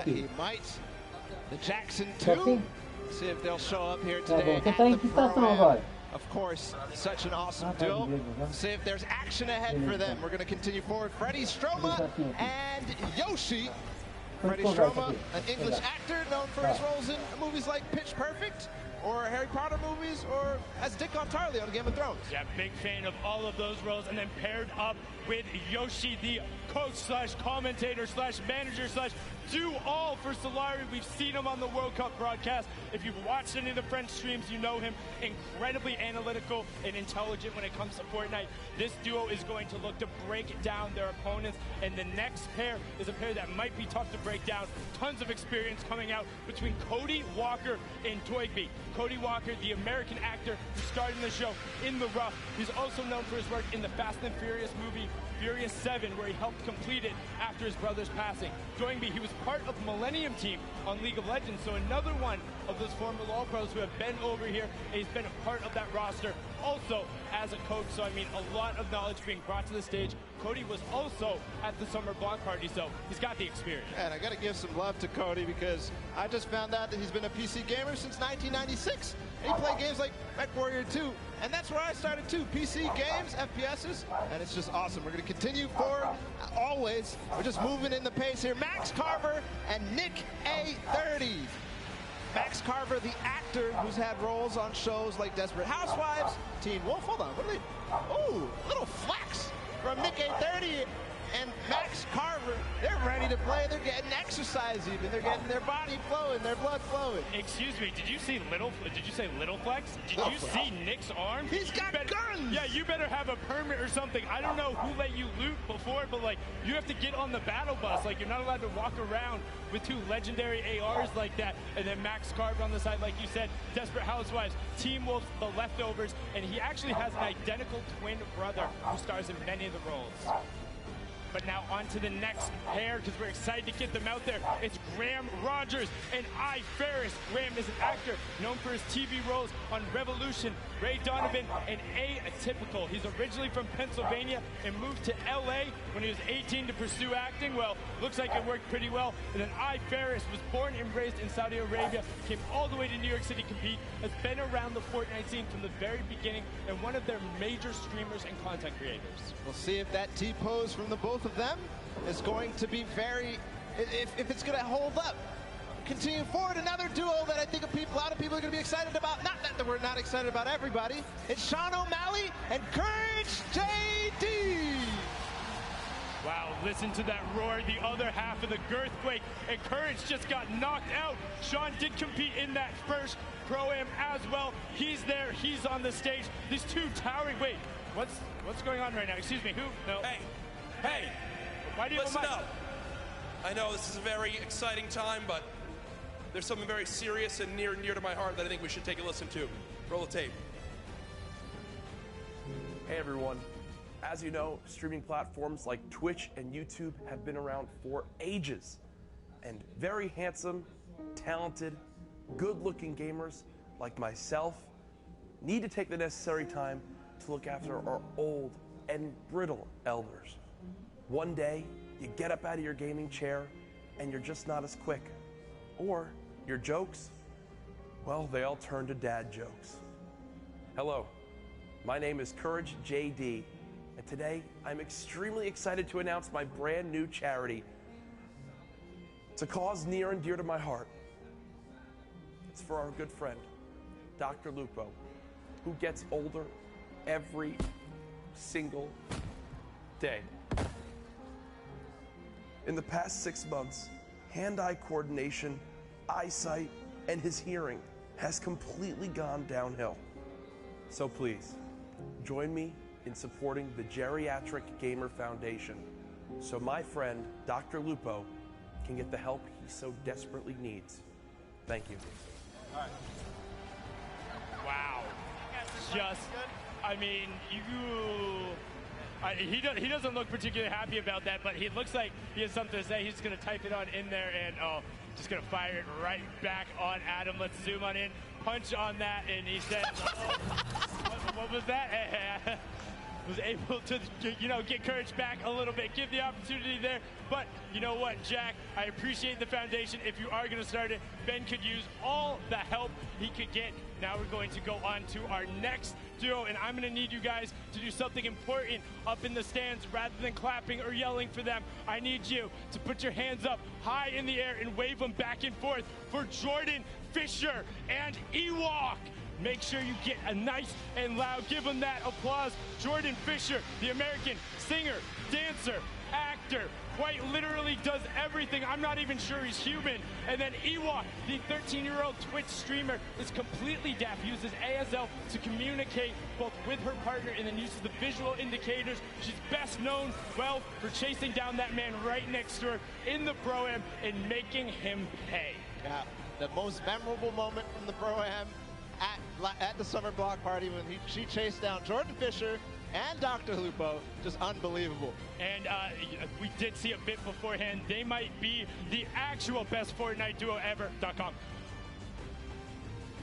He might. The Jackson 2. See if they'll show up here today. Of course, such an awesome duo. See if there's action ahead for them. We're going to continue forward. Freddie Stroma and Yoshi. Freddie Stroma, an English actor known for his roles in movies like Pitch Perfect, or Harry Potter movies, or as Dick Tarly on Game of Thrones. Yeah, big fan of all of those roles, and then paired up with Yoshi, the coach slash commentator slash manager slash do all for Solari. We've seen him on the World Cup broadcast. If you've watched any of the French streams, you know him. Incredibly analytical and intelligent when it comes to Fortnite. This duo is going to look to break down their opponents, and the next pair is a pair that might be tough to break down. Tons of experience coming out between Cody Walker and Toygby. Cody Walker, the American actor who starred in the show In the Rough. He's also known for his work in the Fast and Furious movie Furious 7, where he helped complete it after his brother's passing. Toygby, he was part of the Millennium team on League of Legends, so another one of those former LoL pros who have been over here, and he's been a part of that roster also as a coach. So I mean, a lot of knowledge being brought to the stage. Cody was also at the summer block party, so he's got the experience. And I got to give some love to Cody, because I just found out that he's been a PC gamer since 1996. And he played games like MechWarrior 2, and that's where I started too. PC games, FPSs, and it's just awesome. We're going to continue forward always. We're just moving in the pace here. Max Carver and Nick A30. Max Carver, the actor who's had roles on shows like Desperate Housewives, Teen Wolf. Hold on, what are they? Oh, little flex from Nick A30 and Max Carver. They're ready to play. They're getting exercise even. They're getting their body flowing, their blood flowing. Excuse me, did you say little flex? Did you see Nick's arm? He's got guns! Yeah, you better have a permit or something. I don't know who let you loot before, but like, you have to get on the battle bus. Like, you're not allowed to walk around with two legendary ARs like that. And then Max Carver on the side, like you said, Desperate Housewives, Team Wolf, The Leftovers, and he actually has an identical twin brother who stars in many of the roles. But now on to the next pair, because we're excited to get them out there. It's Graham Rogers and I. Ferris. Graham is an actor known for his TV roles on Revolution, Ray Donovan, and Atypical. He's originally from Pennsylvania and moved to LA when he was 18 to pursue acting. Well, looks like it worked pretty well. And then I. Ferris was born and raised in Saudi Arabia, came all the way to New York City to compete, has been around the Fortnite scene from the very beginning, and one of their major streamers and content creators. We'll see if that T-pose from the both of them is going to be very, if it's going to hold up. Continue forward, another duo that I think a lot of people are going to be excited about. Not that we're not excited about everybody. It's Sean O'Malley and Courage JD. Wow, listen to that roar, the other half of the Girthquake, and Courage just got knocked out. Sean did compete in that first Pro-Am as well. He's there, he's on the stage. These two towering, wait, what's going on right now? Excuse me, who? No. Hey, why do you listen up. I know this is a very exciting time, but there's something very serious and near to my heart that I think we should take a listen to. Roll the tape. Hey everyone. As you know, streaming platforms like Twitch and YouTube have been around for ages. And very handsome, talented, good-looking gamers like myself need to take the necessary time to look after our old and brittle elders. One day, you get up out of your gaming chair and you're just not as quick. Or your jokes, well, they all turn to dad jokes. Hello, my name is Courage JD, and today I'm extremely excited to announce my brand new charity. It's a cause near and dear to my heart. It's for our good friend, Dr. Lupo, who gets older every single day. In the past 6 months, hand-eye coordination, eyesight, and his hearing has completely gone downhill. So please, join me in supporting the Geriatric Gamer Foundation so my friend, Dr. Lupo, can get the help he so desperately needs. Thank you. All right. Wow. Just, I mean, he doesn't look particularly happy about that, but he looks like he has something to say. He's going to type it on in there, and just going to fire it right back on Adam. Let's zoom on in, punch on that, and he said, what was that? was able to, you know, get courage back a little bit, give the opportunity there. But you know what, Jack, I appreciate the foundation. If you are going to start it, Ben could use all the help he could get. Now we're going to go on to our next duo, and I'm going to need you guys to do something important up in the stands. Rather than clapping or yelling for them, I need you to put your hands up high in the air and wave them back and forth for Jordan Fisher and Ewok. Make sure you get a nice and loud, give them that applause. Jordan Fisher, the American singer, dancer, actor, quite literally does everything. I'm not even sure he's human. And then Ewok, the 13-year-old Twitch streamer, is completely deaf, uses ASL to communicate both with her partner and then uses the visual indicators. She's best known, well, for chasing down that man right next to her in the Pro-Am and making him pay. Yeah, the most memorable moment from the Pro-Am at the summer block party when she chased down Jordan Fisher and Dr. Lupo, just unbelievable. And we did see a bit beforehand. They might be the actual best Fortnite duo ever.com.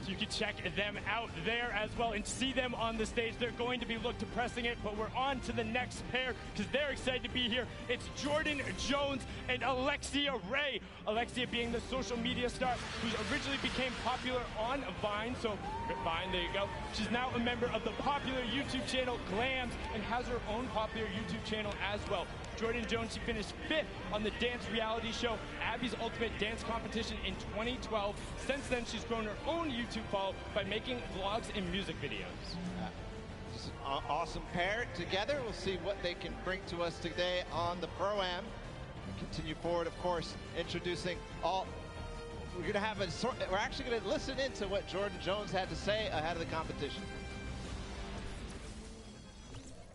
So you can check them out there as well and see them on the stage. They're going to be looked to pressing it, but we're on to the next pair because they're excited to be here. It's Jordan Jones and Alexia Ray. Alexia being the social media star who originally became popular on Vine. So Vine, there you go. She's now a member of the popular YouTube channel Glams and has her own popular YouTube channel as well. Jordan Jones, she finished 5th on the dance reality show Abby's Ultimate Dance Competition in 2012. Since then, she's grown her own YouTube follow by making vlogs and music videos. Just an awesome pair together. We'll see what they can bring to us today on the Pro-Am. We continue forward, of course, introducing all. We're actually going to listen into what Jordan Jones had to say ahead of the competition.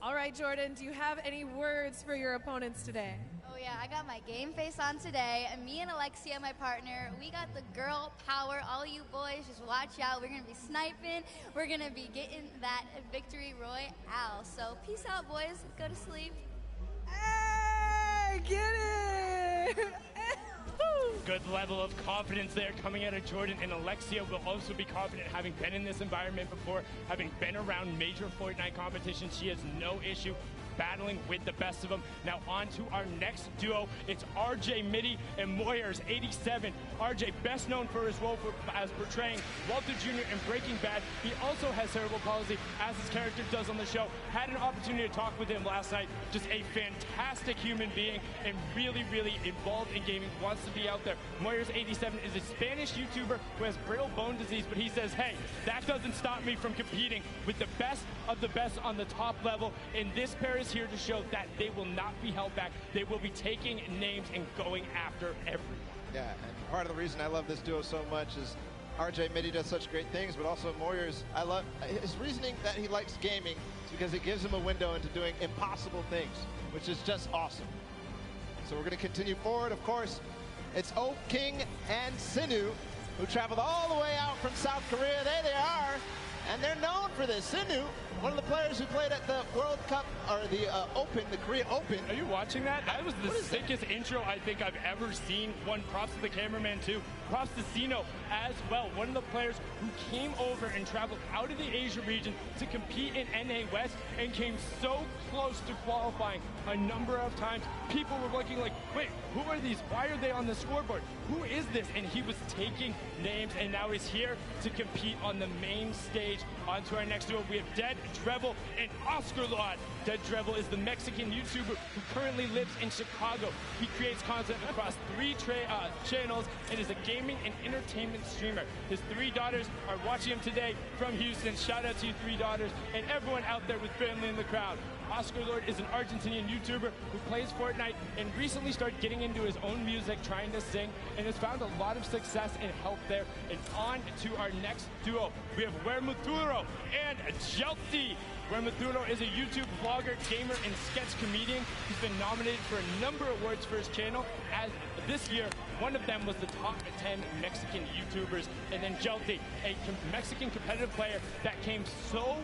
All right, Jordan, do you have any words for your opponents today? Oh yeah, I got my game face on today, and me and Alexia, my partner, we got the girl power. All you boys, just watch out. We're gonna be sniping. We're gonna be getting that victory royale. So peace out, boys. Go to sleep. Hey, get it! Good level of confidence there coming out of Jordan, and Alexia will also be confident having been in this environment before, having been around major Fortnite competitions. She has no issue battling with the best of them. Now on to our next duo. It's RJ Mitty and Moyers 87. RJ, best known for his role as portraying Walter Jr. in Breaking Bad. He also has cerebral palsy, as his character does on the show. Had an opportunity to talk with him last night. Just a fantastic human being and really, really involved in gaming, wants to be out there. Moyers 87 is a Spanish YouTuber who has brittle bone disease, but he says, hey, that doesn't stop me from competing with the best of the best on the top level. And this pair is here to show that they will not be held back. They will be taking names and going after everyone. Yeah, and part of the reason I love this duo so much is RJ Mitty does such great things, but also Moyers, I love his reasoning that he likes gaming because it gives him a window into doing impossible things, which is just awesome. So we're going to continue forward. Of course, it's Oak King and Sinu, who traveled all the way out from South Korea. There they are, and they're known for this. Sinu, one of the players who played at the World Cup, or the Open, the Korea Open. Are you watching that? That was the sickest intro I think I've ever seen. One, props to the cameraman too. Props to Sino as well. One of the players who came over and traveled out of the Asia region to compete in NA West and came so close to qualifying a number of times. People were looking like, wait, who are these? Why are they on the scoreboard? Who is this? And he was taking names, and now he's here to compete on the main stage. On to our next duo, we have Dead Drevel and Oscar Lot. Dead Drevel is the Mexican YouTuber who currently lives in Chicago. He creates content across 3 channels and is a gaming and entertainment streamer. His 3 daughters are watching him today from Houston. Shout out to you 3 daughters and everyone out there with family in the crowd. Oscar Lord is an Argentinian YouTuber who plays Fortnite and recently started getting into his own music, trying to sing, and has found a lot of success and help there. And on to our next duo, we have Wermuturo and Jelty. Wermuturo is a YouTube vlogger, gamer, and sketch comedian. He's been nominated for a number of awards for his channel, as this year, one of them was the top 10 Mexican YouTubers. And then Jelty, a Mexican competitive player that came so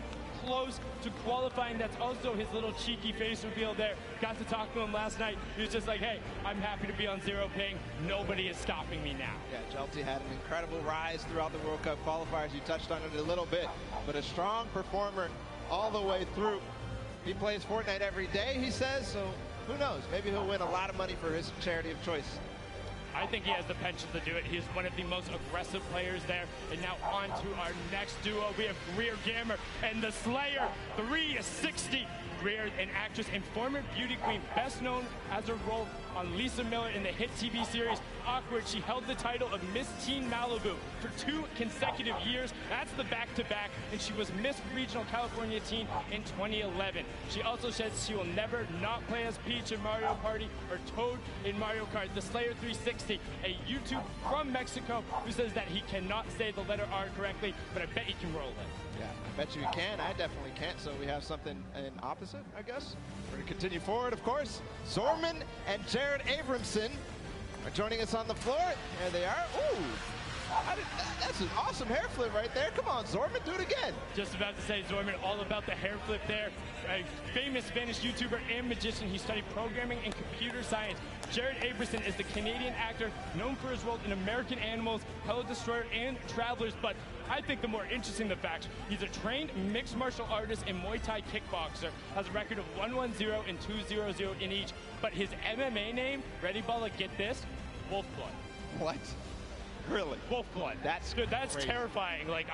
close to qualifying. That's also his little cheeky face reveal there. Got to talk to him last night. He was just like, hey, I'm happy to be on 0 ping. Nobody is stopping me now. Yeah, Jelty had an incredible rise throughout the World Cup qualifiers. You touched on it a little bit, but a strong performer all the way through. He plays Fortnite every day, he says, so who knows? Maybe he'll win a lot of money for his charity of choice. I think he has the penchant to do it. He's one of the most aggressive players there. And now on to our next duo. We have Greer Gamer and the Slayer 360. Greer, an actress and former beauty queen, best known as her role on Lisa Miller in the hit TV series Awkward. She held the title of Miss Teen Malibu for 2 consecutive years. That's the back-to-back, and she was Miss Regional California Teen in 2011. She also says she will never not play as Peach in Mario Party or Toad in Mario Kart. The Slayer 360, a YouTube from Mexico, who says that he cannot say the letter R correctly, but I bet he can roll it. Yeah, I bet you can. I definitely can't, so we have something in opposite, I guess. We're going to continue forward, of course. Zorman and Jared Abramson are joining us on the floor. There they are. Ooh, that's an awesome hair flip right there. Come on, Zorman, do it again. Just about to say, Zorman, all about the hair flip there. A famous Spanish YouTuber and magician. He studied programming and computer science. Jared Abramson is the Canadian actor known for his role in American Animals, Hello Destroyer, and Travelers. But I think the more interesting the fact, he's a trained mixed martial artist and Muay Thai kickboxer, has a record of 110 and 200 in each. But his MMA name, ready, Balla, get this, Wolfblood. What? Really? Wolfblood. That's crazy. Terrifying. Like,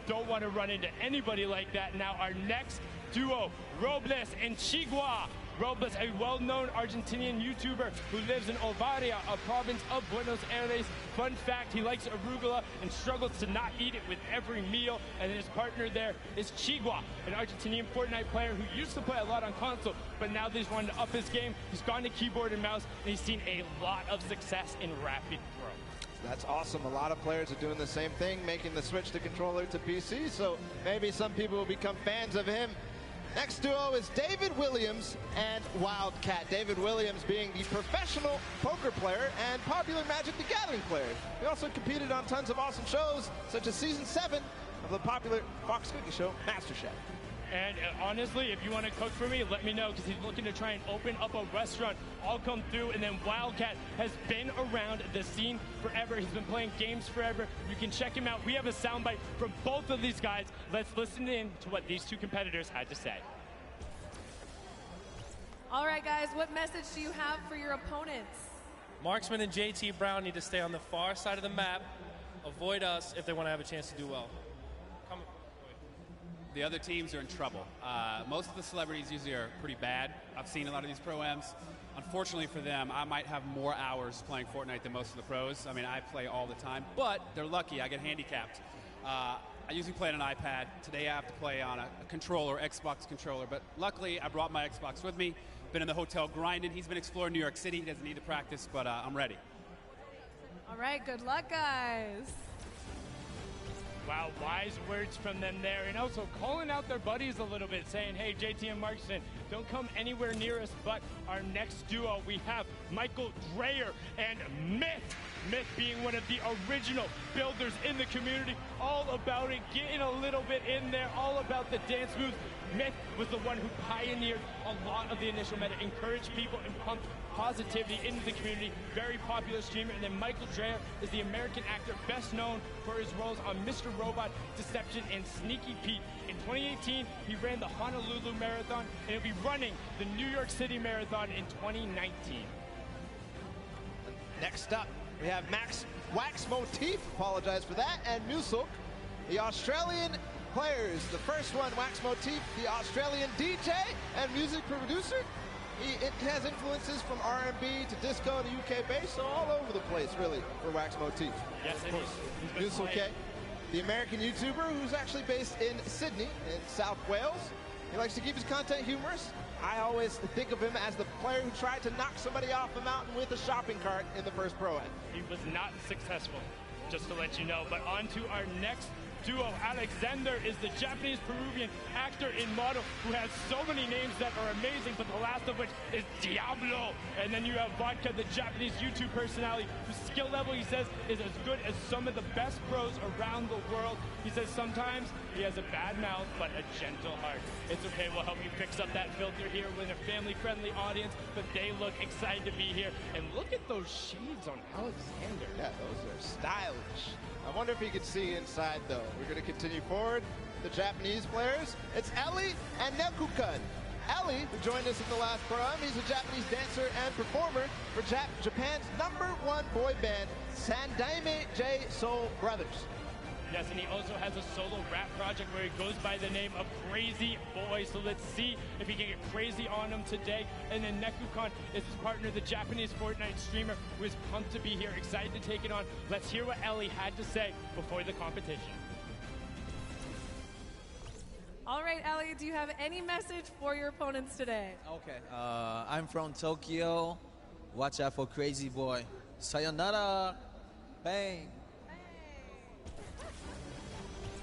don't want to run into anybody like that. Now our next duo, Robles and Chigua. Robles, a well-known Argentinian YouTuber who lives in Ovaria, a province of Buenos Aires. Fun fact, he likes arugula and struggles to not eat it with every meal. And his partner there is Chigua, an Argentinian Fortnite player who used to play a lot on console, but now that he's wanted to up his game, he's gone to keyboard and mouse, and he's seen a lot of success in rapid throw. That's awesome. A lot of players are doing the same thing, making the switch to controller to PC, so maybe some people will become fans of him. Next duo is David Williams and Wildcat. David Williams being the professional poker player and popular Magic the Gathering player. He also competed on tons of awesome shows, such as Season 7 of the popular Fox cooking show, MasterChef. And honestly, if you want to cook for me, let me know, because he's looking to try and open up a restaurant. I'll come through. And then Wildcat has been around the scene forever. He's been playing games forever. You can check him out. We have a soundbite from both of these guys. Let's listen in to what these two competitors had to say. All right, guys, what message do you have for your opponents? Marksman and JT Brown need to stay on the far side of the map, avoid us if they want to have a chance to do well. The other teams are in trouble. Most of the celebrities usually are pretty bad. I've seen a lot of these pro-ams. Unfortunately for them, I might have more hours playing Fortnite than most of the pros. I mean, I play all the time, but they're lucky. I get handicapped. I usually play on an iPad. Today I have to play on a controller, Xbox controller, but luckily I brought my Xbox with me. Been in the hotel grinding. He's been exploring New York City. He doesn't need to practice, but I'm ready. All right, good luck, guys. Wow, wise words from them there. And also calling out their buddies a little bit, saying, hey, JT and Markson, don't come anywhere near us. But our next duo, we have Michael Dreyer and Myth. Myth being one of the original builders in the community, all about it, getting a little bit in there, all about the dance moves. Myth was the one who pioneered a lot of the initial meta, encouraged people and pumped positivity into the community. Very popular streamer. And then Michael Dreyer is the American actor best known for his roles on Mr. Robot, Deception, and Sneaky Pete. In 2018, he ran the Honolulu Marathon, and he'll be running the New York City Marathon in 2019. Next up, we have Max Wax Motif, apologize for that, and Musulk, the Australian players. The first one, Wax Motif, the Australian DJ and music producer. It has influences from R&B to disco and UK bass, so all over the place, really, for Wax Motif. Yes, it is. Musulk, the American YouTuber who's actually based in Sydney, in South Wales. He likes to keep his content humorous. I always think of him as the player who tried to knock somebody off the mountain with a shopping cart in the first Pro-Am. He was not successful, just to let you know. But on to our next duo. Alexander is the Japanese-Peruvian actor and model who has so many names that are amazing, but the last of which is Diablo. And then you have Vodka, the Japanese YouTube personality, whose skill level, he says, is as good as some of the best pros around the world. He says sometimes he has a bad mouth, but a gentle heart. It's okay, we'll help you fix up that filter here with a family-friendly audience, but they look excited to be here. And look at those shades on Alexander. Yeah, those are stylish. I wonder if you can see inside, though. We're going to continue forward. The Japanese players. It's Ellie and Nekukun. Ellie, who joined us in the last program. He's a Japanese dancer and performer for Japan's #1 boy band, Sandaime J Soul Brothers. Yes, and he also has a solo rap project where he goes by the name of Crazy Boy. So let's see if he can get crazy on him today. And then Nekukon is his partner, the Japanese Fortnite streamer, who is pumped to be here, excited to take it on. Let's hear what Ellie had to say before the competition. All right, Ellie, do you have any message for your opponents today? Okay. I'm from Tokyo. Watch out for Crazy Boy. Sayonara. Bang.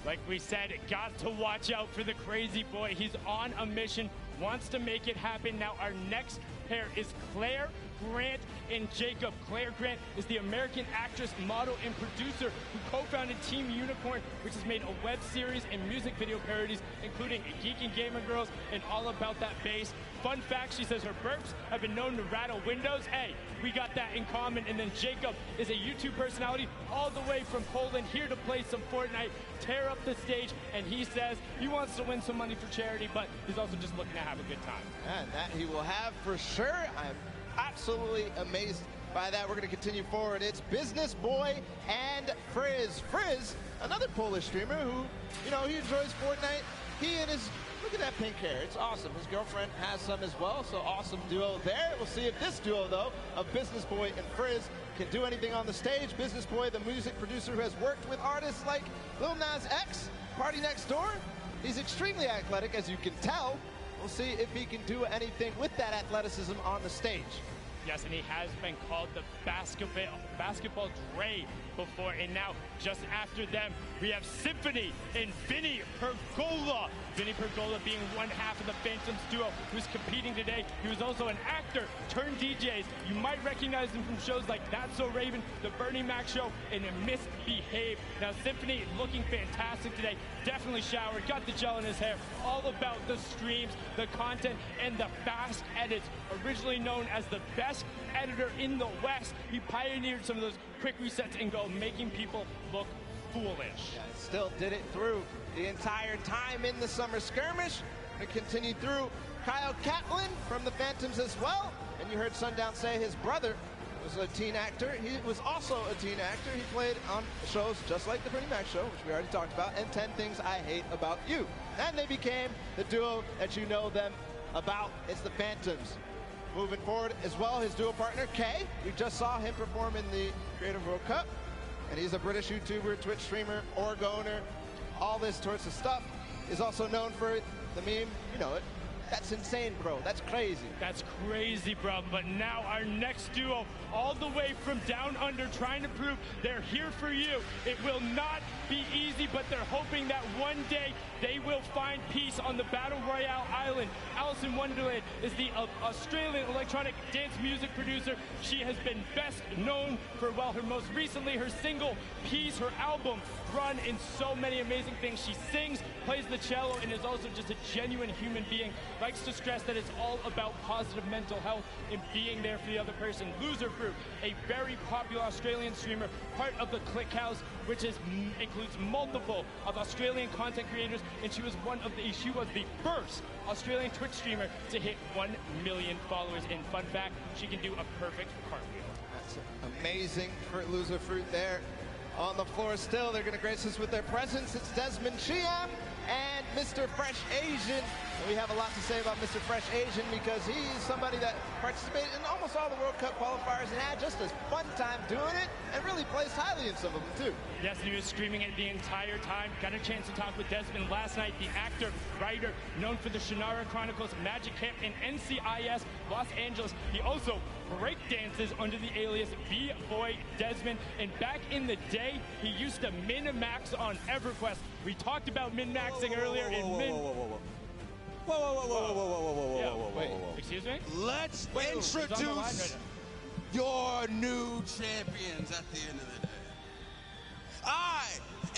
Like we said, got to watch out for the Crazy Boy. He's on a mission, wants to make it happen. Now our next pair is Claire Grant and Jacob. Claire Grant is the American actress, model, and producer who co-founded Team Unicorn, which has made a web series and music video parodies, including Geek and Gamer Girls and All About That Bass. Fun fact, she says her burps have been known to rattle windows. Hey, we got that in common. And then Jacob is a YouTube personality all the way from Poland, here to play some Fortnite, tear up the stage, and he says he wants to win some money for charity, but he's also just looking to have a good time. And that he will have for sure. I'm absolutely amazed by that. We're going to continue forward. It's Business Boy and Frizz. Frizz, another Polish streamer who, he enjoys Fortnite. He and his, look at that pink hair. It's awesome. His girlfriend has some as well, so awesome duo there. We'll see if this duo, though, of Business Boy and Frizz can do anything on the stage. Business Boy, the music producer who has worked with artists like Lil Nas X, Party Next Door. He's extremely athletic, as you can tell. We'll see if he can do anything with that athleticism on the stage. Yes, and he has been called the basketball Dre before, and now just after them, we have Symphony and Vinny Pergola. Vinny Pergola being one half of the Phantoms duo who's competing today. He was also an actor turned DJs. You might recognize him from shows like That's So Raven, The Bernie Mac Show, and Misbehave. Now, Symphony looking fantastic today. Definitely showered, got the gel in his hair. All about the streams, the content, and the fast edits. Originally known as the best editor in the West, he pioneered some of those quick resets and go, making people look foolish. Yeah, still did it through the entire time in the summer skirmish. And continued through. Kyle Catlin from the Phantoms as well. And you heard Sundown say his brother was a teen actor. He was also a teen actor. He played on shows just like The Bernie Mac Show, which we already talked about, and 10 Things I Hate About You. And they became the duo that you know them about. It's the Phantoms. Moving forward as well, his duo partner, Kay. We just saw him perform in the Creative World Cup. And he's a British YouTuber, Twitch streamer, org owner, all this sorts of stuff. He's also known for the meme, you know it. That's insane, bro. That's crazy. That's crazy, bro. But now our next duo, all the way from down under, trying to prove they're here for you. It will not be easy, but they're hoping that one day they will find peace on the Battle Royale Island. Alice in Wonderland is the Australian electronic dance music producer. She has been best known for, well, her most recently, her single Peace, her album Run, and so many amazing things. She sings, plays the cello, and is also just a genuine human being. Likes to stress that it's all about positive mental health and being there for the other person. Loser Fruit, a very popular Australian streamer, part of the Click House, which includes multiple of Australian content creators, and she was the first Australian Twitch streamer to hit 1 million followers. In fun fact, she can do a perfect cartwheel. That's amazing for Loser Fruit there. On the floor still, they're going to grace us with their presence. It's Desmond Chiam and Mr. Fresh Asian. And we have a lot to say about Mr. Fresh Asian because he's somebody that participated in almost all the World Cup qualifiers and had just a fun time doing it and really placed highly in some of them too. Yes, and he was streaming it the entire time. Got a chance to talk with Desmond last night, the actor, writer, known for the Shannara Chronicles, Magic Camp, and NCIS Los Angeles. He also breakdances under the alias B-Boy Desmond. And back in the day, he used to min-max on EverQuest. We talked about min-maxing earlier in min... Wait, excuse me? Let's introduce your new champions at the end of the day. I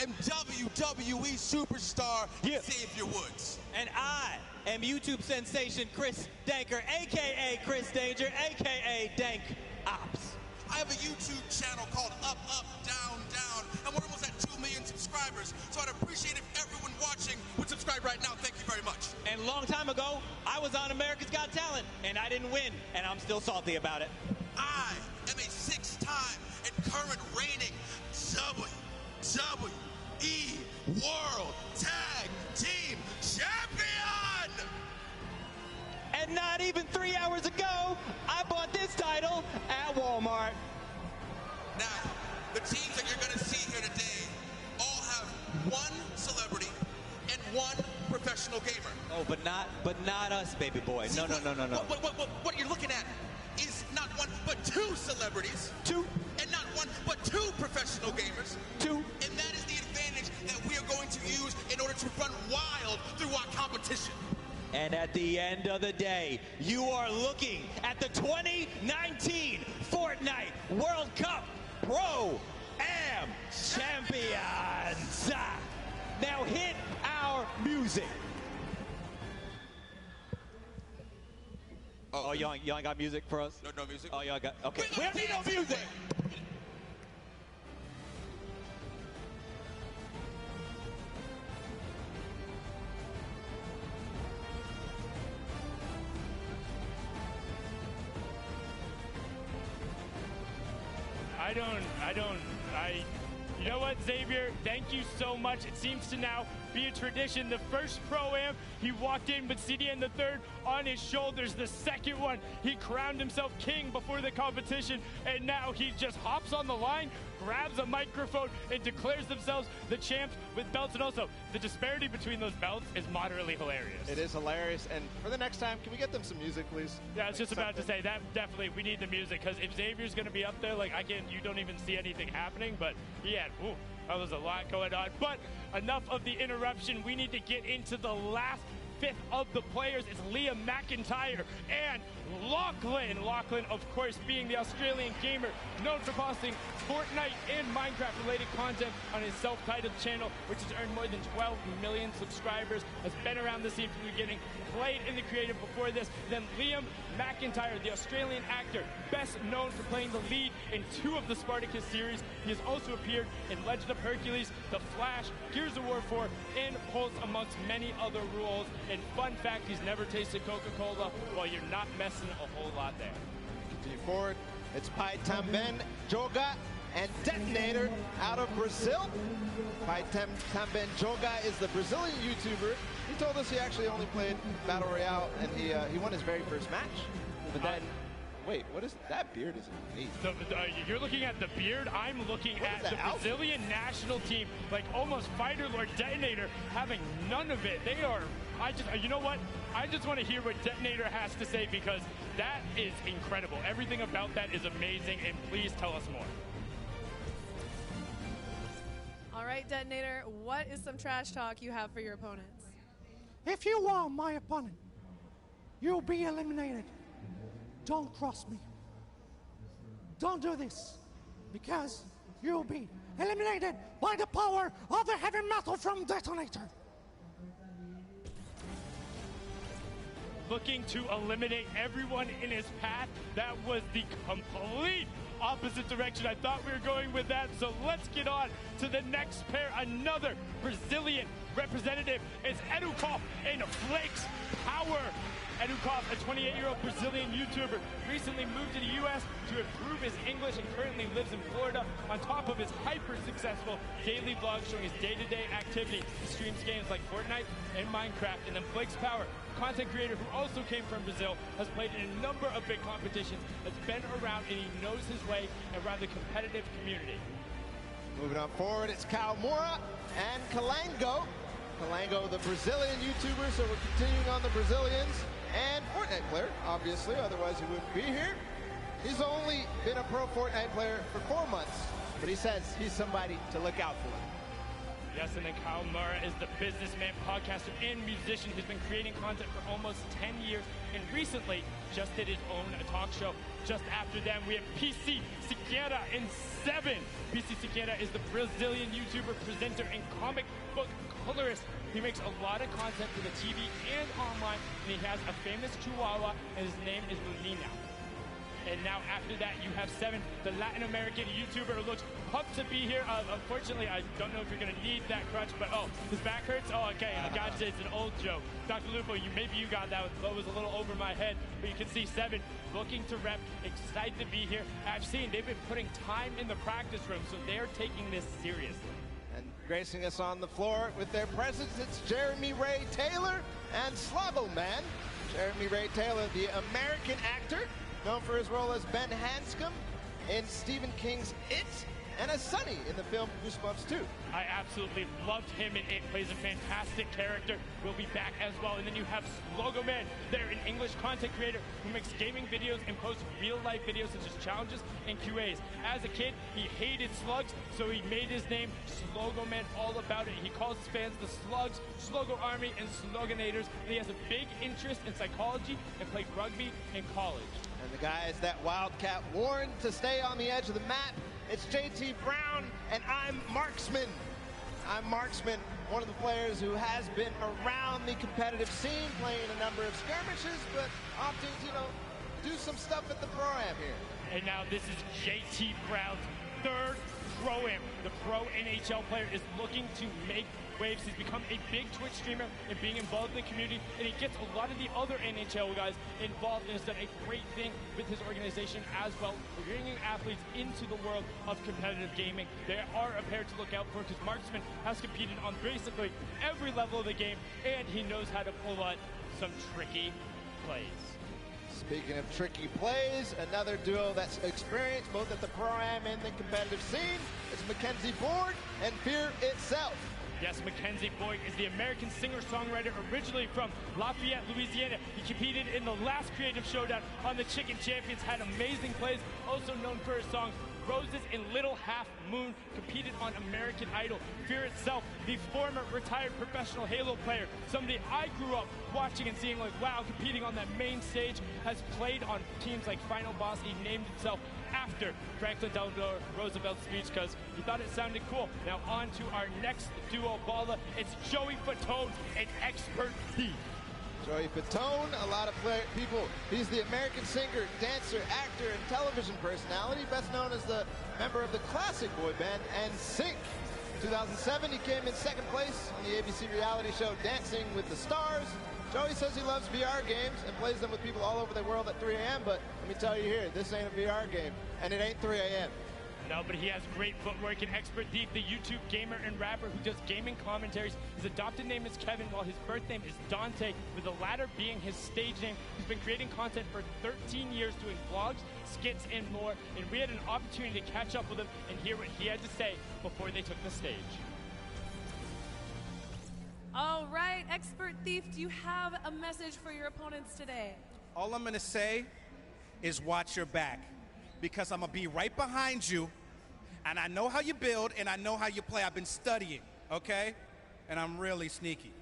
am WWE superstar Xavier Woods. And I am YouTube sensation Chris Danker, a.k.a. Chris Danger, a.k.a. Dank Ops. I have a YouTube channel called Up, Up, Down, Down, and we're almost at 2 million subscribers, so I'd appreciate if everyone watching would subscribe right now. Thank you very much. And a long time ago, I was on America's Got Talent, and I didn't win, and I'm still salty about it. I am a 6-time and current reigning WWE World Tag Team Champion! And not even 3 hours ago, I bought this title at Walmart. Now, the teams that you're going to see here today all have one celebrity and one professional gamer. Oh, but not us, baby boy. See, No. What you're looking at is not one, but two celebrities. Two. And not one, but two professional gamers. Two. And that is the advantage that we are going to use in order to run wild through our competition. And at the end of the day, you are looking at the 2019 Fortnite World Cup Pro-Am Champions. Now hit our music. Oh, y'all ain't got music for us? No music? Oh, y'all got, okay. We don't need no music. You know what, Xavier? Thank you so much. It seems to now be a tradition. The first Pro-Am, he walked in with CDN the third on his shoulders. The second one, he crowned himself king before the competition, and now he just hops on the line, grabs a microphone, and declares themselves the champs with belts. And also, the disparity between those belts is moderately hilarious. It is hilarious, and for the next time, can we get them some music, please? Yeah, I was just about to say, that definitely, we need the music, because if Xavier's going to be up there, like, you don't even see anything happening, but he had, that was a lot going on. But enough of the interruption. We need to get into the last fifth of the players. It's Liam McIntyre and Lachlan. Lachlan, of course, being the Australian gamer known for posting Fortnite and Minecraft-related content on his self-titled channel, which has earned more than 12 million subscribers, has been around the scene from the beginning, played in the creative before this. Then Liam McIntyre, the Australian actor, best known for playing the lead in 2 of the Spartacus series. He has also appeared in Legend of Hercules, The Flash, Gears of War 4, and Pulse, amongst many other roles. And fun fact, he's never tasted Coca-Cola. Well, you're not messing a whole lot there. Continue forward. It's Pai Tamben Joga and Detonator out of Brazil. Pai Tamben Joga is the Brazilian YouTuber. He told us he actually only played Battle Royale, and he won his very first match. But then, wait, what is that beard? Is amazing. You're looking at the beard. I'm looking at the Brazilian national team, like almost Fighter Lord Detonator, having none of it. They are. You know what? I just want to hear what Detonator has to say, because that is incredible. Everything about that is amazing, and please tell us more. All right, Detonator, what is some trash talk you have for your opponents? If you are my opponent, you'll be eliminated. Don't cross me. Don't do this, because you'll be eliminated by the power of the heavy metal from Detonator. Looking to eliminate everyone in his path. That was the complete opposite direction I thought we were going with that. So let's get on to the next pair. Another Brazilian representative is Edukoff and Flakes Power. Edukoff, a 28-year-old Brazilian YouTuber, recently moved to the U.S. to improve his English and currently lives in Florida. On top of his hyper-successful daily vlog showing his day-to-day activity, he streams games like Fortnite and Minecraft. And then Flakes Power, content creator who also came from Brazil, has played in a number of big competitions, has been around, and he knows his way around the competitive community. Moving on forward, it's Kaumura and Kalango. Kalango, the Brazilian YouTuber, so we're continuing on the Brazilians. And Fortnite player, obviously, otherwise he wouldn't be here. He's only been a pro Fortnite player for 4 months, but he says he's somebody to look out for. Yes, and then Kyle Murrah is the businessman, podcaster, and musician who's been creating content for almost 10 years, and recently just did his own talk show. Just after them, we have PC Siqueira in 7. PC Siqueira is the Brazilian YouTuber, presenter, and comic book colorist. He makes a lot of content for the TV and online, and he has a famous chihuahua, and his name is Lunina. And now after that, you have 7, the Latin American YouTuber who looks pumped to be here. Unfortunately, I don't know if you're going to need that crutch, but oh, his back hurts? Oh, okay, gotcha, it's an old joke. Dr. Lupo, maybe you got that one, but it was a little over my head. But you can see 7 looking to rep, excited to be here. I've seen they've been putting time in the practice room, so they're taking this seriously. And gracing us on the floor with their presence, it's Jeremy Ray Taylor and Slavo Man. Jeremy Ray Taylor, the American actor, known for his role as Ben Hanscom in Stephen King's It, and as Sonny in the film Goosebumps 2. I absolutely loved him in It. Plays a fantastic character. Will be back as well. And then you have Logo Man. They're an English content creator who makes gaming videos and posts real-life videos such as challenges and QAs. As a kid, he hated slugs, so he made his name Slogo Man, all about it. He calls his fans the Slugs, Slogo Army, and Sloganators. And he has a big interest in psychology and played rugby in college. And the guy is that Wildcat warned to stay on the edge of the map. It's JT Brown, and I'm Marksman. I'm Marksman, one of the players who has been around the competitive scene, playing a number of skirmishes, but opting to, do some stuff at the Pro-Am here. And now this is JT Brown's 3rd Pro-Am. The Pro NHL player is looking to make waves. He's become a big Twitch streamer and being involved in the community, and he gets a lot of the other NHL guys involved and has done a great thing with his organization as well, bringing athletes into the world of competitive gaming. They are a pair to look out for because Marksman has competed on basically every level of the game, and he knows how to pull out some tricky plays. Speaking of tricky plays, another duo that's experienced both at the Pro-Am and the competitive scene is Mackenzie Borg and Fear Itself. Yes, Mackenzie Boyd is the American singer-songwriter originally from Lafayette, Louisiana. He competed in the last Creative Showdown on the Chicken Champions, had amazing plays, also known for his songs Roses and Little Half Moon, competed on American Idol. Fear Itself, the former retired professional Halo player, somebody I grew up watching and seeing like, wow, competing on that main stage, has played on teams like Final Boss. He named himself after Franklin Delano Roosevelt's speech because he thought it sounded cool. Now on to our next duo baller. It's Joey Fatone, an expert thief. Joey Fatone, a lot of people. He's the American singer, dancer, actor, and television personality, best known as the member of the classic boy band NSYNC. 2007, he came in 2nd place on the ABC reality show Dancing with the Stars. Joey says he loves VR games and plays them with people all over the world at 3 a.m., but let me tell you here, this ain't a VR game, and it ain't 3 a.m. No, but he has great footwork and expert thief, the YouTube gamer and rapper who does gaming commentaries. His adopted name is Kevin, while his birth name is Dante, with the latter being his stage name. He's been creating content for 13 years, doing vlogs, skits, and more, and we had an opportunity to catch up with him and hear what he had to say before they took the stage. All right, expert thief, do you have a message for your opponents today? All I'm going to say is watch your back, because I'm going to be right behind you, and I know how you build, and I know how you play. I've been studying, okay? And I'm really sneaky.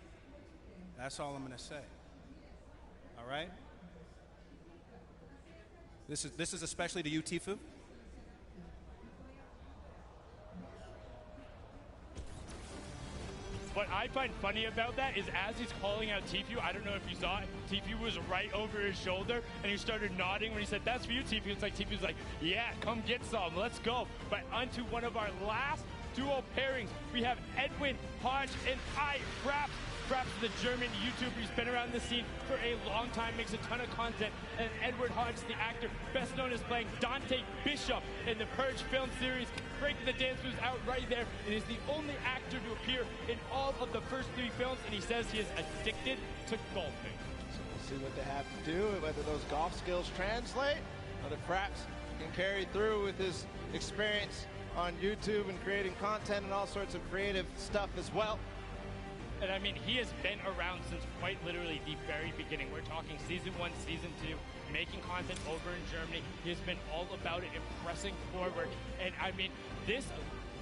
That's all I'm going to say. All right? This is especially to you, Tifu. What I find funny about that is as he's calling out Tifu, I don't know if you saw it, Tifu was right over his shoulder, and he started nodding when he said, "That's for you, Tifu." It's like Tifu's like, "Yeah, come get some, let's go." But onto one of our last duo pairings, we have Edwin Hodge and Fraps. Fraps is the German YouTuber. He's been around the scene for a long time, makes a ton of content. And Edward Hodge, the actor, best known as playing Dante Bishop in the Purge film series, breaking the dance moves out right there, and is the only actor to appear in all of the first 3 films, and he says he is addicted to golfing. So we'll see what they have to do, whether those golf skills translate, whether Fraps can carry through with his experience on YouTube and creating content and all sorts of creative stuff as well. And I mean, he has been around since quite literally the very beginning. We're talking season 1, season 2, making content over in Germany. He has been all about it and pressing forward. And I mean, this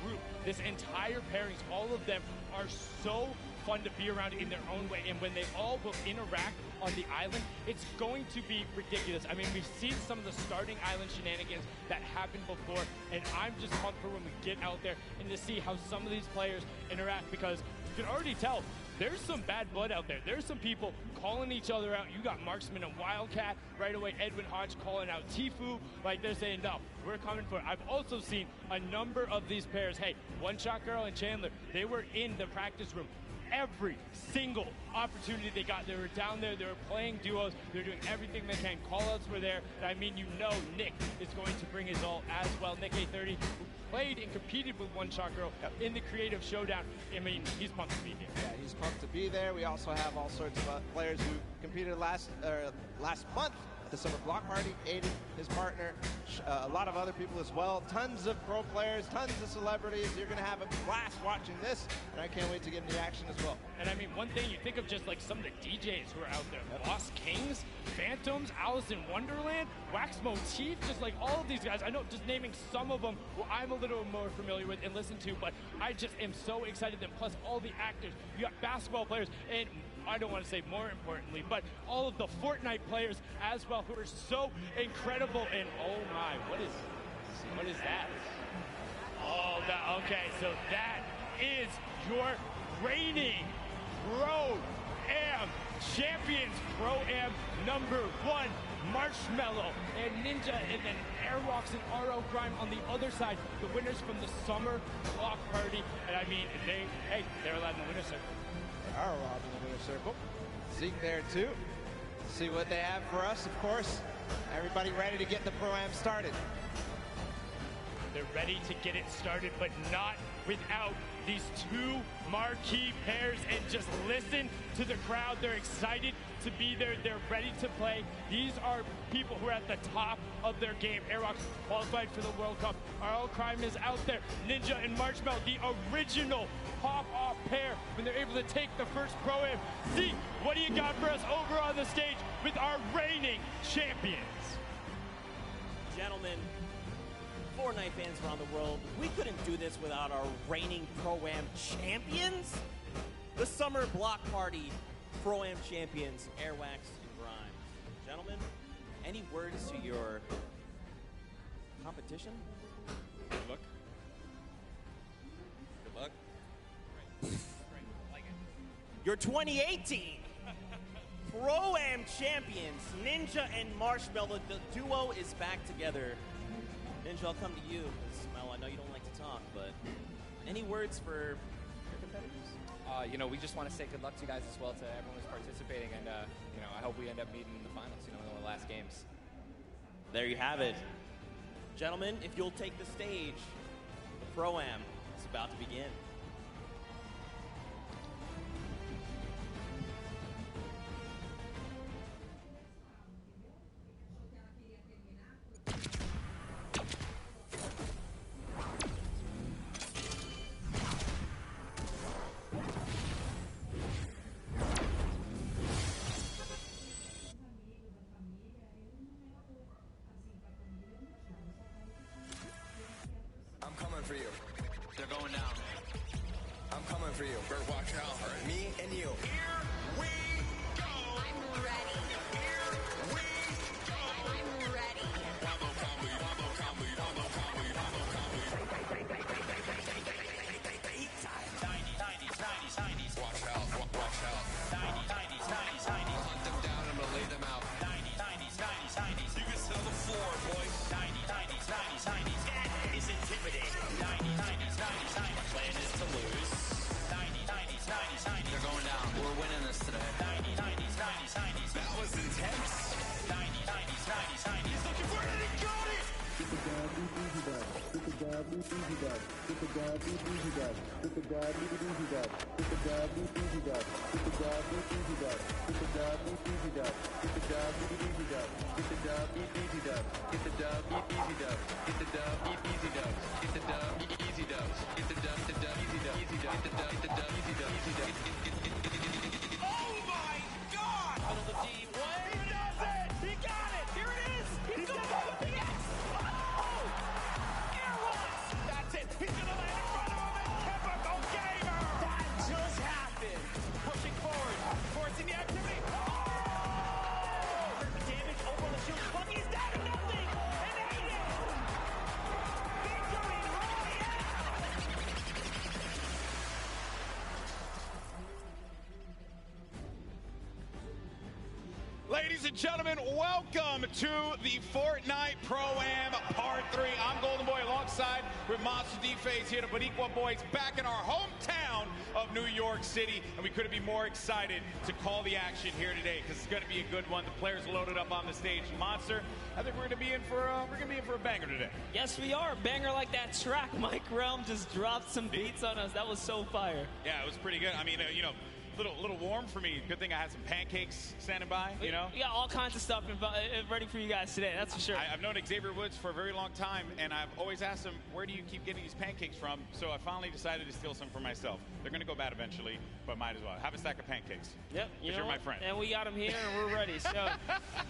group, this entire pairings, all of them are so fun to be around in their own way. And when they all will interact on the island, it's going to be ridiculous. I mean, we've seen some of the starting island shenanigans that happened before, and I'm just pumped for when we get out there and to see how some of these players interact, because you can already tell there's some bad blood out there. There's some people calling each other out. You got Marksman and Wildcat right away. Edwin Hodge calling out Tfue. Like they're saying, no, we're coming for it. I've also seen a number of these pairs. Hey, One Shot Girl and Chandler, they were in the practice room. Every single opportunity they got, they were down there, they were playing duos, they were doing everything they can. Call-outs were there. And I mean, you know Nick is going to bring his all as well. Nick A30, who played and competed with One Shot Girl in the creative showdown. I mean, he's pumped to be here. Yeah, he's pumped to be there. We also have all sorts of players who competed last month at the Summer Block Party. Aiden, his partner, a lot of other people as well. Tons of pro players, tons of celebrities. You're going to have a blast watching this, and I can't wait to get into action as well. And I mean, one thing, you think of just like some of the DJs who are out there. Lost Kings, Phantoms, Alice in Wonderland, Wax Motif, just like all of these guys. I know just naming some of them who I'm a little more familiar with and listen to, but I just am so excited. And plus all the actors, you got basketball players, and I don't want to say more importantly, but all of the Fortnite players as well who are so incredible. And oh my, what is that? Oh, okay, so that is your reigning Pro-Am Champions, Pro-Am #1, Marshmallow and Ninja, and then Airwalks and RO Grime on the other side, the winners from the Summer Block Party. And I mean, they're allowed in the winner's circle. They are allowed in the winner's circle. Zeke there too. See what they have for us, of course. Everybody ready to get the Pro-Am started. They're ready to get it started, but not without these two marquee pairs. And just listen to the crowd. They're excited to be there. They're ready to play. These are people who are at the top of their game. Airwalks qualified for the World Cup. RO Crime is out there. Ninja and Marshmallow, the original pop-off pair when they're able to take the first Pro-Am. Zeke, what do you got for us over on the stage with our reigning champions? Gentlemen, Fortnite fans around the world, we couldn't do this without our reigning Pro-Am champions. The Summer Block Party Pro-Am champions, Airwax and Grime. Gentlemen, any words to your competition? Good luck. Good luck. Your 2018 Pro-Am champions, Ninja and Marshmallow. The duo is back together. Ninja, I'll come to you. Well, I know you don't like to talk, but any words for your competitors? You know, we just want to say good luck to you guys as well, to everyone who's participating, and you know, I hope we end up meeting in the finals, you know, in the last games. There you have it. Gentlemen, if you'll take the stage, the Pro-Am is about to begin. For you. They're going down. I'm coming for you. Better watch out. All right. Me and you. Here we go. I'm ready. Here we go. I'm ready. Wabo comedy, wabo comedy, wabo comedy, wabo comedy. Eat time. 90s. Watch out. Watch out. 90s. Hunt them down and lay them out. 90s. You can sell the floor, boys. 90s. Is intimidating. 90s. My plan is to lose. 90s. They're going down. We're winning this today. 90s. That was intense. 90s. He's looking for it and he got it. Get the dab, easy dab. Get the dab, easy dab. Get the dab, easy dab. Get the dab, easy dab. Get the dab, easy dab. Get the dab, easy dab. Get the dab, easy dab. Get the dab, easy dab. Get the dab, easy dab. Get the dab, easy dab. Get the dab, easy dab. Get the dab, easy dab. Get the dab, easy dab. Get the dab, easy dab. Oh my God! Out of the D way. He does it! He got it! Here it is! He's going to yes! Oh! Airwalks! That's it! He's gonna land in front of him and typical gamer! That just happened! Pushing forward, forcing the activity. Oh! Damage over the shield. Bucky's down to nothing! And Aiden! Victory Royale! Ladies and gentlemen, welcome to the Fortnite Pro-Am Part 3. I'm Golden Boy alongside with Monster D-Phase here, the Boricua boys, back in our hometown of New York City. And we couldn't be more excited to call the action here today because it's going to be a good one. The players loaded up on the stage. Monster, I think we're going to be in for a banger today. Yes, we are. A banger like that track. Mike Realm just dropped some beats on us. That was so fire. Yeah, it was pretty good. I mean, you know, little warm for me. Good thing I had some pancakes standing by, you know? We got all kinds of stuff ready for you guys today, that's for sure. I've known Xavier Woods for a very long time, and I've always asked him, where do you keep getting these pancakes from? So I finally decided to steal some for myself. They're going to go bad eventually, but might as well. Have a stack of pancakes. Yep. You're my friend. And we got them here, and we're ready. So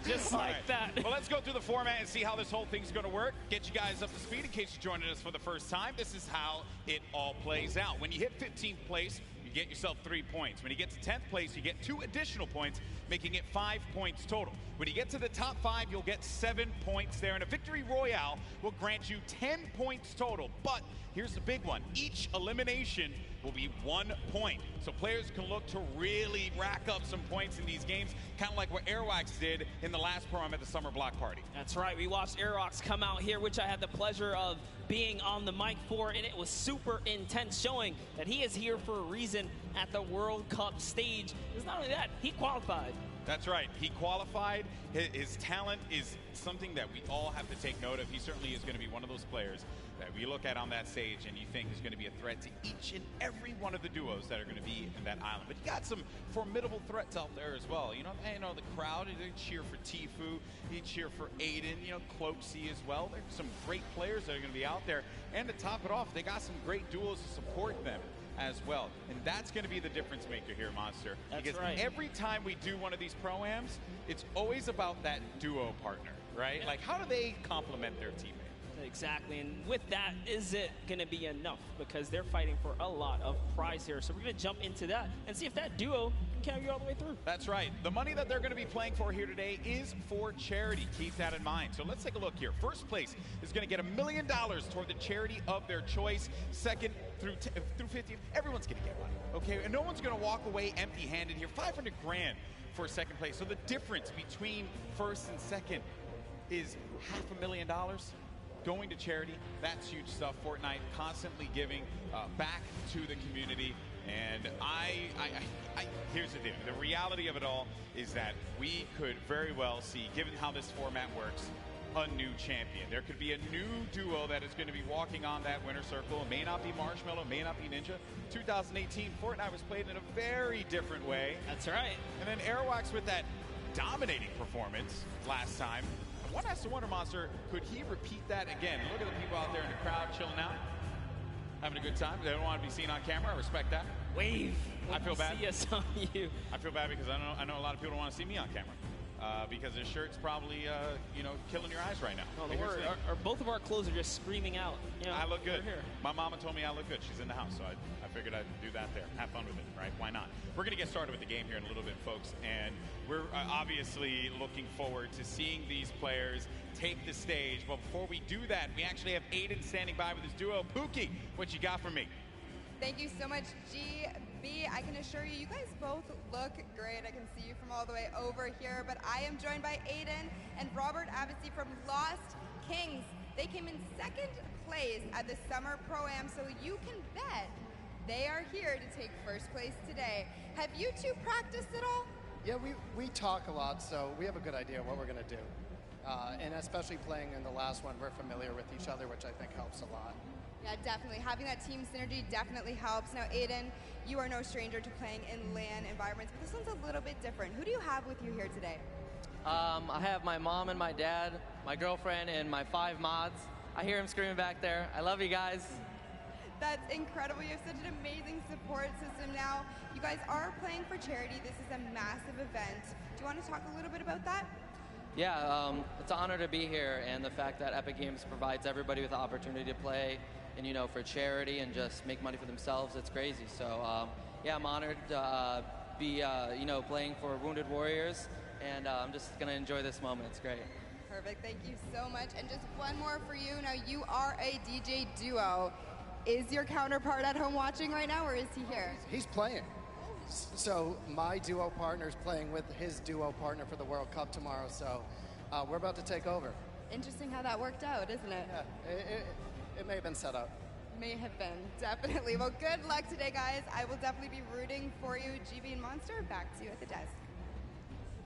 just like that. Well, let's go through the format and see how this whole thing's going to work. Get you guys up to speed in case you're joining us for the first time. This is how it all plays out. When you hit 15th place, you get yourself 3 points. When you get to 10th place, you get 2 additional points, making it 5 points total. When you get to the top 5, you'll get 7 points there, and a victory royale will grant you 10 points total. But here's the big one. Each elimination will be 1 point. So players can look to really rack up some points in these games, kind of like what JR.FOX did in the last program at the Summer Block Party. That's right. We watched JR.FOX come out here, which I had the pleasure of being on the mic for, and it was super intense, showing that he is here for a reason at the World Cup stage. It's not only that, he qualified. That's right. He qualified. His talent is something that we all have to take note of. He certainly is going to be one of those players that we look at on that stage and you think is going to be a threat to each and every one of the duos that are going to be in that island. But you got some formidable threats out there as well. You know the crowd, they cheer for Tfue, they cheer for Aiden, you know, Cloaksy as well. There's some great players that are going to be out there. And to top it off, they got some great duos to support them as well. And that's going to be the difference maker here, Monster. That's because right. Every time we do one of these pro-ams, it's always about that duo partner, right? Yeah. Like, how do they complement their teammate? Exactly, and with that, is it going to be enough? Because they're fighting for a lot of prize here. So we're going to jump into that and see if that duo can carry you all the way through. That's right. The money that they're going to be playing for here today is for charity. Keep that in mind. So let's take a look here. First place is going to get $1 million toward the charity of their choice. Second through 50th, everyone's going to get money, okay? And no one's going to walk away empty-handed here. 500 grand for second place. So the difference between first and second is $500,000. Going to charity, that's huge stuff. Fortnite constantly giving back to the community. And here's the deal. The reality of it all is that we could very well see, given how this format works, a new champion. There could be a new duo that is going to be walking on that winner circle. It may not be Marshmallow, it may not be Ninja. 2018, Fortnite was played in a very different way. That's right. And then JR.FOX with that dominating performance last time. One has to wonder, Monster, could he repeat that again? Look at the people out there in the crowd chilling out, having a good time. They don't want to be seen on camera. I respect that. Wave. I feel bad. See us on you. I feel bad because I know a lot of people don't want to see me on camera because this shirt's probably killing your eyes right now. Oh, both of our clothes are just screaming out. You know, I look good. Here. My mama told me I look good. She's in the house, so I figured I'd do that there. Have fun with it, right? Why not? We're going to get started with the game here in a little bit, folks, and we're obviously looking forward to seeing these players take the stage. But before we do that, we actually have Aiden standing by with his duo. Pookie, what you got for me? Thank you so much, GB. I can assure you, you guys both look great. I can see you from all the way over here, but I am joined by Aiden and Robert Abbassy from Lost Kings. They came in second place at the Summer Pro-Am, so you can bet they are here to take first place today. Have you two practiced at all? Yeah, we talk a lot, so we have a good idea of what we're going to do. And especially playing in the last one, we're familiar with each other, which I think helps a lot. Yeah, definitely. Having that team synergy definitely helps. Now, Aiden, you are no stranger to playing in LAN environments, but this one's a little bit different. Who do you have with you here today? I have my mom and my dad, my girlfriend, and my 5 mods. I hear him screaming back there. I love you guys. That's incredible. You have such an amazing support system now. You guys are playing for charity. This is a massive event. Do you want to talk a little bit about that? Yeah, it's an honor to be here, and the fact that Epic Games provides everybody with the opportunity to play and, you know, for charity and just make money for themselves, it's crazy. So, yeah, I'm honored to be, you know, playing for Wounded Warriors, and I'm just going to enjoy this moment. It's great. Perfect. Thank you so much. And just one more for you. Now, you are a DJ duo. Is your counterpart at home watching right now, or is he here? He's playing. Oh, So my duo partner is playing with his duo partner for the World Cup tomorrow, so we're about to take over. Interesting how that worked out, isn't it? Yeah, it may have been set up. May have been, definitely. Well, good luck today, guys. I will definitely be rooting for you. GB and Monster, back to you at the desk.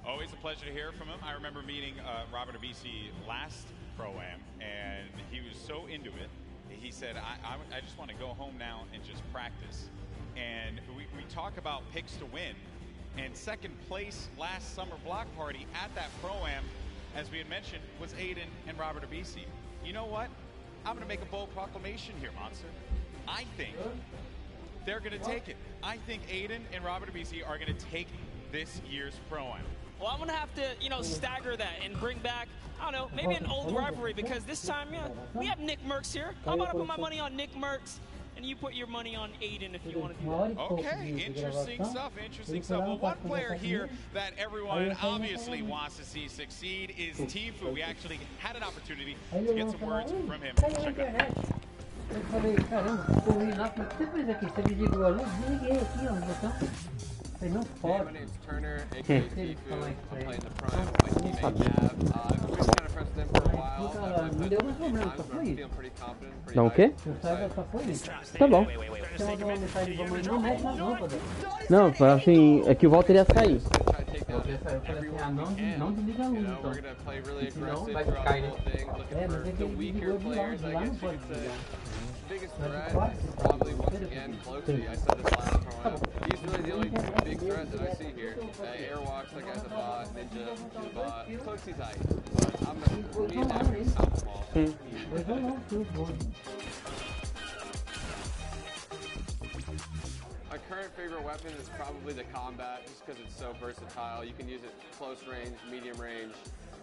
Always a pleasure to hear from him. I remember meeting Robert Abisi last Pro-Am, and he was so into it. He said, I just want to go home now and just practice. And we talk about picks to win. And second place last summer block party at that Pro-Am, as we had mentioned, was Aiden and Robert Abisi. You know what? I'm going to make a bold proclamation here, Monster. I think they're going to take it. I think Aiden and Robert Abisi are going to take this year's Pro-Am. Well, I'm going to have to, stagger that and bring back, I don't know, maybe an old rivalry, because this time, we have Nick Merckx here. How about I put my money on Nick Merckx, and you put your money on Aiden if you want to do that? Okay, interesting stuff, interesting stuff. Well, one player here that everyone obviously wants to see succeed is Tfue. We actually had an opportunity to get some words from him. Check it out. Eu falei, caramba, corri lá, o que você fez aqui? Você me ligou a luz? Desliguei aqui, ó, no botão. Falei, não pode. My name's Turner, aka Tfue. I'm playing the Prime with my teammate Nav. I've been kind of friends with him for a while. I've played with him a few times, but I'm feeling pretty confident, pretty Não, o quê? high. Tá bom. Não, assim, é que o Walter ia sair. Eu falei assim, não desliga a luz, então. Senão vai cair, né? É, mas é que ele desligou de lá não pode desligar. Biggest threat is probably once again Cloaksy. I said this last time. He's really the only big threat that I see here. Airwalks, that guy's a bot. Ninja is a bot. Cloaksy's hype, but I'm gonna need that to stop them all. My current favorite weapon is probably the combat, just because it's so versatile. You can use it close range, medium range,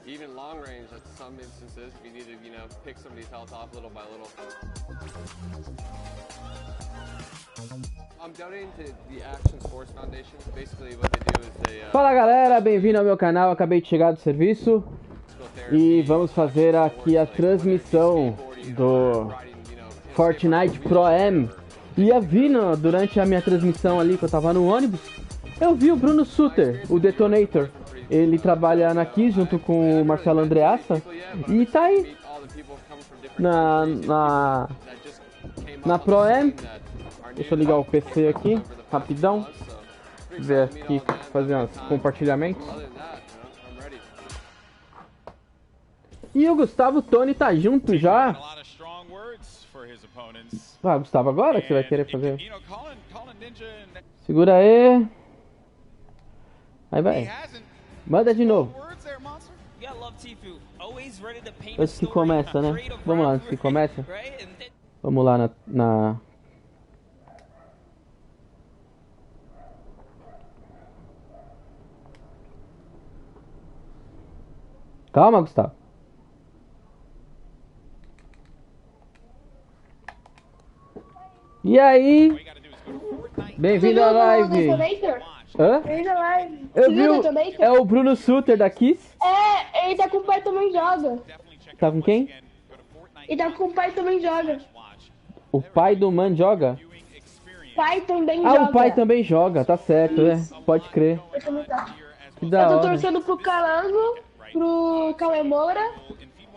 even long range at some instances if you need to, pick somebody's health off little by little. I'm donating to the Action Sports Foundation. Basically what they do is they... Fala galera, bem-vindo ao meu canal, acabei de chegar do serviço e vamos fazer aqui a transmissão do Fortnite Pro-Am. E eu vi durante a minha transmissão ali, que eu tava no ônibus, eu vi o Bruno Sutter, o Detonator. Ele trabalha na Kiss junto com o Marcelo Andreassa e tá aí na Pro-Am. Deixa eu ligar o PC aqui, rapidão. Ver aqui, fazer uns compartilhamentos. E o Gustavo Toni tá junto já. Ah, Gustavo, agora que você vai querer fazer? Segura aí. Aí vai. Manda de novo. Antes que começa, né? Vamos lá, antes que começa. Vamos lá na... Calma, Gustavo. E aí? Bem-vindo à live. Hã? Eu vi é o Bruno Sutter da Kiss. É, ele tá com o pai também joga. Tá com quem? Ele tá com o pai também joga. O pai do man joga? Pai também joga. Ah, o pai também joga, tá certo, pode crer. Eu também tá. Que da hora. Eu tô torcendo pro Calango, pro Calemora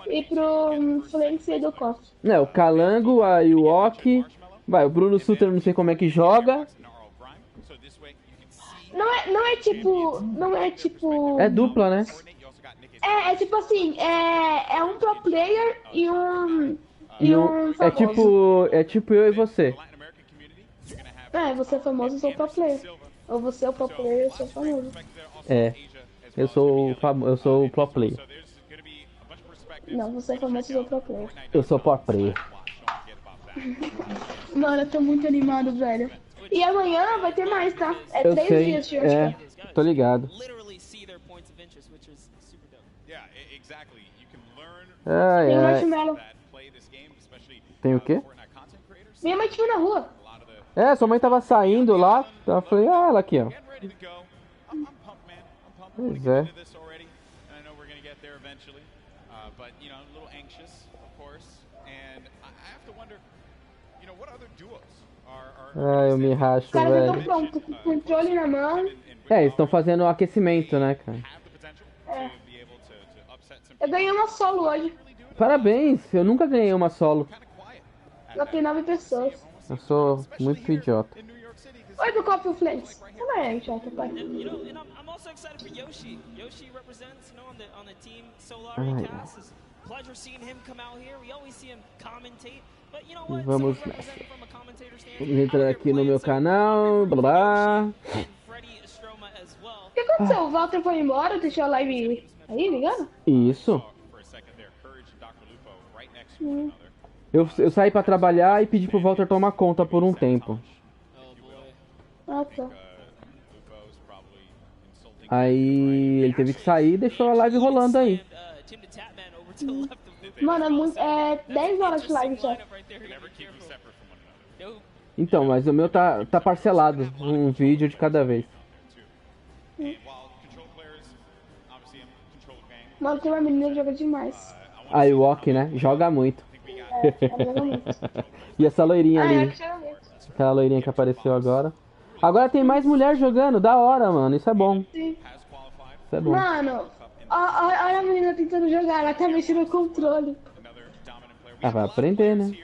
e pro Fluência do Coff. Não, o Calango, aí o oque. Vai, o Bruno Sutter não sei como é que joga. Não é tipo... É dupla, né? É tipo assim, é um pro player e um famoso. É tipo eu e você. Você é famoso, eu sou pro player. Ou você é o pro player, eu sou famoso. Eu sou o pro player. Não, você é famoso, eu sou pro player. Eu sou pro player. Mano, eu tô muito animado, velho. E amanhã vai ter mais, tá? É 3 dias, tio. Tô ligado. Tem marshmallow. Tem o quê? Minha mãe te viu na rua. Sua mãe tava saindo lá. Eu falei, ela aqui, ó. Pois é. What other duos are Ah, eu me racho, Os caras já estão velho. prontos, com o controle na mão. É, eles estão fazendo o aquecimento, né, cara? É. Eu ganhei uma solo hoje. Parabéns, eu nunca ganhei uma solo. Já tem 9 pessoas. Eu sou muito idiota. Oi, do Copo Flames. Você não é idiota, pai. I'm also excited for Yoshi. Yoshi represents, on the team Solari Ai. cast. It's a pleasure seeing him come out here. We always see him commentate. But you know what? Vamos Someone representing from a commentator standpoint. entrar aqui no meu canal. Blá blá. O que aconteceu? O Walter foi embora, deixou a live aí, ligado? Isso. Eu saí pra trabalhar e pedi pro Walter tomar conta por um tempo. Ah, tá. Aí ele teve que sair e deixou a live rolando aí. Mano, é 10 horas de live já. Então, mas o meu tá parcelado. Um vídeo de cada vez. Mano, tem uma menina que joga demais. Aí o oque, né? Joga muito. Ela joga muito. E essa loirinha Ah, ali. é que joga muito. Aquela loirinha que apareceu agora. Agora tem mais mulher jogando. Da hora, mano. Isso é bom. Sim. Isso é bom. Mano, olha a menina tentando jogar, ela tá mexendo no controle. Ah, vai aprender, né?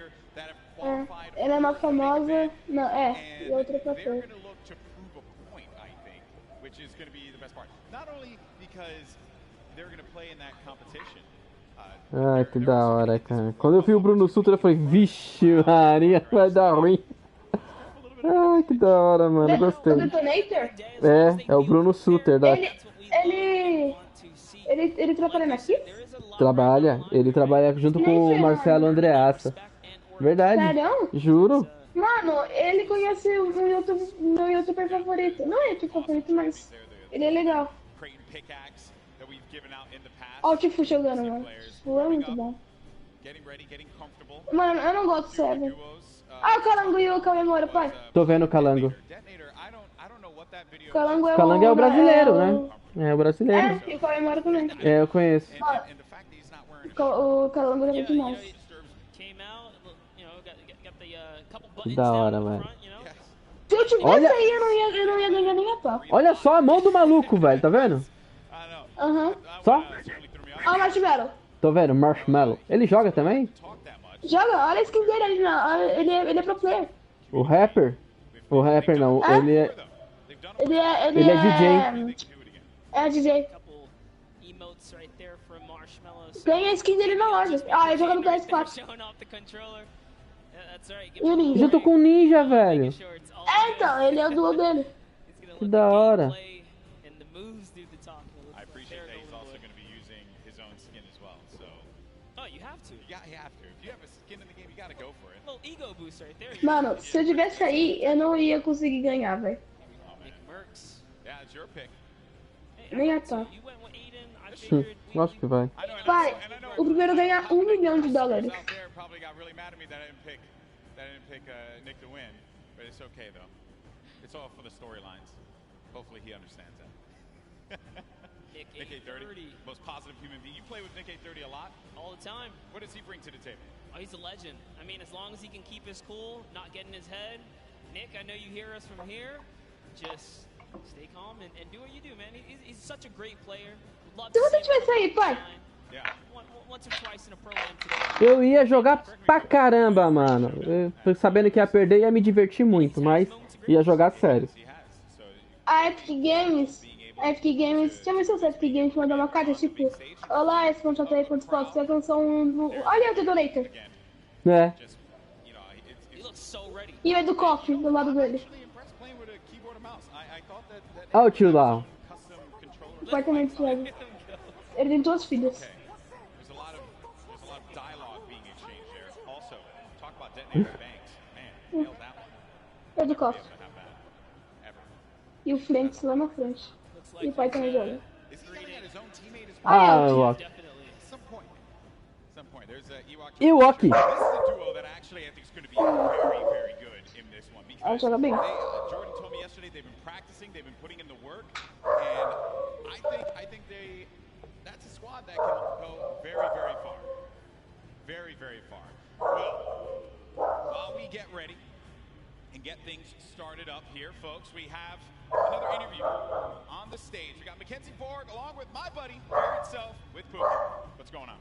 É, ela é uma famosa. Não, e outra pra ter. Ai, que da hora, cara. Quando eu vi o Bruno Sutter, eu falei, vixe, Maria, vai dar ruim. Ai, que da hora, mano. Gostei. O Detonator? É o Bruno Sutter. Ele trabalha na Kids? Trabalha. Ele trabalha junto com o Marcelo Andreassa. Verdade. Sério? Juro. Mano, ele conhece o meu youtuber favorito. Não é youtuber favorito, mas ele é legal. Olha o Tifu jogando, mano. Tifu é muito bom. Mano, eu não gosto do Seven. Ah, o Calango e o Kawemura, pai. Tô vendo o Calango. Calango é Calango é o brasileiro, né? É o brasileiro. É, e o Kawemura também. É, eu conheço. O Calango joga demais. Que da hora, velho. Se eu tivesse aí, eu não ia ganhar nem a pau. Olha só a mão do maluco, velho. Tá vendo? Aham. Só? Ó, o Marshmallow. Tô vendo, Marshmallow. Ele joga também? Joga, olha a skin dele aí, ele é pro player. O rapper? O rapper não, ele é... Ele é DJ. É DJ. Tem a skin dele na loja. Ah, ele joga no PS4. E o Ninja. Junto com o Ninja, velho. É, então, ele é o duo dele. Que da hora. Mano, se eu tivesse aí, eu não ia conseguir ganhar, velho. Nem a pau. Acho que vai. Pai, o primeiro ganhar $1 milhão. Nick 830, most positive human being. You play with Nick 830 a lot? All the time. What does he bring to the table? Oh, he's a legend. I mean, as long as he can keep his cool, not get in his head. Nick, I know you hear us from here. Just stay calm and do what you do, man. He's such a great player. Se você tivesse aí, pai. Once or twice in a pro am today. Eu ia jogar pra caramba, mano. Eu, sabendo que ia perder, ia me divertir muito, mas ia jogar sério. A Epic Games, deixa eu ver se eu Epic Games mandou uma carta tipo: olá, esse contrato aí quantos postos, você alcançou olha o Detonator. É. E o do Coffee do lado dele. Olha o tio lá. Apartamento dele. Ele tem 2 filhas. É do Coffee. E o Flanks lá na frente. E o pai também joga. Ah, o oque. E o oque? Ela joga bem. Jordan told me yesterday they've been practicing, they've been putting in the work, and I think that's a squad that can go very, very far. Very, very far. Well, while we get ready and get things started up here, folks. We have another interview on the stage. We got Mackenzie Borg along with my buddy, here itself, with Pookie. What's going on?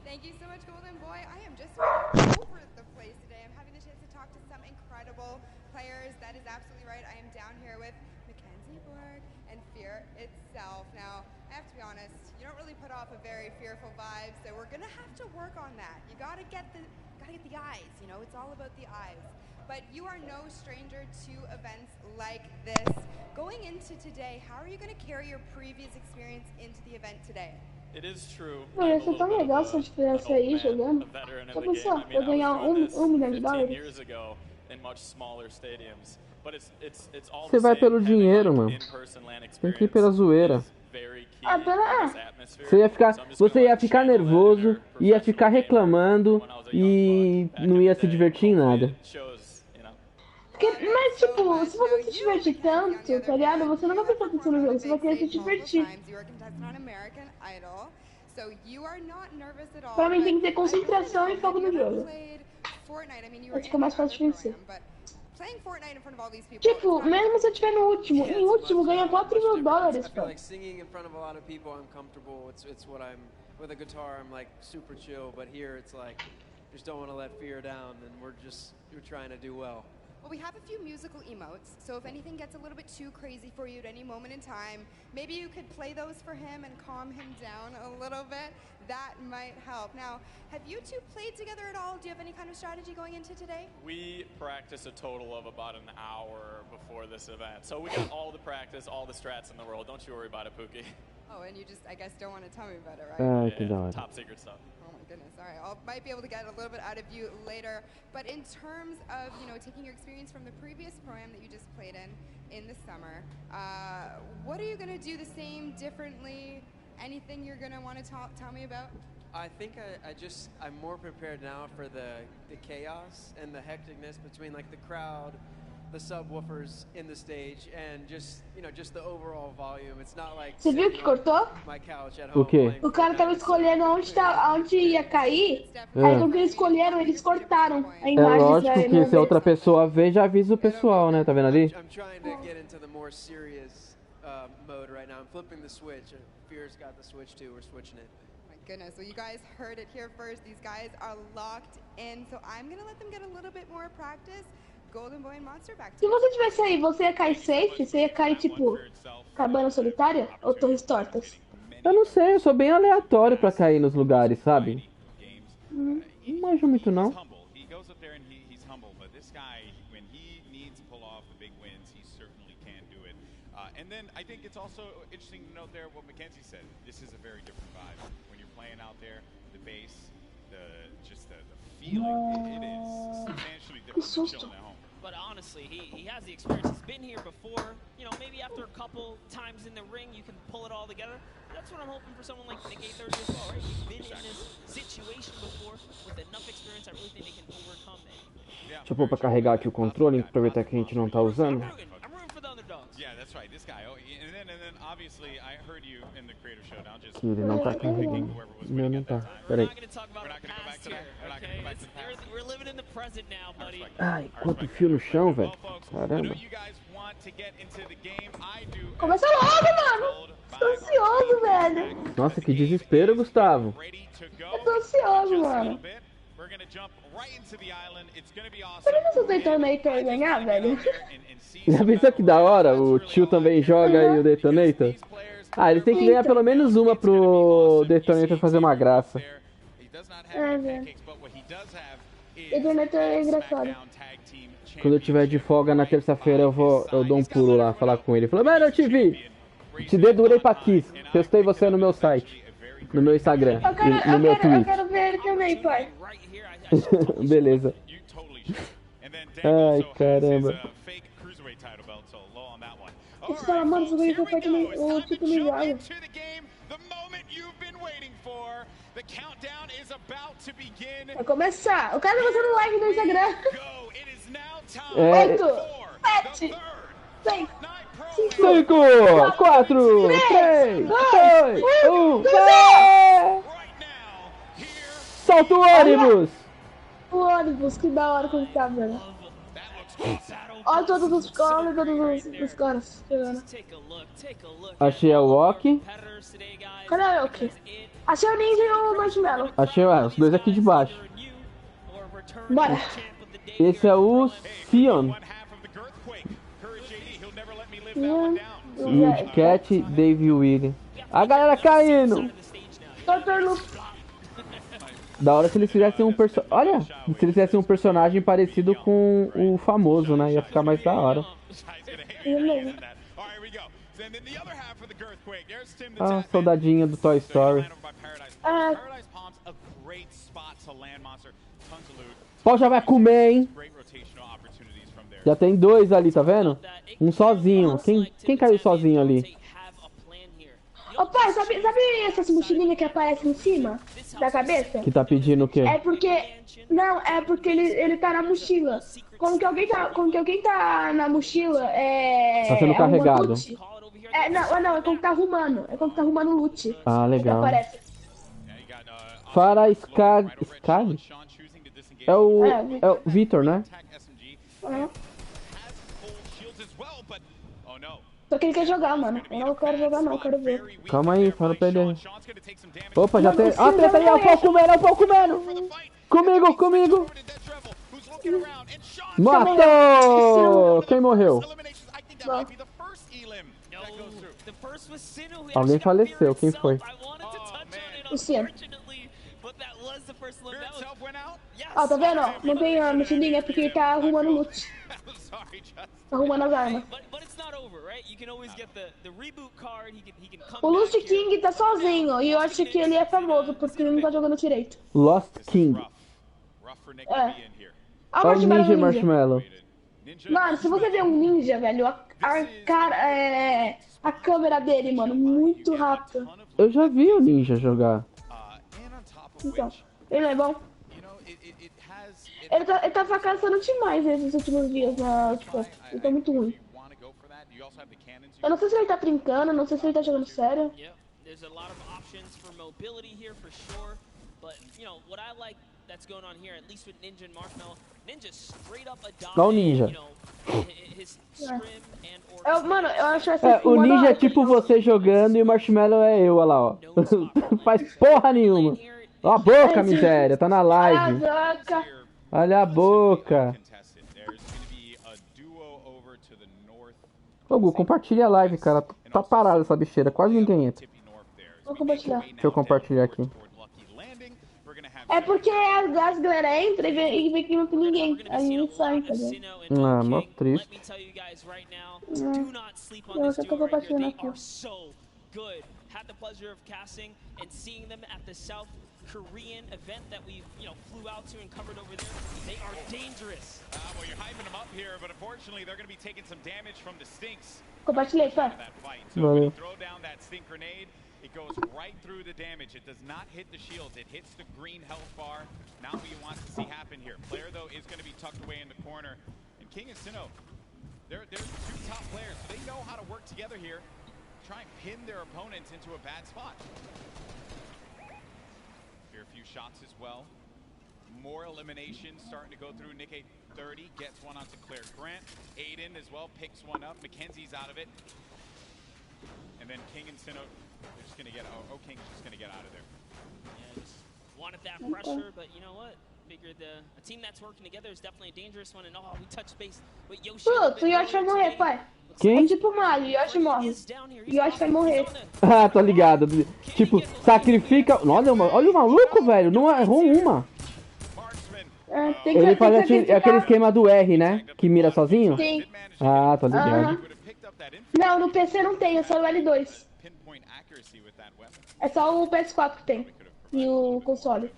Thank you so much, Golden Boy. I am just all over the place today. I'm having the chance to talk to some incredible players. That is absolutely right. I am down here with Mackenzie Borg and Fear itself. Now, I have to be honest, you don't really put off a very fearful vibe, so we're gonna have to work on that. You gotta get the eyes, you know, it's all about the eyes. But you are no stranger to events like this. Going into today, how are you gonna carry your previous experience into the event today? It is true. Mano, ia ser tão legal essa diferença aí jogando. Já pensou? Eu ganhar $1 milhão de dólares. Você vai pelo dinheiro, mano. Tem que ir pela zoeira. Você ia ficar nervoso, ia ficar reclamando e não ia se divertir em nada. Mas, tipo, se você se divertir tanto, tá ligado? Você não vai prestar atenção no jogo, você vai querer se divertir. Pra mim tem que ter concentração e foco no jogo. Acho que é mais fácil de vencer. Tipo, mesmo se eu estiver no último, em último ganha $4 mil, pô. With a guitar, I'm like super chill, but here it's like just don't want to let fear down, and we're trying to do well. Well, we have a few musical emotes, so if anything gets a little bit too crazy for you at any moment in time, maybe you could play those for him and calm him down a little bit. That might help. Now, have you two played together at all? Do you have any kind of strategy going into today? We practice a total of about an hour before this event, so we got all the practice, all the strats in the world. Don't you worry about it, Pookie. Oh, and you just, I guess, don't want to tell me about it, right? Yeah, top secret stuff. Oh my goodness, all right. I might be able to get a little bit out of you later. But in terms of, you know, taking your experience from the previous Pro-Am that you just played in the summer, what are you going to do the same, differently? Anything you're going to want to tell me about? I think I'm more prepared now for the chaos and the hecticness between like the crowd, the subwoofers in the stage, and just, you know, just the overall volume. It's not like Você viu que cortou? My couch at home. O quê? O cara tava escolhendo onde ia cair, aí quando eles escolheram, eles cortaram a imagem. É lógico que se a outra pessoa vê, já avisa o pessoal, né? Tá vendo ali? I'm trying to get into the more serious mode right now. I'm flipping the switch. Fear's got the switch too. We're switching it. My goodness, well you guys heard it here first. These guys are locked in, so I'm gonna let them get a little bit more practice. Golden Boy and Monster back to Se você tivesse aí, você ia cair safe? Você ia cair tipo cabana solitária ou torres tortas? Eu não sei, eu sou bem aleatório pra cair nos lugares, sabe? Não manjo muito não. And then I think it's also interesting to note there what Mackenzie said. This is a very different vibe when you're playing out there. The bass, the feeling, it is substantially different from chilling at home. But honestly, he has the experience. He's been here before. You know, maybe after a couple times in the ring, you can pull it all together. That's what I'm hoping for someone like Nick 830 as well, right? He's been in this situation before with enough experience. I really think they can overcome it. Deixa eu pôr pra carregar aqui o controle, aproveitar que a gente não tá usando. Yeah, that's right. This guy. Oh, and then obviously I heard you in the creator showdown. Just Que ele não tá carregando. Meu não tá. Peraí. We're living in the present now, buddy. Ai, quanto fio no chão, velho. Caramba. Começa logo, mano! Tô ansioso, velho. Nossa, que desespero, Gustavo. Eu tô ansioso, mano. Será que o Detonator ia ganhar, velho? Já pensou que da hora? O tio também joga e o Detonator? Ah, ele tem que ganhar pelo menos uma pro Detonator fazer uma graça. É, velho. Detonator é engraçado. Quando eu tiver de folga na terça-feira eu dou um pulo lá, falar com ele. Falar, mano, eu te vi. Te dedurei pra Kiss. Testei você no meu site. No meu Instagram. E no meu Twitter. Eu quero ver ele também, pai. Beleza. Ai, caramba. Esse cara, mano, você vai ver também o tipo me joga. Vai começar. O cara tá fazendo like no Instagram. 8, 7, 6, 5, 4, 3, 2, 1, vai! Solta o ônibus! O ônibus, que da hora quando tá, velho. Olha todos os caras chegando. Achei o oque. Cadê o oque? Achei o ninja e o marshmallow. Achei os dois aqui de baixo. Bora. Esse é o Sion. E o Cat, Dave e William. A galera caindo. Da hora se eles fizessem um personagem. Olha, se eles fizessem um personagem parecido com o famoso, né? Ia ficar mais da hora. Ah, soldadinha do Toy Story. Pau já vai comer, hein? Já tem dois ali, tá vendo? Um sozinho. Quem caiu sozinho ali? Ô pai, sabe essas mochilinhas que aparecem em cima da cabeça? Que tá pedindo o quê? É porque... Não, é porque ele tá na mochila. Como que alguém tá na mochila, Tá sendo carregado. Não, é como que tá arrumando. É como que tá arrumando loot. Ah, legal. Aparece. Para Skag... É o Vitor, né? Só que ele quer jogar, mano. Eu não quero jogar não, eu quero ver. Calma aí, fala pra ele. Opa, já tem... Ah, treta aí, é o pau comendo. Comigo. Matou! Quem morreu? Alguém faleceu, quem foi? O Sino. Ó, tá vendo? Ó, não tem a mochilinha porque ele tá arrumando loot. Tá arrumando as armas. O Lost King tá sozinho e eu acho que ele é famoso porque ele não tá jogando direito. Lost King. É. Olha o ninja marshmallow. Mano, se você ver um ninja, velho, a câmera dele, mano, muito rápida. Eu já vi o ninja jogar. Então, ele é bom. Ele tá fracassando demais nesses últimos dias na Xbox. Ele tá muito ruim. Eu não sei se ele tá brincando, não sei se ele tá jogando sério. Olha o ninja. Mano, eu acho essa o ninja é tipo você jogando e o marshmallow é eu, olha lá, ó. Faz porra nenhuma. Olha a boca, miséria, tá na live. Olha a boca. Ô, Gu, compartilha a live, cara. Tá parada essa bicheira, quase ninguém entra. Vou compartilhar. Deixa eu compartilhar aqui. É porque as galera entra e vê que não tem ninguém. Aí não sai, tá vendo? Ah, mó triste. Eu já tô compartilhando aqui. Korean event that we, flew out to and covered over there. They are dangerous. Well, you're hyping them up here, but unfortunately, they're going to be taking some damage from the stinks. Compartilhei, tá? So when you throw down that stink grenade, it goes right through the damage. It does not hit the shields. It hits the green health bar. Not what you want to see happen here. Player, though, is going to be tucked away in the corner. And King and Sinnoh, they're two top players, so they know how to work together here. Try and pin their opponents into a bad spot. A few shots as well. More eliminations starting to go through. Nick 30 gets one onto Claire Grant. Aiden as well picks one up. Mackenzie's out of it. And then King and Sinnoh, they're just going to get, King's just going to get out of there. Yeah, just wanted that pressure, but you know what? Figured a team that's working together is definitely a dangerous one. And we touch base with Yoshi. Putz, o Yoshi vai morrer, pai. Quem? É tipo Mario, Yoshi morre. Yoshi vai morrer. Ah, tô ligado. Tipo, sacrifica... Olha o maluco, velho. Não errou uma. Ele faz aquele esquema do R, né? Que mira sozinho? Sim. Ah, tô ligado. Não, no PC não tem, é só o L2. É só o PS4 que tem. E o console.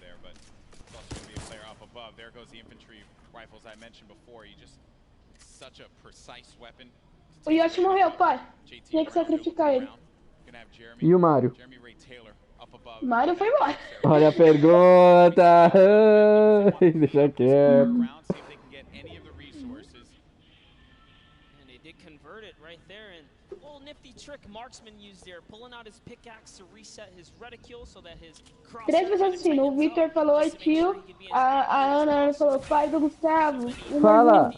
O Yoshi morreu, pai. Tinha que sacrificar ele. E o Mario? O Mario foi embora. Olha a pergunta. Deixa quieto. did convert it right there, and a little nifty trick Marksman used there, pulling out his pickaxe to reset his reticule so that his cross. 3 pessoas assistindo. O Victor falou oi, tio. A Ana falou pai do Gustavo. Fala.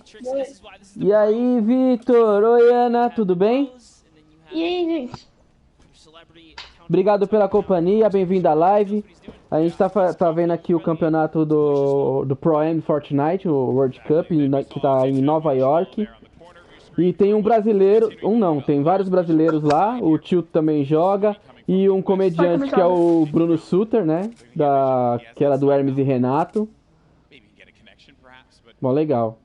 E aí, Victor? Oi, Ana, tudo bem? E aí, gente? Obrigado pela companhia, bem-vindo à live. A gente tá vendo aqui o campeonato do Pro-Am Fortnite, o World Cup, que tá em Nova York. E tem um brasileiro, tem vários brasileiros lá, o tio também joga. E um comediante que é o Bruno Sutter, né, que era do Hermes e Renato. Bom, legal.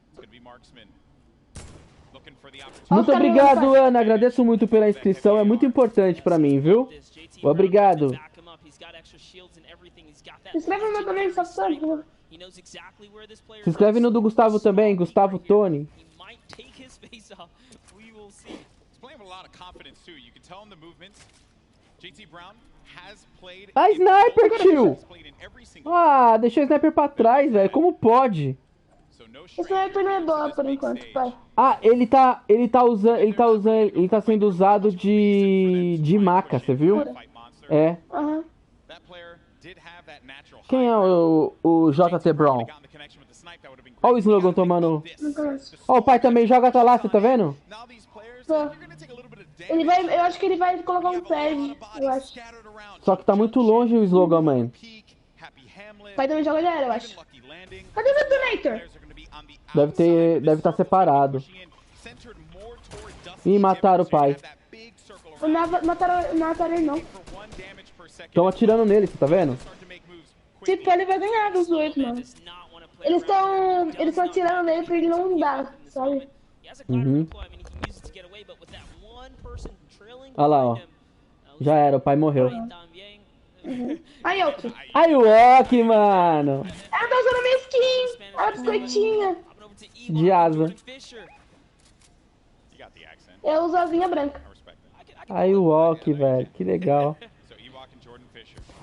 Muito obrigado, Ana, agradeço muito pela inscrição, é muito importante pra mim, viu? Obrigado. Se inscreve no meu também, Gustavo Toni. Se inscreve no do Gustavo também, Gustavo Toni. A Sniper, tio! Ah, deixou o Sniper pra trás, velho, como pode? O Sniper não é boa por enquanto, pai. Ah, ele tá sendo usado de maca, você viu? É. Aham. Quem é o JT Brown? Olha o slogan tomando. Ó, o pai também joga, tá lá, você tá vendo? Ele vai, eu acho que ele vai colocar um pad, eu acho. Só que tá muito longe o slogan, mano. O pai também joga já, eu acho. Cadê o detonator? Deve estar separado. Ih, mataram o pai. Mataram ele não. Estão atirando nele, você tá vendo? Tipo, ele vai ganhar dos dois, mano. Eles estão atirando nele pra ele não andar, sabe? Uhum. Olha lá, ó. Já era, o pai morreu. Uhum. Aí, oque. Aí, o oque, mano. Ela tá usando a minha skin. A biscoitinha. De asa. Eu uso a asinha branca. Aí, o oque, velho. Que legal.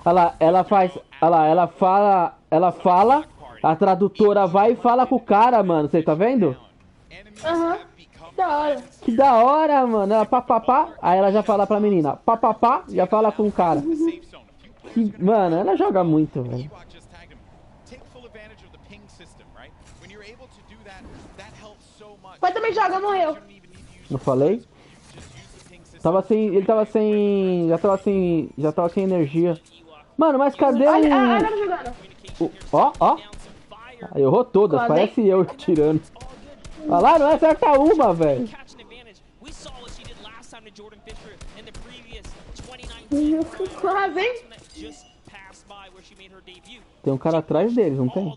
Olha lá, ela faz... Olha lá, ela fala... A tradutora vai e fala com o cara, mano. Você tá vendo? Aham. Da hora. Que da hora, mano. Ela papapá, aí ela já fala pra menina. Papapá, já fala com o cara. Que, mano, ela joga muito, velho. O pai também joga, morreu. Não falei? Ele tava sem... Já tava sem energia. Mano, mas cadê o... Ó. Aí errou todas, parece eu tirando. Olha lá, não acerta uma, velho. Quase, hein? Tem um cara atrás deles, não tem?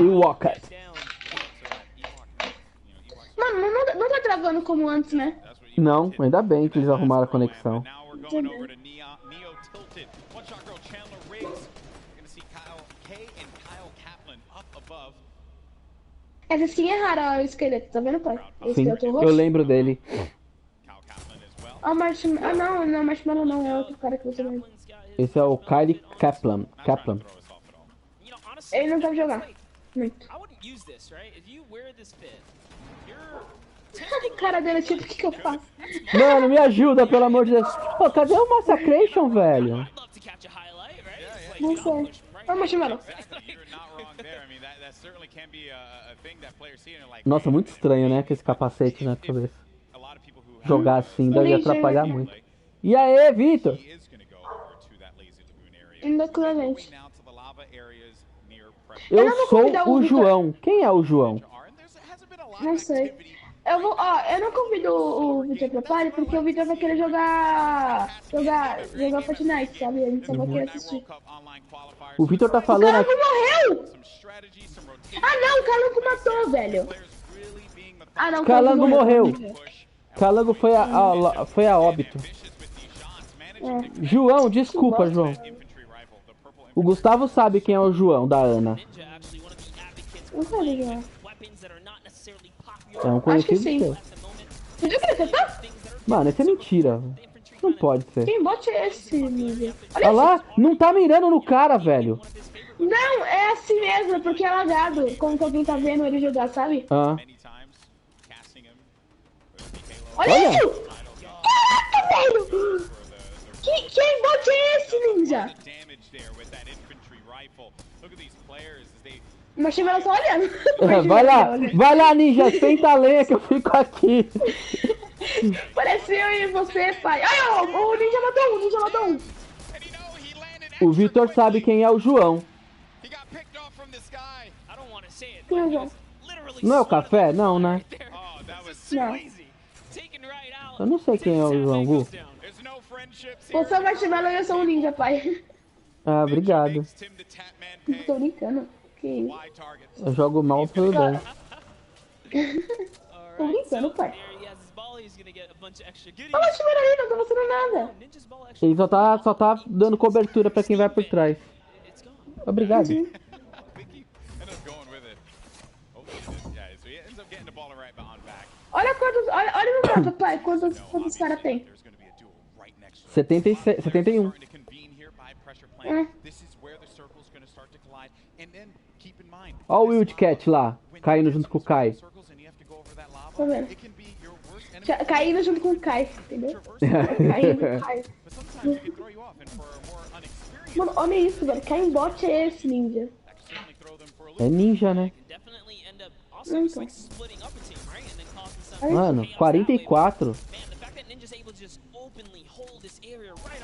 Ewok. Mano, não tá travando como antes, né? Não, ainda bem que eles arrumaram a conexão. Essa skin é rara, o esqueleto, tá vendo, pai? Sim, eu lembro dele. Ah, Marshmallow. Não, Marshmallow não, é outro cara que você lembra. Esse é o Kylie Kaplan. Ele não sabe jogar. Muito. A cara dele, tipo, o que eu faço? Mano, me ajuda, pelo amor de Deus. Pô, cadê o Massacration, velho? Não sei. Ô, Marshmallow. Nossa, muito estranho, né? Com esse capacete na cabeça. Jogar assim deve atrapalhar muito. E aí, Victor? Ainda claramente. Eu sou o João. Quem é o João? Não sei. Eu não convido o Victor pra party porque o Victor vai querer jogar Fortnite, sabe? A gente só vai querer assistir. O Victor tá falando... O Calango morreu! Ah não, o Calango matou, velho. Ah não, o Calango morreu. Calango foi a óbito. É. João, desculpa, João. O Gustavo sabe quem é o João, da Ana. Não sabe, João. É um conhecido seu. Você viu que ele acertou? Mano, isso é mentira. Não pode ser. Quem bote é esse nível? Olha lá, não tá mirando no cara, velho. Não, é assim mesmo, porque é lagado. Como que alguém tá vendo ele jogar, sabe? Ah. Olha isso! Caraca, velho! Que embote é esse, ninja? Mas ela só olhando. Vai lá, ninja, senta a lenha que eu fico aqui. Parece eu e você, pai. Ai, o ninja matou um, O Vitor sabe quem é o João. Quem é o João? Não é o Café? Não, né? Não. Eu não sei quem é o João, Gu. Você é o marshmallow e eu sou um ninja, pai. Ah, obrigado. Tô brincando. Que isso? Eu jogo mal pelo bem. Tô brincando, pai. Olha o marshmallow aí, não tô fazendo nada. Ele só tá dando cobertura pra quem vai por trás. Obrigado. Olha no mapa, pai. Quantos caras tem? 71. Olha o Wildcat lá, caindo junto com o Kai. Tô vendo. Caindo junto com o Kai, entendeu? Caindo com o Kai. Mano, olha isso, velho. Que embote é esse, ninja? É ninja, né? Então. Mano, 44.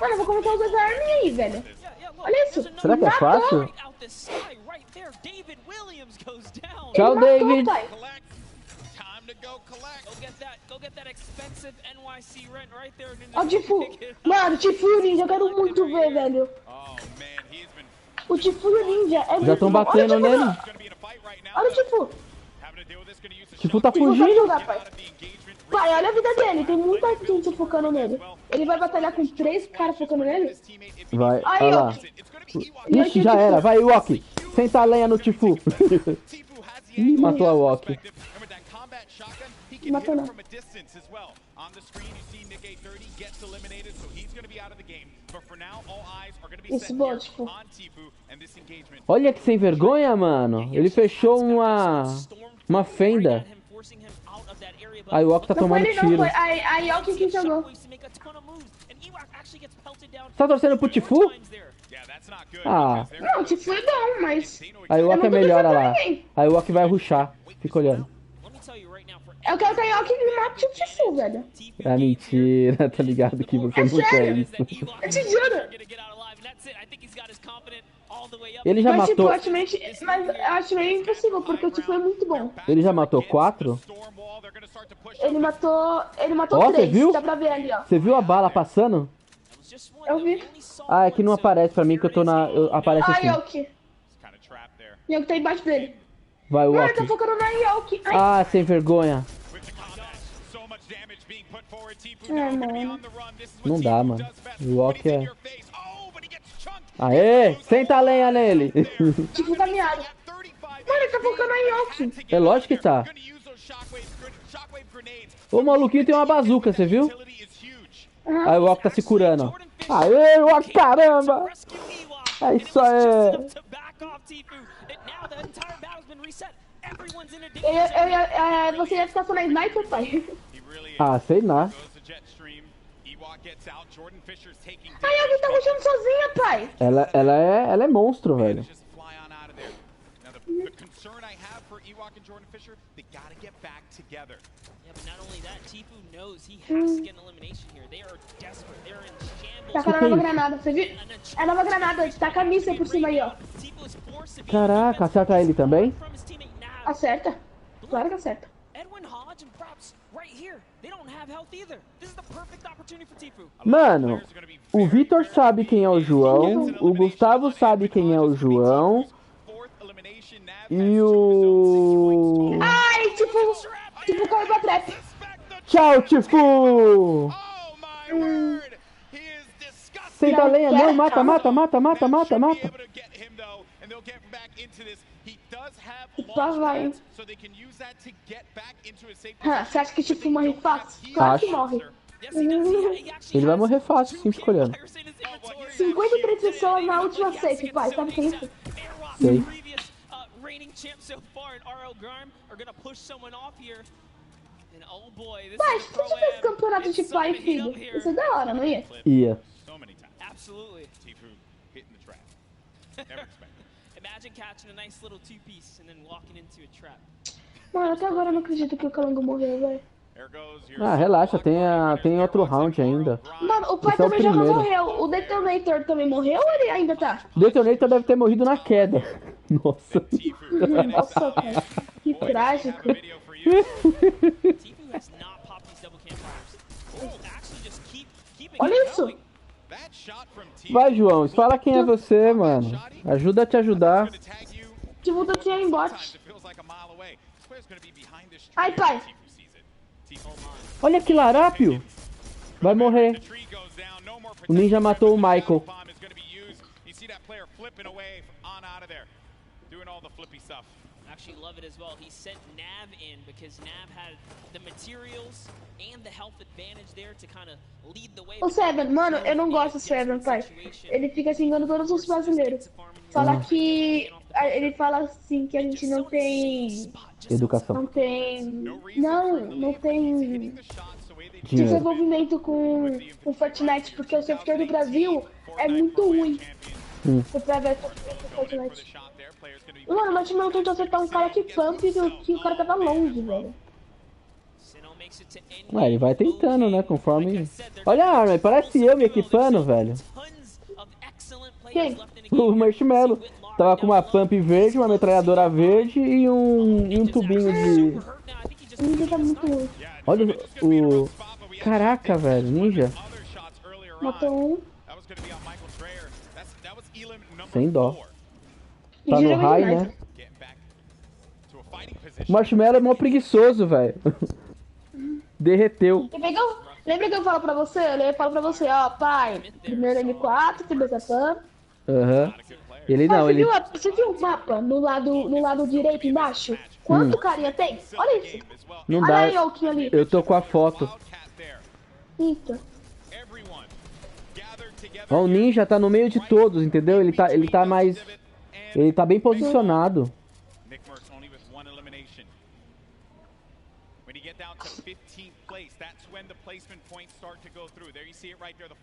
Mano, eu vou começar a usar essa arma aí, velho. Olha isso. Será que é fácil? Tchau, David. Ó, o Tifu. Mano, o Tifu e o Ninja, eu quero muito ver, velho. O Tifu e o Ninja é muito Já estão batendo nele. Olha o Tifu. O Tifu tá fugindo. Pai, olha a vida dele. Tem muita gente focando nele. Ele vai batalhar com 3 caras focando nele? Vai, Aí, olha lá. Ixi, já era. Vai, Oque. Senta a lenha no Tifu. Ih, matou a Oque. Matou não. Isso, boa, Tifu. Olha que sem vergonha, mano. Ele fechou uma fenda. Aí o Oque tá tomando tiro. Foi a Oque que jogou. Tá torcendo pro Tifu? Ah. Não, o Tifu é bom, mas... Aí o Oque é melhor, olha lá. Aí o Oque vai rushar. Fica olhando. Eu quero que a Oque mate o Tifu, velho. Ah, mentira. Tá ligado que você não quer isso. Eu te juro. Ele já matou... Mas eu acho meio impossível, porque o Tifu é muito bom. Ele já matou 4? Ele matou 3, você viu? Dá pra ver ali, ó. Você viu a bala passando? Eu vi. Ah, é que não aparece pra mim, que eu tô na... Aparece assim. Yoki. Yoki tá embaixo dele. Vai, o Mano, Oque. eu tô focando na Yoki. Ah, sem vergonha. Mano. Não dá, mano. O Oque é... Aê! Senta a lenha nele! Tipo, tá miado. Mano, ele tá focando na Yoki. É lógico que tá. O maluquinho tem uma bazuca, você viu? Aí o Oque tá se curando, ó. Aê, Oque, caramba! É isso aí! Você ia ficar só na sniper, pai? Ah, sei lá. A Yoki tá rushando sozinha, pai. Ela é monstro, velho. Taca a nova granada, você viu? É a nova granada, taca a míssil por cima aí, ó. Caraca, acerta ele também? Acerta. Claro que acerta. Mano, o Vitor sabe quem é o João, o Gustavo sabe quem é o João, e o... Ai, tipo caiu pra trap. Tchau, Tifu! Senta a lenha, não, mata. Só vai. Você acha que Tifu morre fácil? Claro que morre. Ele vai morrer fácil, sim, escolhendo. 53 pessoas na última safe, pai. Sabe o que é isso? Sei. Mas se tivesse campeonato de pai e filho, isso é da hora, não ia? Ia. Absolutely. Imagine catching a nice little two-piece and then walking into a trap. Mano, até agora eu não acredito que o Calango morreu, velho. Ah, relaxa, tem outro round ainda. Mano, o pai Esse é o também já primeiro. morreu. O Detonator também morreu ou ele ainda tá? O Detonator deve ter morrido na queda. Nossa. Nossa, cara. Que trágico. Olha isso. Vai, João, fala quem é você, mano. Ajuda a te ajudar. Tipo, eu tinha em bot. Ai, pai. Olha que larápio. Vai morrer. O ninja matou o Michael. Actually love it as well. He sent Nav in because Nav had the materials and the health advantage there to kind of lead the way. O Seven, mano, eu não gosto do Seven, pai. Ele fica xingando todos os brasileiros. Fala que... Ele fala assim que a gente não tem... Educação. Não tem... Não tem... desenvolvimento com Fortnite, porque o servidor do Brasil é muito ruim. Você vai ver o Fortnite. Mano, mas não tentou acertar um cara que pump que o cara tava longe, velho. Ué, ele vai tentando, né? Conforme... Olha a arma, parece eu me equipando, velho. Quem? O Marshmallow. Tava com uma pump verde, uma metralhadora verde e um tubinho de... Ninja tá muito ruim. Olha o... Caraca, velho, ninja. Matou um. Sem dó. Tá no high, né? O Marshmallow é mó preguiçoso, velho. Derreteu. Lembra que eu falo pra você? Eu falo pra você, ó, pai. Primeiro M4, primeiro pump. Aham. Ele não, Pai, ele... Você viu o mapa no lado direito embaixo? Quanto carinha tem? Olha isso. Não Olha dá. aí, Oque ali. Eu tô com a foto. Eita. Ó, o ninja tá no meio de todos, entendeu? Ele tá mais... Ele tá bem posicionado.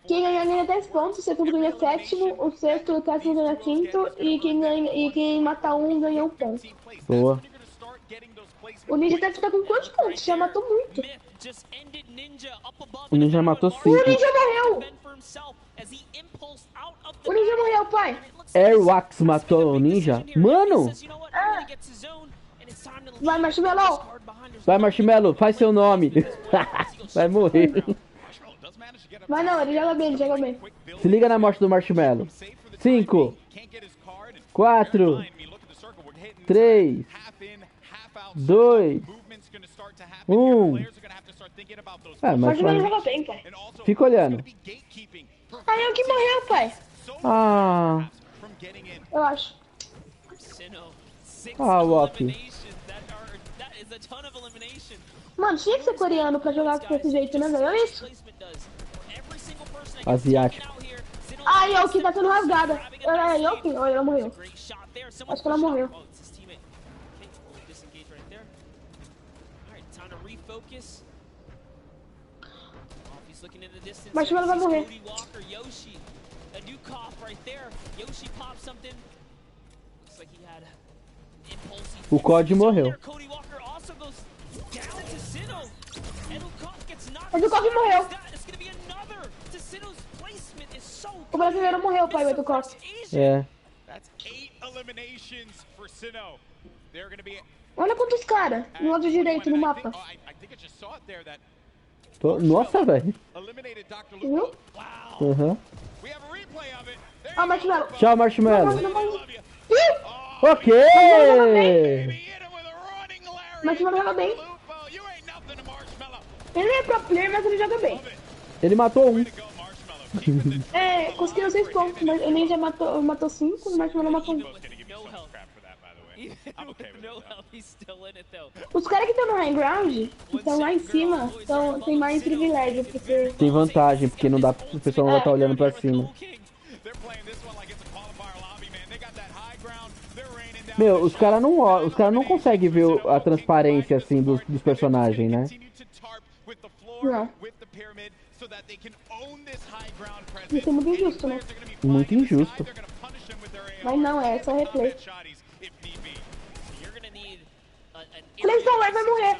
Quem ganha 10 pontos, o segundo ganha 7º, o sexto e o décimo ganha 5º, e quem matar um ganha 1 ponto. Boa. O ninja deve estar com quantos pontos? Já matou muito. O ninja matou 5. O ninja morreu! O ninja morreu, pai! JR.FOX matou o ninja? Mano! Vai, Marshmallow! Vai, Marshmallow, faz seu nome. Vai morrer. Vai não, ele joga bem, Se liga na morte do Marshmallow. 5, 4, 3, 2, 1. Ah, mas Marshmallow joga bem, pai. fica olhando. Aí é o que morreu, pai. Ah. Eu acho. Ah, o oque. Mano, tinha que ser coreano pra jogar desse jeito, né, velho? Olha isso. Asiático. Ai, a Oque tá sendo rasgada. Ai, a Oque? Olha, ela morreu. Acho que ela morreu. Mas ela vai morrer. O COD morreu. Mas o Coque morreu. O brasileiro morreu, pai, do Coque. É. Olha quantos caras no lado direito no mapa. Nossa, velho. Viu? Uhum. Ah, Marshmallow. Tchau, Marshmallow. Ok! Marshmallow joga bem. Ele é pro player, mas ele joga bem. Ele matou um. É, conseguiu 6 pontos, mas o ninja matou 5, o Marshmallow matou 1. Os caras que estão no high ground, que estão lá em cima, tem mais privilégio, porque... Tem vantagem, porque não dá, o pessoal não vai estar olhando pra cima. Meu, os caras não conseguem ver a transparência assim dos personagens, né? Não. Isso é muito injusto, né? Muito injusto. Mas não, é só replay. Flame Power vai morrer.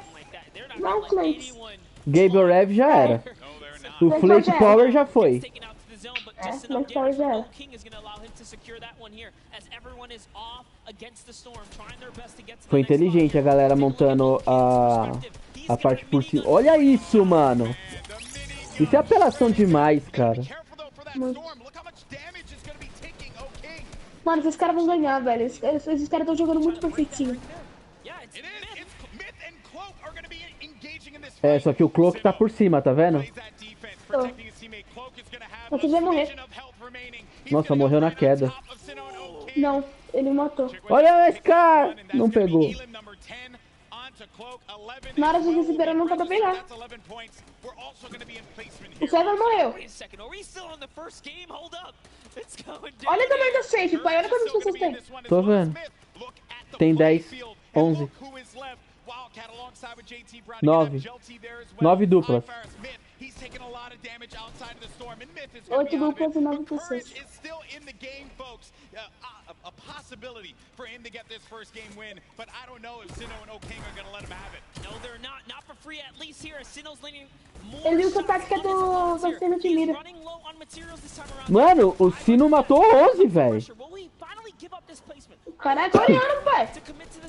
Não, Flame. Gabriel Rev já era. O Flake Power já foi. É, Flake Power já era. Foi inteligente a galera montando a parte por cima. Olha isso, mano. Isso é apelação demais, cara. Muito. Mano, esses caras vão ganhar, velho. Esses caras estão jogando muito perfeitinho. É, só que o Cloak tá por cima, tá vendo? Você vai morrer. Nossa, morreu na queda. Não, ele matou. Olha esse cara! Não pegou. Na hora de desespero não dá pra pegar. O César morreu. Olha o tamanho do safe, pai. Olha quantas pessoas tem. Tô vendo. Tem 10, 11. 9 duplas. 8 duplas e 9 pessoas. A possibility for him to get this first game win, but I don't know if Sinnoh and Oking are going to let him have it. No, they're not. Not for free, at least here. Sinnoh's leaning more. Ele usa a tática do Sino de mira. Mano, o Sino matou 11, velho. O cara é coreano, pai.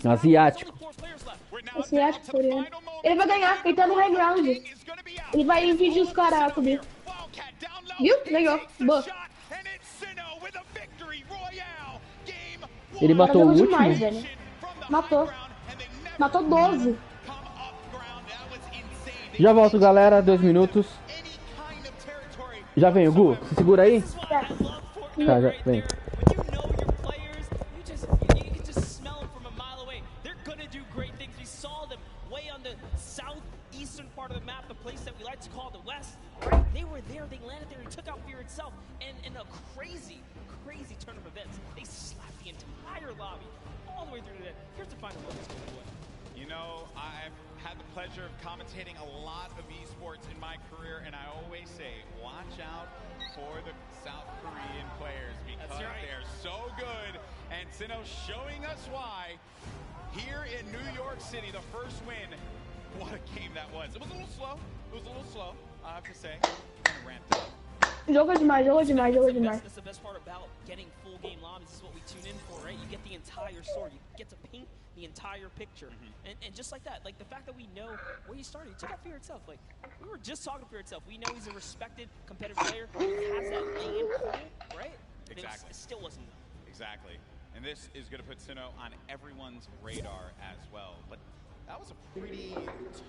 Asiático. Asiático, coreano. Ele vai ganhar, ele tá no high ground. Ele vai impedir os caras a subir. Viu? Ganhou. Boa. Ele matou o último? Demais, velho. Matou. Matou 12. Já volto, galera. 2 minutos. Já vem o Gu? Se segura aí. Tá, já vem. You know, I've had the pleasure of commentating a lot of esports in my career, and I always say, watch out for the South Korean players because they're so good, and Sinnoh showing us why. Here in New York City, the first win. What a game that was. It was a little slow. I have to say. Kind of ramped up. Jogou demais, jogou demais, jogou demais. That's the best part about getting full game lobbies. This is what we tune in for, right? You get the entire story. You get to paint the entire picture. And just like that, like the fact that we know where he started, he took out Fear itself. Like, we were just talking to Fear itself. We know he's a respected, competitive player. He has that lane pool, right? Exactly. It still wasn't enough. Exactly. And this is going to put Sinnoh on everyone's radar as well. But that was a pretty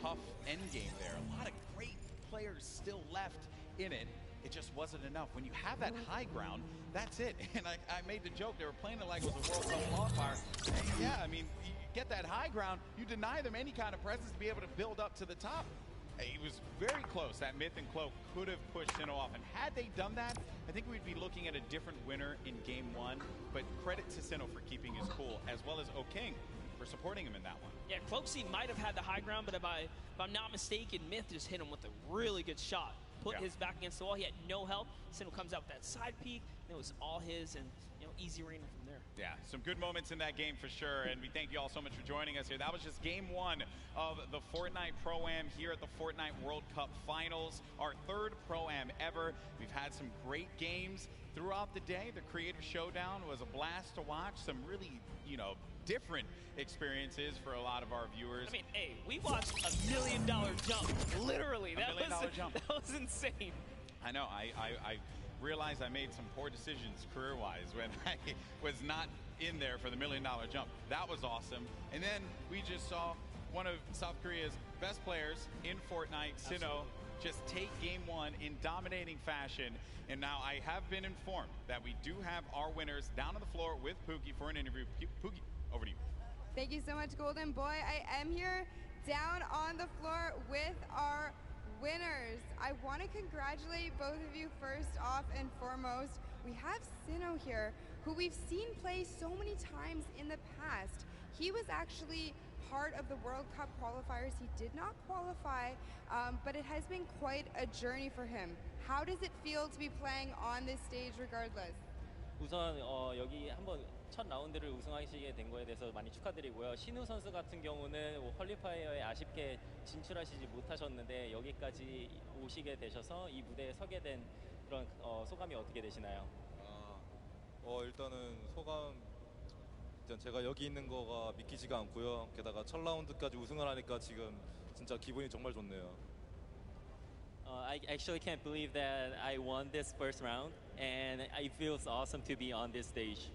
tough end game there. A lot of great players still left in it. It just wasn't enough. When you have that high ground, that's it. And I made the joke, they were playing it like it was a World Cup qualifier. And yeah, I mean, you get that high ground, you deny them any kind of presence to be able to build up to the top. It was very close. That Myth and Cloak could have pushed Sinnoh off. And had they done that, I think we'd be looking at a different winner in Game 1. But credit to Sinnoh for keeping his cool, as well as Oking for supporting him in that one. Yeah, Cloaksy might have had the high ground, but if I'm not mistaken, Myth just hit him with a really good shot. Put his back against the wall. He had no help. Sinnoh comes out with that side peek. It was all his, and easy rainer from there. Yeah, some good moments in that game for sure, and we thank you all so much for joining us here. That was just Game 1 of the Fortnite Pro-Am here at the Fortnite World Cup Finals, our 3rd Pro-Am ever. We've had some great games throughout the day. The Creator Showdown was a blast to watch. Some really, different experiences for a lot of our viewers. I mean, hey, we watched $1 million jump, literally. $1 million jump. That was insane. I know. I realized I made some poor decisions career-wise when I was not in there for the $1 million jump. That was awesome. And then we just saw one of South Korea's best players in Fortnite, Sinnoh, just take Game 1 in dominating fashion. And now I have been informed that we do have our winners down on the floor with Pookie for an interview. Pookie, over to you. Thank you so much, Golden Boy. I am here down on the floor with our winners. I want to congratulate both of you first off and foremost. We have Sinnoh here who we've seen play so many times in the past. He was actually part of the World Cup qualifiers. He did not qualify, but it has been quite a journey for him. How does it feel to be playing on this stage regardless? 우선 여기 한번 첫 라운드를 우승하시게 된 거에 대해서 많이 축하드리고요. 신우 선수 같은 경우는 퀄리파이어에 아쉽게 진출하시지 못하셨는데 여기까지 오시게 되셔서 이 무대에 서게 된 그런 소감이 어떻게 되시나요? 일단은 소감 일단 제가 여기 있는 거가 믿기지가 않고요. 게다가 첫 라운드까지 우승을 하니까 지금 진짜 기분이 정말 좋네요. I actually can't believe that I won this first round, and it feels awesome to be on this stage.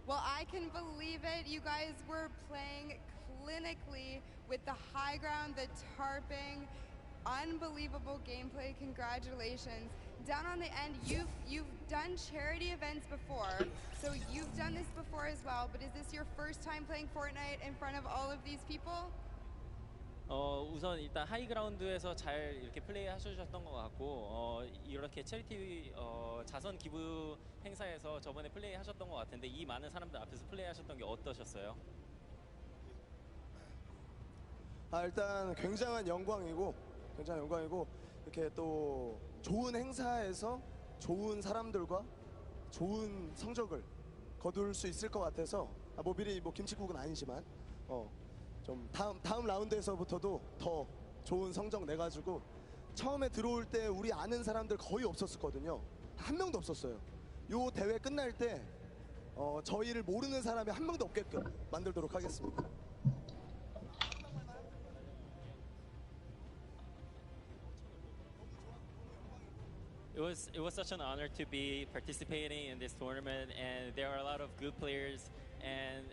Well, I can believe it. You guys were playing clinically with the high ground, the tarping, unbelievable gameplay. Congratulations. Down on the end, you've done charity events before, so you've done this before as well, but is this your first time playing Fortnite in front of all of these people? 우선 일단 하이그라운드에서 잘 이렇게 플레이 하셨던 것 같고 이렇게 체리티 자선 기부 행사에서 저번에 플레이 하셨던 것 같은데 이 많은 사람들 앞에서 플레이 하셨던 게 어떠셨어요? 일단 굉장한 영광이고 이렇게 또 좋은 행사에서 좋은 사람들과 좋은 성적을 거둘 수 있을 것 같아서 미리 김치국은 아니지만 좀 다음 라운드에서부터도 더 좋은 성적 내가지고 처음에 들어올 때 우리 아는 사람들 거의 없었거든요. 한 명도 없었어요. 요 대회 끝날 때 저희를 모르는 사람이 한 명도 없게끔 만들도록 하겠습니다. It was such an honor to be participating in this tournament, and there are a lot of good players and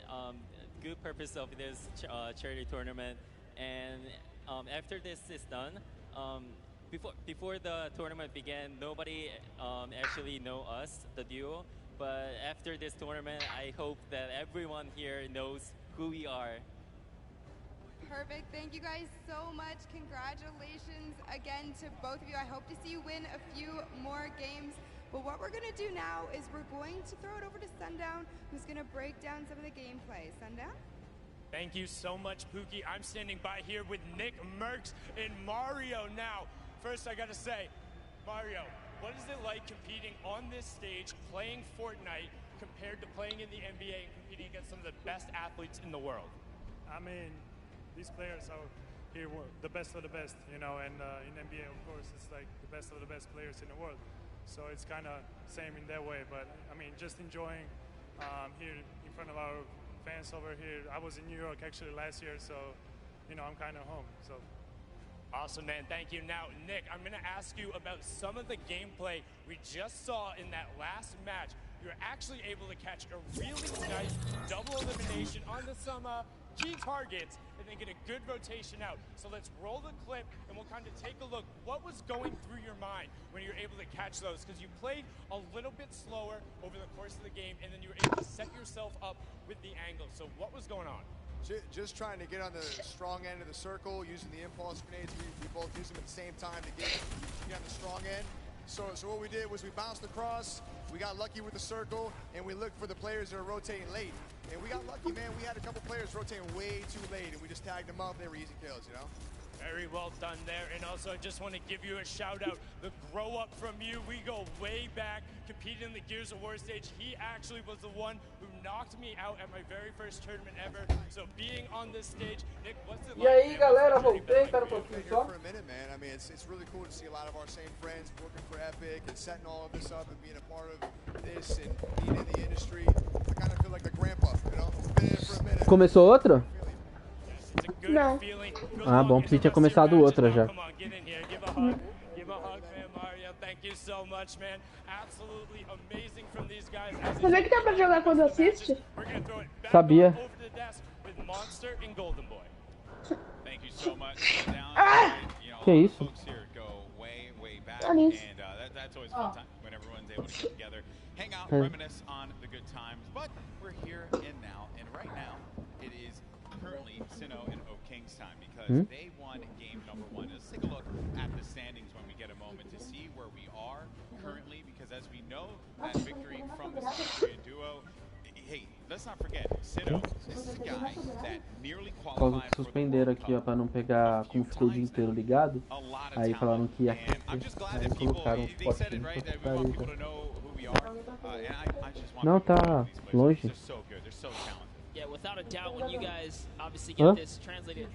good purpose of this charity tournament. And after this is done, before the tournament began, nobody actually know us, the duo. But after this tournament, I hope that everyone here knows who we are. Perfect. Thank you guys so much. Congratulations again to both of you. I hope to see you win a few more games. But what we're going to do now is we're going to throw it over to Sundown, who's going to break down some of the gameplay. Sundown? Thank you so much, Pookie. I'm standing by here with Nick Merckx and Mario now. First, I got to say, Mario, what is it like competing on this stage, playing Fortnite, compared to playing in the NBA and competing against some of the best athletes in the world? I mean, these players are here the best of the best, and in NBA, of course, it's like the best of the best players in the world. So it's kind of same in that way, but I mean, just enjoying here in front of our fans over here. I was in New York actually last year, so I'm kind of home. So awesome, man. Thank you. Now, Nick, I'm going to ask you about some of the gameplay we just saw in that last match. You're actually able to catch a really nice double elimination onto some key targets and then get a good rotation out. So let's roll the clip and we'll kind of take a look. What was going through your mind when you're able to catch those? Because you played a little bit slower over the course of the game and then you were able to set yourself up with the angle. So what was going on? Just trying to get on the strong end of the circle, using the impulse grenades. We both used them at the same time to get on the strong end. So what we did was we bounced across, we got lucky with the circle, and we looked for the players that are rotating late. And we got lucky, man. We had a couple players rotating way too late, and we just tagged them up. They were easy kills, Very well done there. And also, I just want to give you a shout out. The grow up from you. We go way back, competing in the Gears of War stage. He actually was the one who knocked me out at my very first tournament ever. So being on this stage, Nick, what's it like? E aí, galera, voltei, espera pouquinho só. For a minute, man. I mean, it's really cool to see a lot of our same friends working for Epic and setting all of this up and being a part of this and being in the industry. I kind of feel like the grandpa, Been in it for a minute. Começou outra? Não. Ah, bom, porque tinha começado outra já. Sabia que dá pra jogar quando assiste? Sabia. Que isso? That's always a fun time when everyone's able to get together, hang out, reminisce on the good times. But we're here and now, and right now it is currently Sinnoh and Oak King's time because they won game number 1. Let's take a look at the standings when we get a moment to see where we are currently, because as we know, that victory from the South Korean duo Suspenderam aqui, ó, pra não pegar como ficou o dia inteiro ligado. Aí falaram que ia aí colocaram os potinhos pra ficar aí, Não, tá longe. Yeah, without a doubt, when you guys obviously get this translated,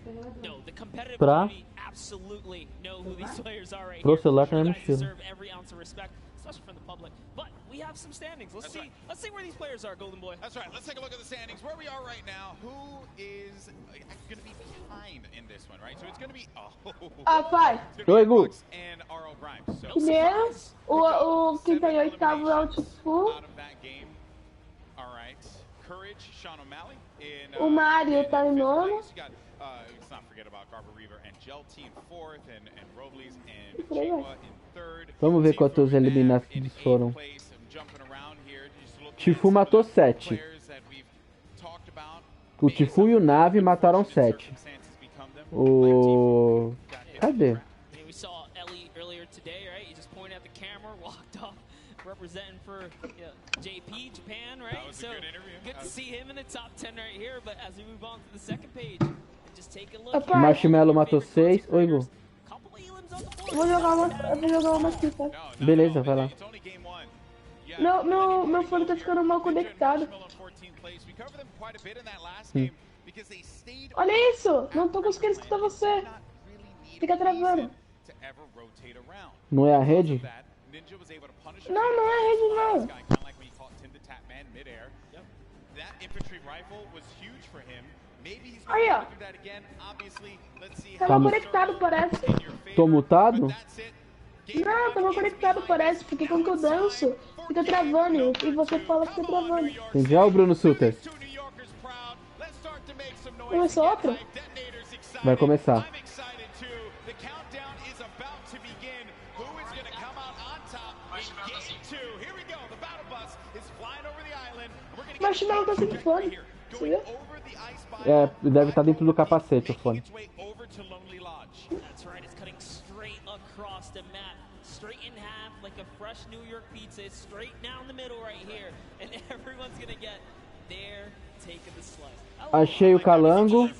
no, the competitive Pra? community absolutely know who these players are right Pro here. celular You tá na guys mochila. deserve every ounce of respect, especially from the public. But we have some standings. Let's see where these players are, Golden Boy. That's right. Let's take a look at the standings. Where we are right now. Who is going to be behind in this one, right? So it's going to be pai. Oi, Gu. and R.O. Grimes. So Primeiro, o que tem oitavo é o Tifu. all right. Courage, Sean O'Malley in O Mario tá em nono. let's not forget about Garber Reaver and Gelty in fourth and Robles and Por aí vai. Chiwa in third. Vamos ver quantos eliminados foram. Tifu matou 7. O Tifu e o Nave mataram 7. O... Cadê? We saw Ellie earlier today, right? You just pointed at the camera, walked off, representing for JP, Japan, right? So good to see him in the top 10 right here. But as we move on to the second page, just take a look. O Marshmallow matou 6. Oi, Gu. Vou jogar uma aqui, tá? Beleza, vai lá. Meu fone tá ficando mal conectado. Olha isso! Não tô conseguindo escutar você. Fica travando. Não é a rede? Não, não é a rede, não. Aí, ó. Tava conectado, parece. Tô mutado? Não, tava conectado, parece. Porque quando eu danço, fica travando. E você fala que fica travando. Entendi. Olha o Bruno Suter. Começou outra? Vai começar. O Marshmallow tá sem fone. Você viu? É, deve estar dentro do capacete o fone. That's right, it's cutting straight across the map, straight in half like a fresh New York pizza. It's straight down the middle right here, and everyone's gonna get their take of the slice. Achei o calango.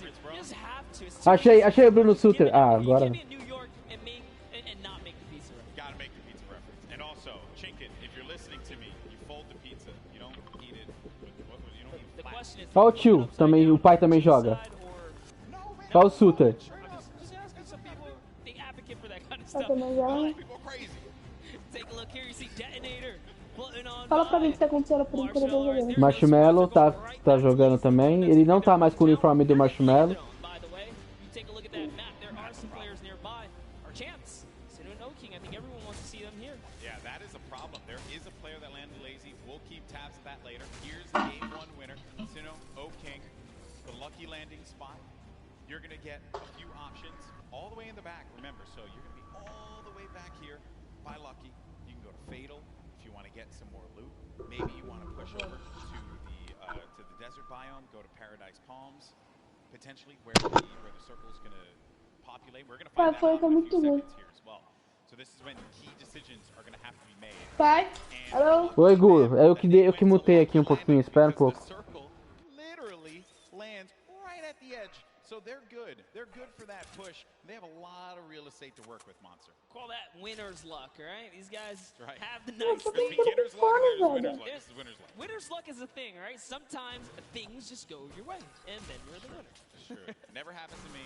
Achei o Bruno Suter. Ah, agora. Olha o tio, também, o pai também joga. Olha o Suter. Fala pra mim o que tá acontecendo por enquanto eu tô jogando. Marshmallow tá jogando também. Ele não tá mais com o uniforme do Marshmallow. You're going to get a few options all the way in the back, remember, so you're going to be all the way back here by Lucky. You can go to Fatal if you want to get some more loot. Maybe you want to push over to the desert biome, go to Paradise Palms, potentially where the circle is going to populate. We're going to find that out in a few seconds here as well. So this is when key decisions are going to have to be made. Pai, alô? Oi, Gu, é eu que mutei aqui um pouquinho, espera um pouco. Literally lands right at the edge. So they're good. They're good for that push. They have a lot of real estate to work with, Monster. Call that winner's luck, all right? These guys have the nice thing. Beginner's luck. Winner's luck. This is winner's luck. Winner's luck is a thing, all right? Sometimes things just go your way, and then you're the winner. Sure. Never happens to me.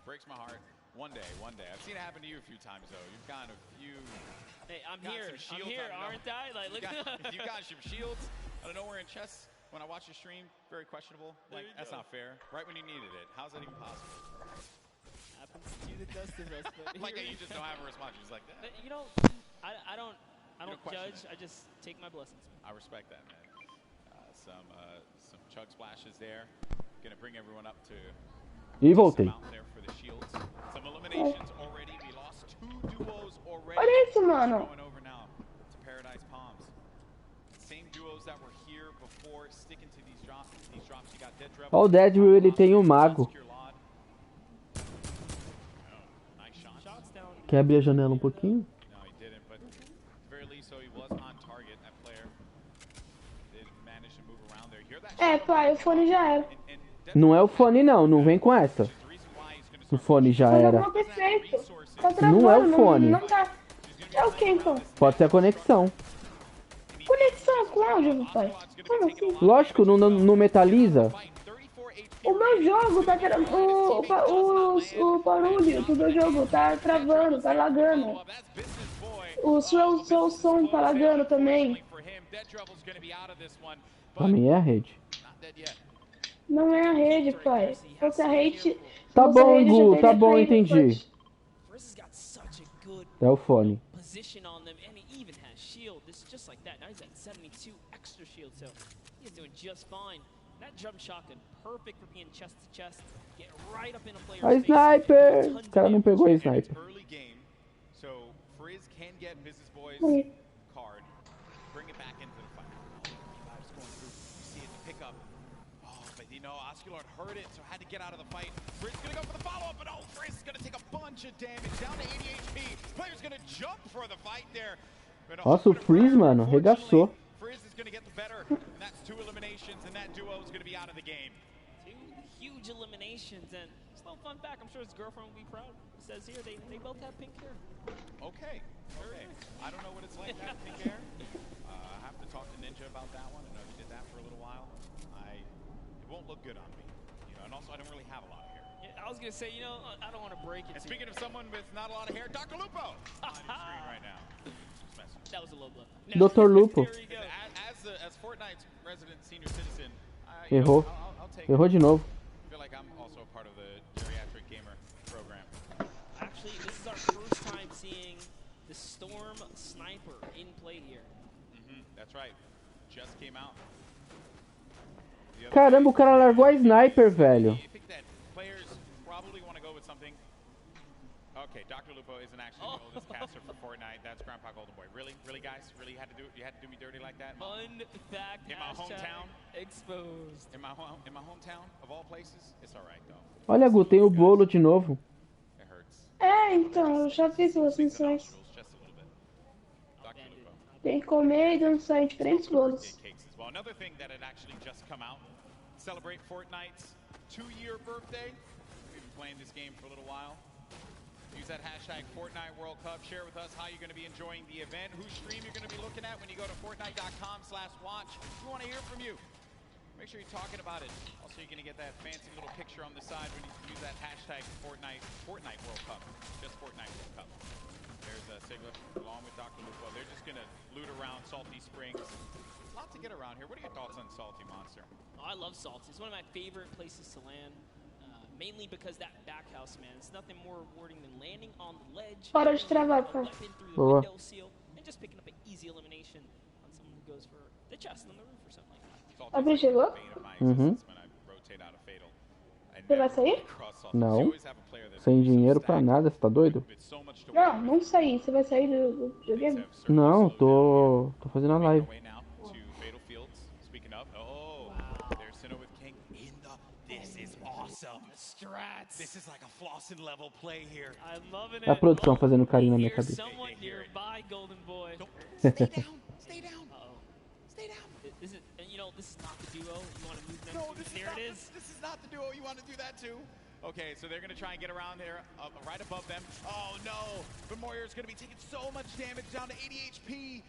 Breaks my heart. One day. I've seen it happen to you a few times, though. You've gotten a few... Hey, I'm here, aren't I? Like, look you've got some shields out of nowhere in chests. When I watch your stream, very questionable. Like, that's not fair. Right when you needed it. How's that even possible? Happens to you that does to us, but like you just don't have a response. You're just like that. You know, I don't judge. I just take my blessings. I respect that, man. Some chug splashes there. Gonna bring everyone up to. E voltei. There for the shields. Some eliminations already. We lost 2 duos already. Olha isso, mano. Going over now to Paradise Palms. Same duos that were here before, sticking to these drops. You got Dead Rebel. Olha o Deadwill, ele tem um mago. Quer abrir a janela um pouquinho? No, he didn't, but at the very least, so he was on target. That player did manage to move around there. Hear that É, pai, o fone já era. Não é o fone não, não vem com essa. O fone já Mas era. não perfeito. Tá travando, Não é o fone. Não tá. É o que então? Pode ser a conexão. Conexão com áudio, pai. Como assim? Lógico, não metaliza. O meu jogo tá o barulho do meu jogo tá travando, tá lagando. O seu som tá lagando também. Pra mim é a rede. Não é a rede, pai. Se fosse a rede. Tá bom, Gu, tá bom, entendi. É o fone. Position on them, and he even has shield. This is just like that. Now he's at 72 extra shield, so he's doing just fine. That jump shotgun, perfect for being chest to chest. Get right up in a player's A sniper! O cara não pegou a sniper. So Frizz can get Mrs. Boy's card, bring it back into the fight. Just going through, you see it pick up. Oh, but you know, Osculard heard it, so had to get out of the fight. Frizz gonna go for the follow-up, but oh, Frizz is gonna take a bunch of damage, down to 80 HP. Player's gonna jump for the fight there. Nossa, o Freeze, mano, regaçou. Frizz is gonna get the better, and that's 2 eliminations, and that duo is gonna be out of the game. 2 huge eliminations, and just a little fun fact, I'm sure his girlfriend will be proud. It says here they both have pink hair. Okay. I don't know what it's like to have pink hair. I have to talk to Ninja about that one. I know he did that for a little while. It won't look good on me, you know. And also, I don't really have a lot of hair. Yeah, I was gonna say, you know, I don't want to break it. And speaking of someone with not a lot of hair, Dr. Lupo on your screen right now. That was a low blow. Dr. Lupo. As Fortnite's resident senior citizen, Errou. I'll take Errou de novo. I feel like I'm also a part of the geriatric gamer program. Actually, this is our first time seeing the Storm Sniper in play here. That's right. Just came out. Caramba, o cara largou a sniper, velho. I think that players probably want to go with something. Okay, Dr. Lupo isn't actually the oldest caster for Fortnite. That's Grandpa Golden Boy. Really, guys? Really had to do it? You had to do me dirty like that? Fun fact. In my hometown. Exposed. In my hometown, of all places, it's all right though. Olha, Gu, tem o bolo de novo. É, então, eu já fiz as missões. Tem que comer e dançar em diferentes bolos. Well, another thing that had actually just come out, celebrate Fortnite's 2-year birthday. We've been playing this game for a little while. Use that hashtag Fortnite World Cup. Share with us how you're going to be enjoying the event, whose stream you're going to be looking at when you go to Fortnite.com/watch. We want to hear from you. Make sure you're talking about it. Also, you're going to get that fancy little picture on the side when you use that hashtag Fortnite World Cup. Just Fortnite World Cup. There's Sigla along with Dr. Lupo. They're just going to loot around Salty Springs. A lot to get around here. What are your thoughts on Salty, Monster? Oh, I love Salty. It's one of my favorite places to land. Mainly because that back house, man, it's nothing more rewarding than landing on the ledge, Para de travar, pai. Boa. and just picking up an easy elimination on someone who goes for the chest on the roof or something like that. Abri chegou? Você vai sair? Não. Sem dinheiro pra nada, você tá doido? Não, não sair. Você vai sair do videogame? Não, tô fazendo a live. Strats. This is like a Flossin level play here. I'm loving it. A produção fazendo carinho na minha cabeça. Someone nearby, Golden Boy. Stay down. Stay down. Stay down. This is, and you know, this is not the duo. You want to move them? No, This is not the duo. You want to do that too? Okay, so they're going to try and get around there, right above them. Oh no! But Moyer's going to be taking so much damage, down to 80 HP.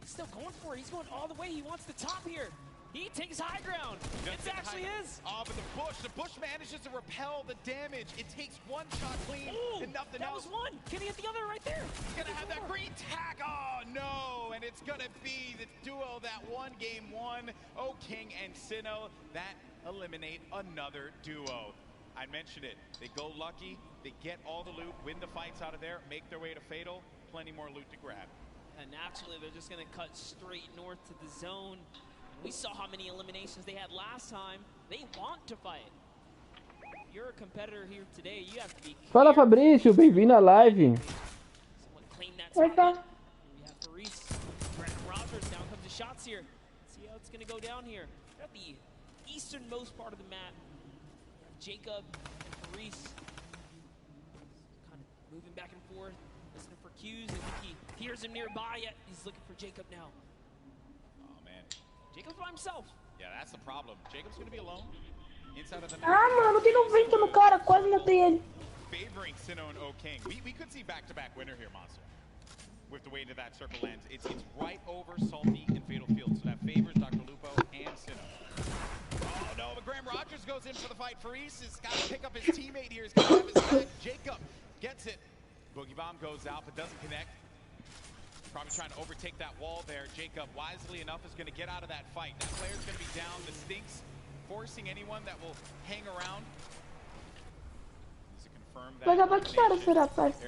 He's still going for it. He's going all the way. He wants the top here. He takes high ground. It actually is. Oh, but the bush manages to repel the damage. It takes one shot clean and nothing else. That was one. Can he hit the other right there? He's going to have that green tag. Oh, no. And it's going to be the duo that won game one. Oh, King and Sinnoh. That eliminate another duo. I mentioned it. They go lucky. They get all the loot, win the fights out of there, make their way to Fatal. Plenty more loot to grab. And naturally, they're just going to cut straight north to the zone. We saw how many eliminations they had last time. They want to fight. If you're a competitor here today, you have to be careful. Fala, Fabrício, bem-vindo à live. Oi, tá. We have Faris, Brandon Rogers. Down comes the shots here. Let's see how it's going to go down here. They're at the easternmost part of the map. Jacob and Faris kind of moving back and forth, listening for cues. I think he hears him nearby, yet he's looking for Jacob now. Oh, man. Jacob's by himself. Ah, mano, tem 90 no cara, quase matei ele. Favoring Sinnoh and oke. We could see back-to-back winner here, Monster. With the way into that circle lands. It's right over Salty and Fatal Field. So that favors Dr. Lupo and Sinnoh. Oh no, but Graham Rogers goes in for the fight. Faris has got to pick up his teammate here. He's got to have his back. Jacob gets it. Boogie Bomb goes out but doesn't connect. Probably trying to overtake that wall there. Jacob, wisely enough, is going to get out of that fight. That player's going to be down. The Stinks forcing anyone that will hang around. Vai acabar que hora será, parça?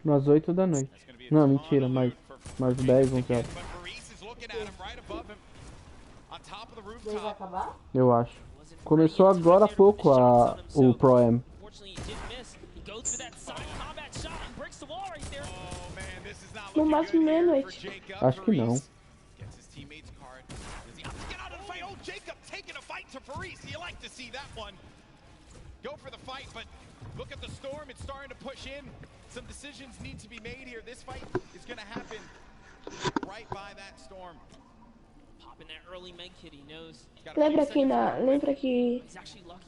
Umas 8 da noite. Não, mentira, mais 10, 11 horas. Vai acabar? Eu acho. Começou agora há pouco o Pro Am. No máximo meia-noite. Acho que não. Go for the fight, but look at the storm. It's starting to push in. Some decisions need to be made here. This fight is going to happen right by that storm. Popping that early med kit, he knows. Lembra que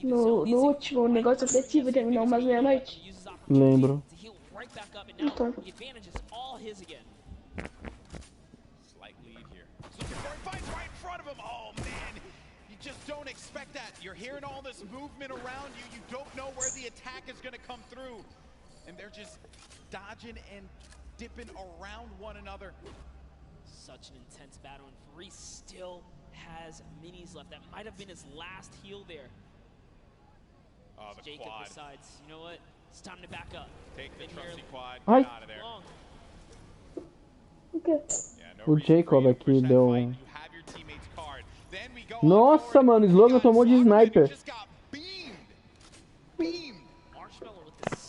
no último negócio objetivo terminou umas meia-noite? Lembro. Então. The advantage is all his again. Slight lead here. Looking for a fight right in front of him. Oh man. Just don't expect that. You're hearing all this movement around you. You don't know where the attack is going to come through. And they're just dodging and dipping around one another. Such an intense battle, and Faris still has minis left. That might have been his last heal there. Oh, the Jacob quad. decides, you know what? It's time to back up. Take the trusty quad. Ai. Get out of there. O Jacob aqui deu um... Nossa, mano, o Slogan tomou de sniper.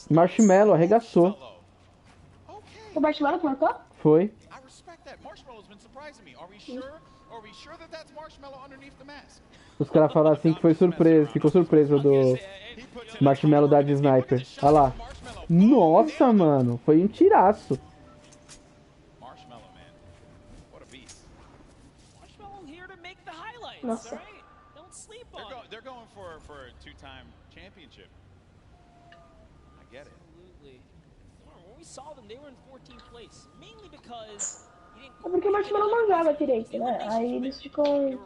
Marshmallow arregaçou. O Marshmallow marcou? Foi. Os caras falaram assim que foi surpresa, ficou surpresa do Marshmallow dar de sniper. Olha lá. Nossa, mano, foi um tiraço. Nossa. Don't sleep on they're going for a two-time championship. I get it. Absolutely. When we saw them, they were in 14th place, mainly because he didn't. É porque o Marshmallow não joga direito, né? Aí eles ficam.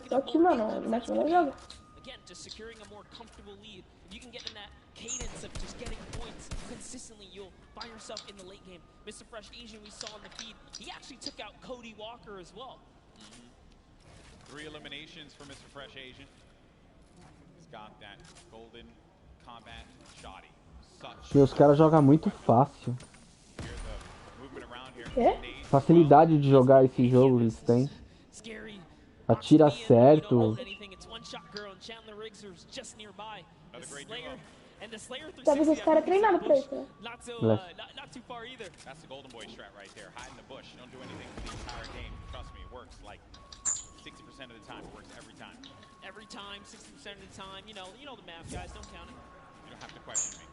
Só que, mano, o Marshmallow joga. Again, just securing a more comfortable lead. If you can get in that cadence of just getting points consistently, you'll find yourself in the late game. Mr. Fresh Asian, we saw in the feed, he actually took out Cody Walker as well. 3 eliminations for Mr. Fresh Asian. He's got that golden combat shoddy. Meus caras jogam muito fácil. Facilidade de jogar esse jogo eles têm. Atira certo. Talvez os caras treinaram pra isso, né? That's the golden boy strat right there. Hide in the bush. Don't do anything for the entire game. Trust me, it works like 60% of the time. It works every time. Every time, 60% of the time. You know the math, guys. Don't count it. You don't have to question me.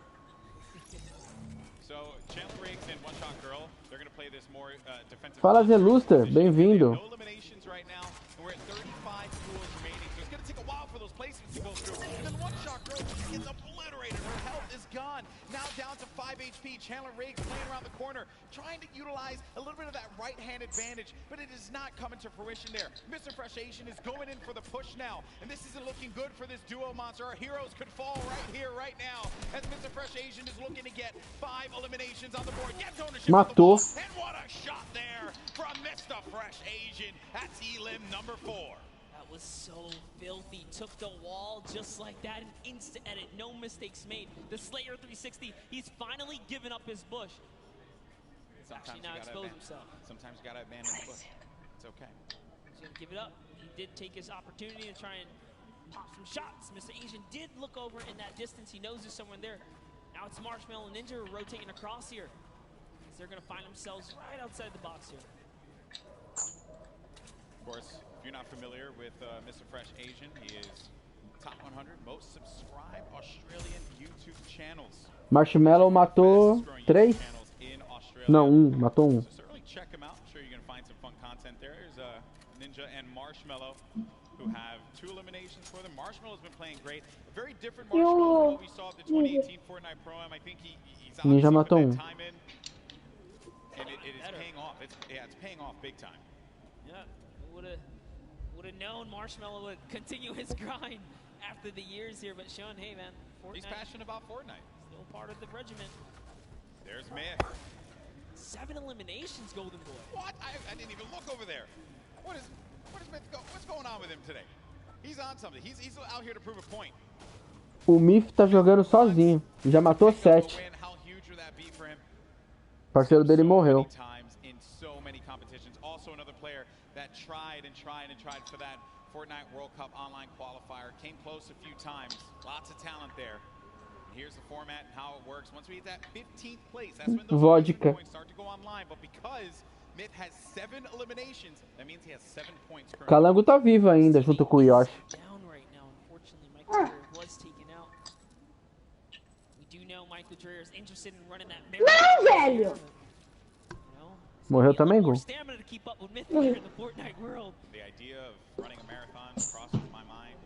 So, Chandler Riggs and One Shot Girl, they're going to play this more defensive. Fala, Zeluster, bem-vindo. No eliminations right now, and we're at 35 pools remaining. So it's going to take a while for those placements to go through. And then One Shot Girl just gets obliterated. Her health is gone. Now down to 5 HP. Chandler Riggs playing around the corner, trying to utilize a little bit of that right-hand advantage, but it is not coming to fruition there. Mr. Fresh Asian is going in for the push now, and this isn't looking good for this duo monster. Our heroes could fall right here, right now, as Mr. Fresh Asian is looking to get 5 eliminations on the board. Gets ownership of the ball, and what a shot there from Mr. Fresh Asian. That's elim number 4. Was so filthy. Took the wall just like that. An instant edit. No mistakes made. The Slayer 360. He's finally given up his bush. He's actually now exposed himself. Sometimes you gotta abandon the bush. It's okay. He's gonna give it up. He did take his opportunity to try and pop some shots. Mr. Asian did look over in that distance. He knows there's someone there. Now it's Marshmallow and Ninja rotating across here. They're gonna find themselves right outside the box here. Of course, if you're not familiar with Mr. Fresh Asian, he is top 100 most subscribed Australian YouTube channels. Marshmallow matou 3? Não, 1, matou 1. So certainly check him out. I'm sure you're going to find some fun content there. There's Ninja and Marshmallow, who have 2 eliminations for them. Marshmallow's been playing great. A very different Marshmallow from what we saw at the 2018 Fortnite Pro-Am. I think he's Ninja matou time in, and it is paying off. It's paying off big time. Yeah, would have known Marshmallow would continue his grind after the years here, but Sean, hey man, Fortnite, he's passionate about Fortnite. Still part of the regiment. There's Myth. 7 eliminations, Golden Boy. What? I didn't even look over there. What is Myth what's going on with him today? He's on something. He's out here to prove a point. O Myth tá jogando sozinho. Já matou 7. O parceiro dele morreu. In so many competitions. Also another player that tried for that Fortnite World Cup online qualifier. Came close a few times. Lots of talent there. Here's the format and how it works. Once we hit that 15th place, that's when those points start to go online. But because Myth has 7 eliminations, that means he has 7 points. Calango tá vivo ainda, junto com o Yoshi. Down right now, unfortunately, Mike the JR was taken out. We do know Mike the JR is interested in running that Não, velho! Morreu também, Gu? Stamina to keep up with Myth here in the Fortnite world. The idea of running a marathon crosses my mind.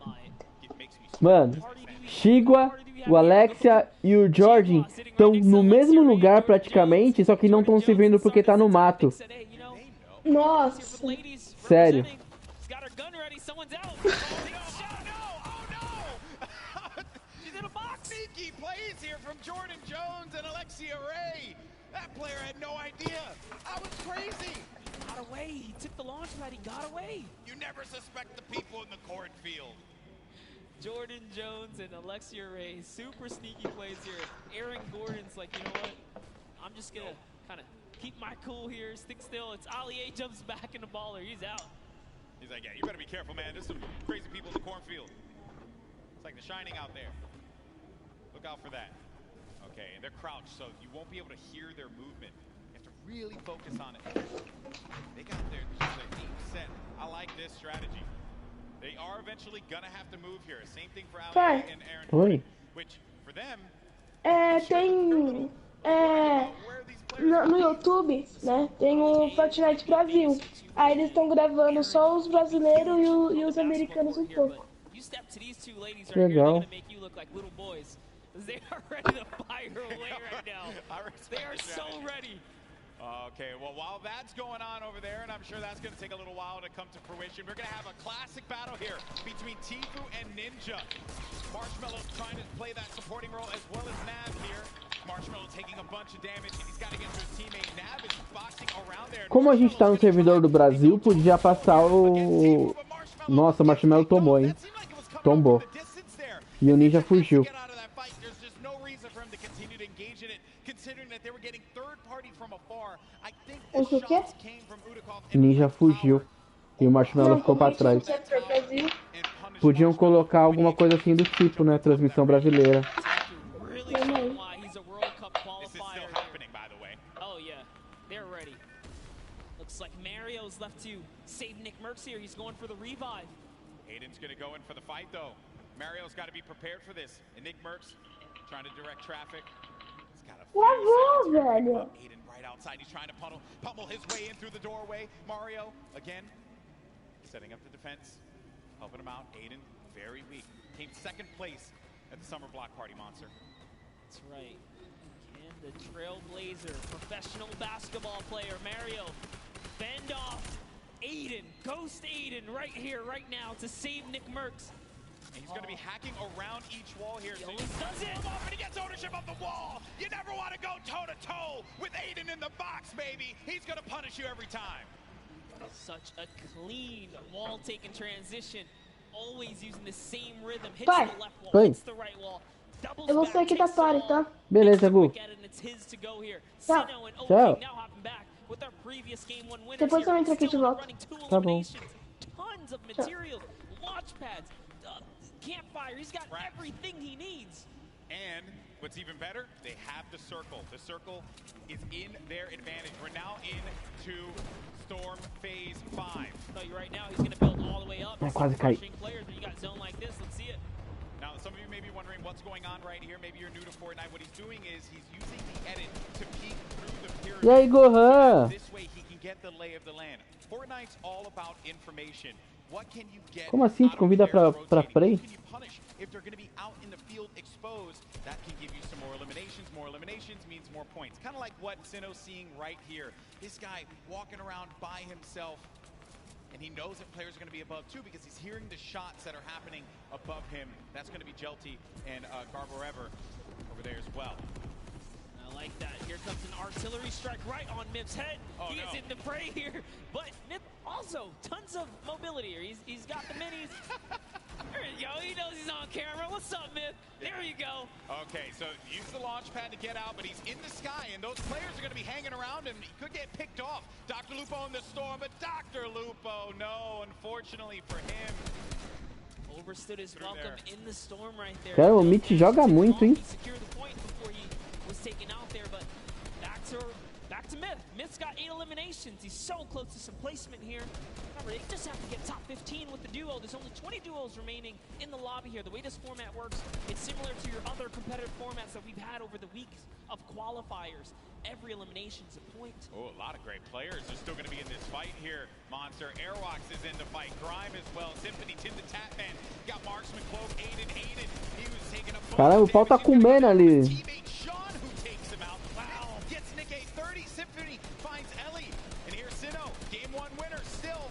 It makes me Mano, Shigua, o Alexia e o Jordan estão no mesmo lugar praticamente, só que não estão se vendo porque tá no mato. Nossa. Sério. Sneaky plays here from Jordan Jones and Alexia Ray. That player had no idea. I was crazy. Got away. He took the launch pad. He got away. You never suspect the people in the cornfield. Jordan Jones and Alexia Ray, super sneaky plays here. Aaron Gordon's like, you know what? I'm just gonna kind of keep my cool here, stick still. It's Ali A jumps back in the baller. He's out. He's like, yeah, you better be careful, man. There's some crazy people in the cornfield. It's like The Shining out there. Look out for that. Okay, and they're crouched, so you won't be able to hear their movement. You have to really focus on it. They got their aim set. I like this strategy. They are eventually gonna have to move here. Same thing for Ali and Aaron. Oi. Which for them. Tem no YouTube, né? Tem o Fortnite Brasil. Aí eles estão gravando só os brasileiros e os americanos um pouco. Legal. They are ready to fire away right now. They are so ready. Okay, well, while that's going on over there, and I'm sure that's going to take a little while to come to fruition, we're going to have a classic battle here between Tifu and Ninja. Marshmallow's trying to play that supporting role as well as Nav here. Marshmallow taking a bunch of damage, and he's got to get to his teammate. Nav is boxing around there. Como a gente tá no servidor do Brasil, podia passar o... Nossa, o Marshmallow tomou, hein? Tombou. E o Ninja fugiu. O quê? Ninja fugiu. E o Marshmallow ficou pra trás. Podiam colocar alguma coisa assim do tipo, né? Transmissão brasileira. Looks like Mario's left to save Nick Merckx here. He's going for the revive. Aiden's going to go in for the fight, though. Mario's got to be prepared for this. And Nick Merckx trying to direct traffic. He's got a Aiden right outside. He's trying to pummel his way in through the doorway. Mario, again, setting up the defense, helping him out. Aiden, very weak. Came second place at the Summer Block Party Monster. That's right. And the trailblazer, professional basketball player, Mario, fend off Aiden, ghost Aiden right here, right now to save Nick Merckx. And he's going to be hacking around each wall here. So he does it! Off and he gets ownership of the wall. You never want to go toe-to-toe with Aiden in the box, baby. He's going to punish you every time. Such a clean wall-taking transition. Always using the same rhythm. Hits the left wall, hits the right wall. Eu vou sair aqui da party, tá? Beleza, Gu. Tchau. Tchau. Depois eu entro aqui de volta. Tá bom. Tons of materials, launch pads, campfire. He's got everything he needs. And what's even better, they have the circle. The circle is in their advantage. We're now into Storm Phase 5. So right now he's going to build all the way up. Quase caí. Players, but you got zone like this. Let's see it. Now, some of you may be wondering what's going on right here. Maybe you're new to Fortnite. What he's doing is he's using the edit to peek through the pyramid. E aí, Gohan? This way he can get the lay of the land. Fortnite's all about information. What can you get? Como assim? Te convida pra play? If they're going to be out in the field exposed, that can give you some more eliminations. More eliminations means more points. Kind of like what Sinnoh's seeing right here. This guy walking around by himself, and he knows that players are going to be above too because he's hearing the shots that are happening above him. That's going to be Jelty and Garborever over there as well. I like that. Here comes an artillery strike right on Mip's head. Oh, he is in the fray here, but Mip also tons of mobility here. He's got the minis. There you go. He knows he's on camera. What's up, Mip? There you go. Okay, so use the launch pad to get out, but he's in the sky, and those players are going to be hanging around him. He could get picked off. Dr. Lupo in the storm, but Dr. Lupo, no, unfortunately for him. Overstood his welcome in the storm right there. Cara, o Mitch joga muito, hein? He secured the point before he was taken out there, but back to Myth. Myth's got 8 eliminations. He's so close to some placement here. Remember, they just have to get top 15 with the duo. There's only 20 duos remaining in the lobby here. The way this format works, it's similar to your other competitive formats that we've had over the weeks of qualifiers. Every elimination's a point. Oh, a lot of great players are still going to be in this fight here. Monster, Airwalks is in the fight. Grime as well. Symphony, Tim the Tatman. Got Marksman, Cloak, Aiden. He was taking a Caramba, o pau tá comendo ali. teammate Sean who takes him out. Wow. Gets Nick a 30. Symphony finds Ellie. And here's Sinnoh. Game 1 winner still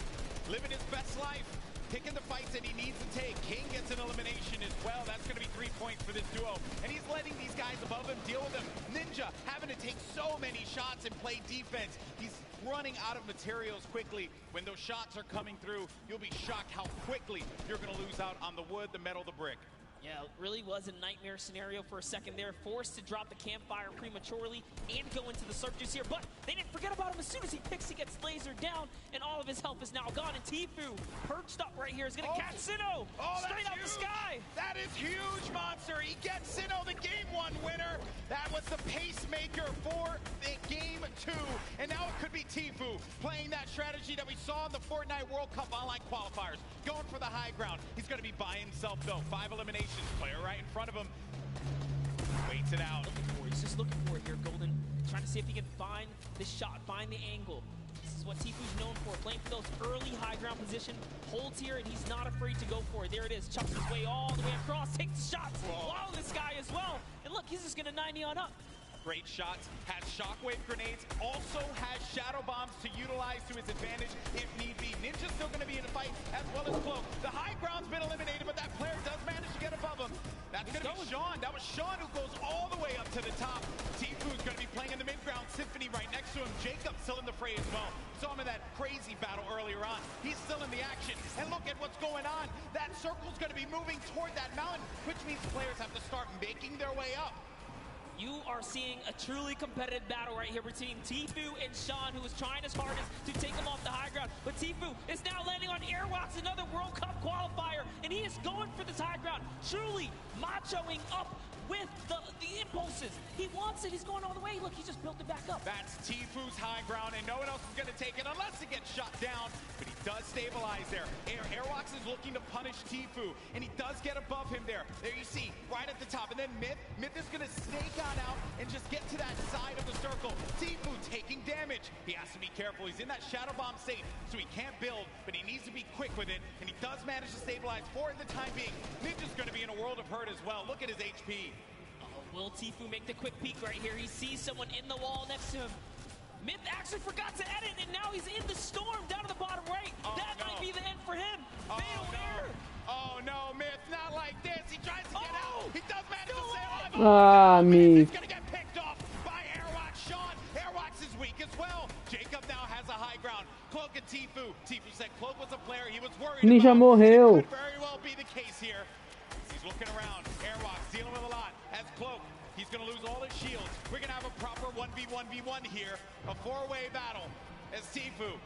living his best life. Picking the fights that he needs to take. King gets an elimination as well. That's going to be 3 points for this duo. And he's letting these guys above him deal with him. Ninja having to take so many shots and play defense. He's running out of materials quickly. When those shots are coming through, you'll be shocked how quickly you're going to lose out on the wood, the metal, the brick. Yeah, it really was a nightmare scenario for a second there. Forced to drop the campfire prematurely and go into the surges here. But they didn't forget about him. As soon as he picks, he gets lasered down, and all of his health is now gone. And Tfue, perched up right here, is going to catch Sinnoh straight out the sky. That is huge, Monster. He gets Sinnoh, the Game 1 winner. That was the pacemaker for the Game 2. And now it could be Tfue playing that strategy that we saw in the Fortnite World Cup online qualifiers. Going for the high ground. He's going to be by himself, though. 5 eliminations. Player right in front of him. Waits it out. He's just looking for it here, Golden. Trying to see if he can find the shot, find the angle. This is what Tfue's known for, playing for those early high ground position. Holds here, and he's not afraid to go for it. There it is. Chucks his way all the way across. Takes the shots. Wow, this guy as well. And look, he's just going to 90 on up. Great shots, has shockwave grenades, also has shadow bombs to utilize to his advantage if need be. Ninja's still going to be in the fight, as well as Cloak. The high ground's been eliminated, but that player does manage to get above him. That's going to be Sean. That was Sean who goes all the way up to the top. Tfue's going to be playing in the mid-ground. Symphony right next to him. Jacob still in the fray as well. Saw him in that crazy battle earlier on. He's still in the action. And look at what's going on. That circle's going to be moving toward that mountain, which means players have to start making their way up. You are seeing a truly competitive battle right here between Tfue and Sean, who is trying his hardest to take him off the high ground. But Tfue is now landing on Airwalks, another World Cup qualifier, and he is going for this high ground, truly machoing up with the impulses. He wants it. He's going all the way. Look, he just built it back up. That's Tfue's high ground, and no one else is going to take it unless it gets shot down. But he does stabilize there. Airwalks is looking to punish Tfue, and he does get above him there. There you see, right at the top. And then Myth is going to snake on out and just get to that side of the circle. Tfue taking damage. He has to be careful. He's in that shadow bomb safe, so he can't build, but he needs to be quick with it, and he does manage to stabilize for the time being. Ninja's going to be in a world of hurt as well. Look at his HP. Will Tfue make the quick peek right here? He sees someone in the wall next to him. Myth actually forgot to edit, and now he's in the storm down to the bottom right. That might be the end for him. Oh no, Myth, not like this. He tries to get out. He does manage to stay alive. Ah, He's going to get picked off by Airwalks. Sean, Airwalks is weak as well. Jacob now has a high ground. Cloak and Tfue. Tfue said Cloak was a player he was worried Ninja about. morreu. Could very well be the case here. He's looking around. Airwalks dealing with a lot. As Cloak, he's going to lose all his shields. We're going to have a proper 1v1v1 here. A 4-way battle as Tfue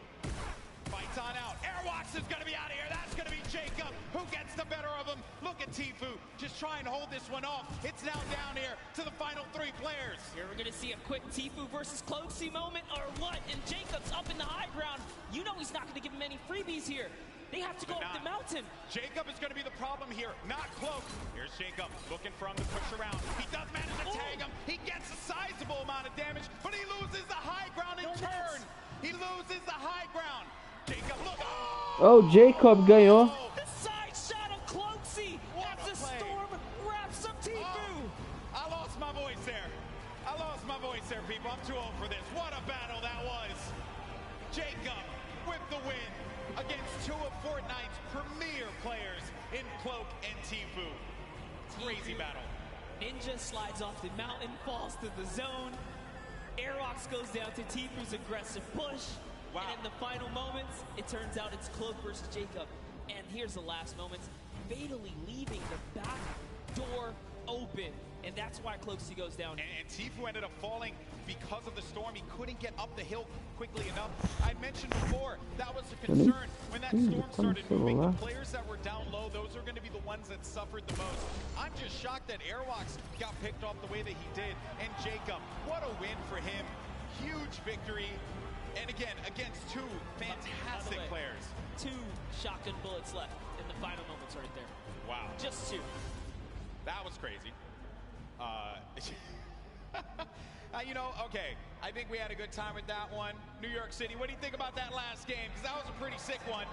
fights on out. Airwalks is going to be out of here. That's going to be Jacob who gets the better of him. Look at Tfue just trying to hold this one off. It's now down here to the final 3 players. Here we're going to see a quick Tfue versus Cloaksy moment or what? And Jacob's up in the high ground. You know he's not going to give him any freebies here. They have to go up the mountain. Jacob is going to be the problem here, not Cloak. Here's Jacob looking for him to push around. He does manage to tag him. He gets a sizable amount of damage, but he loses the high ground in turn. He loses the high ground. Oh, Jacob ganhou. The side shot of Cloaksy as the storm wraps up Tifu. I lost my voice there. I lost my voice there, people. I'm too old for this. What a battle that was. Jacob with the win against two of Fortnite's premier players in Cloak and Tifu. Crazy battle. Ninja slides off the mountain, falls to the zone. JR.FOX goes down to Tifu's aggressive push. Wow. And in the final moments, it turns out it's Cloak versus Jacob. And here's the last moments, fatally leaving the back door open. And that's why Cloaksy goes down. And Tifu ended up falling because of the storm. He couldn't get up the hill quickly enough. I mentioned before, that was a concern. When that storm started moving, the players that were down low, those are going to be the ones that suffered the most. I'm just shocked that JR.FOX got picked off the way that he did. And Jacob, what a win for him. Huge victory. And again, against two fantastic players. 2 shotgun bullets left in the final moments right there. Wow. Just 2. That was crazy. You know, okay, I think we had a good time with that one. New York City, what do you think about that last game? Because that was a pretty sick one.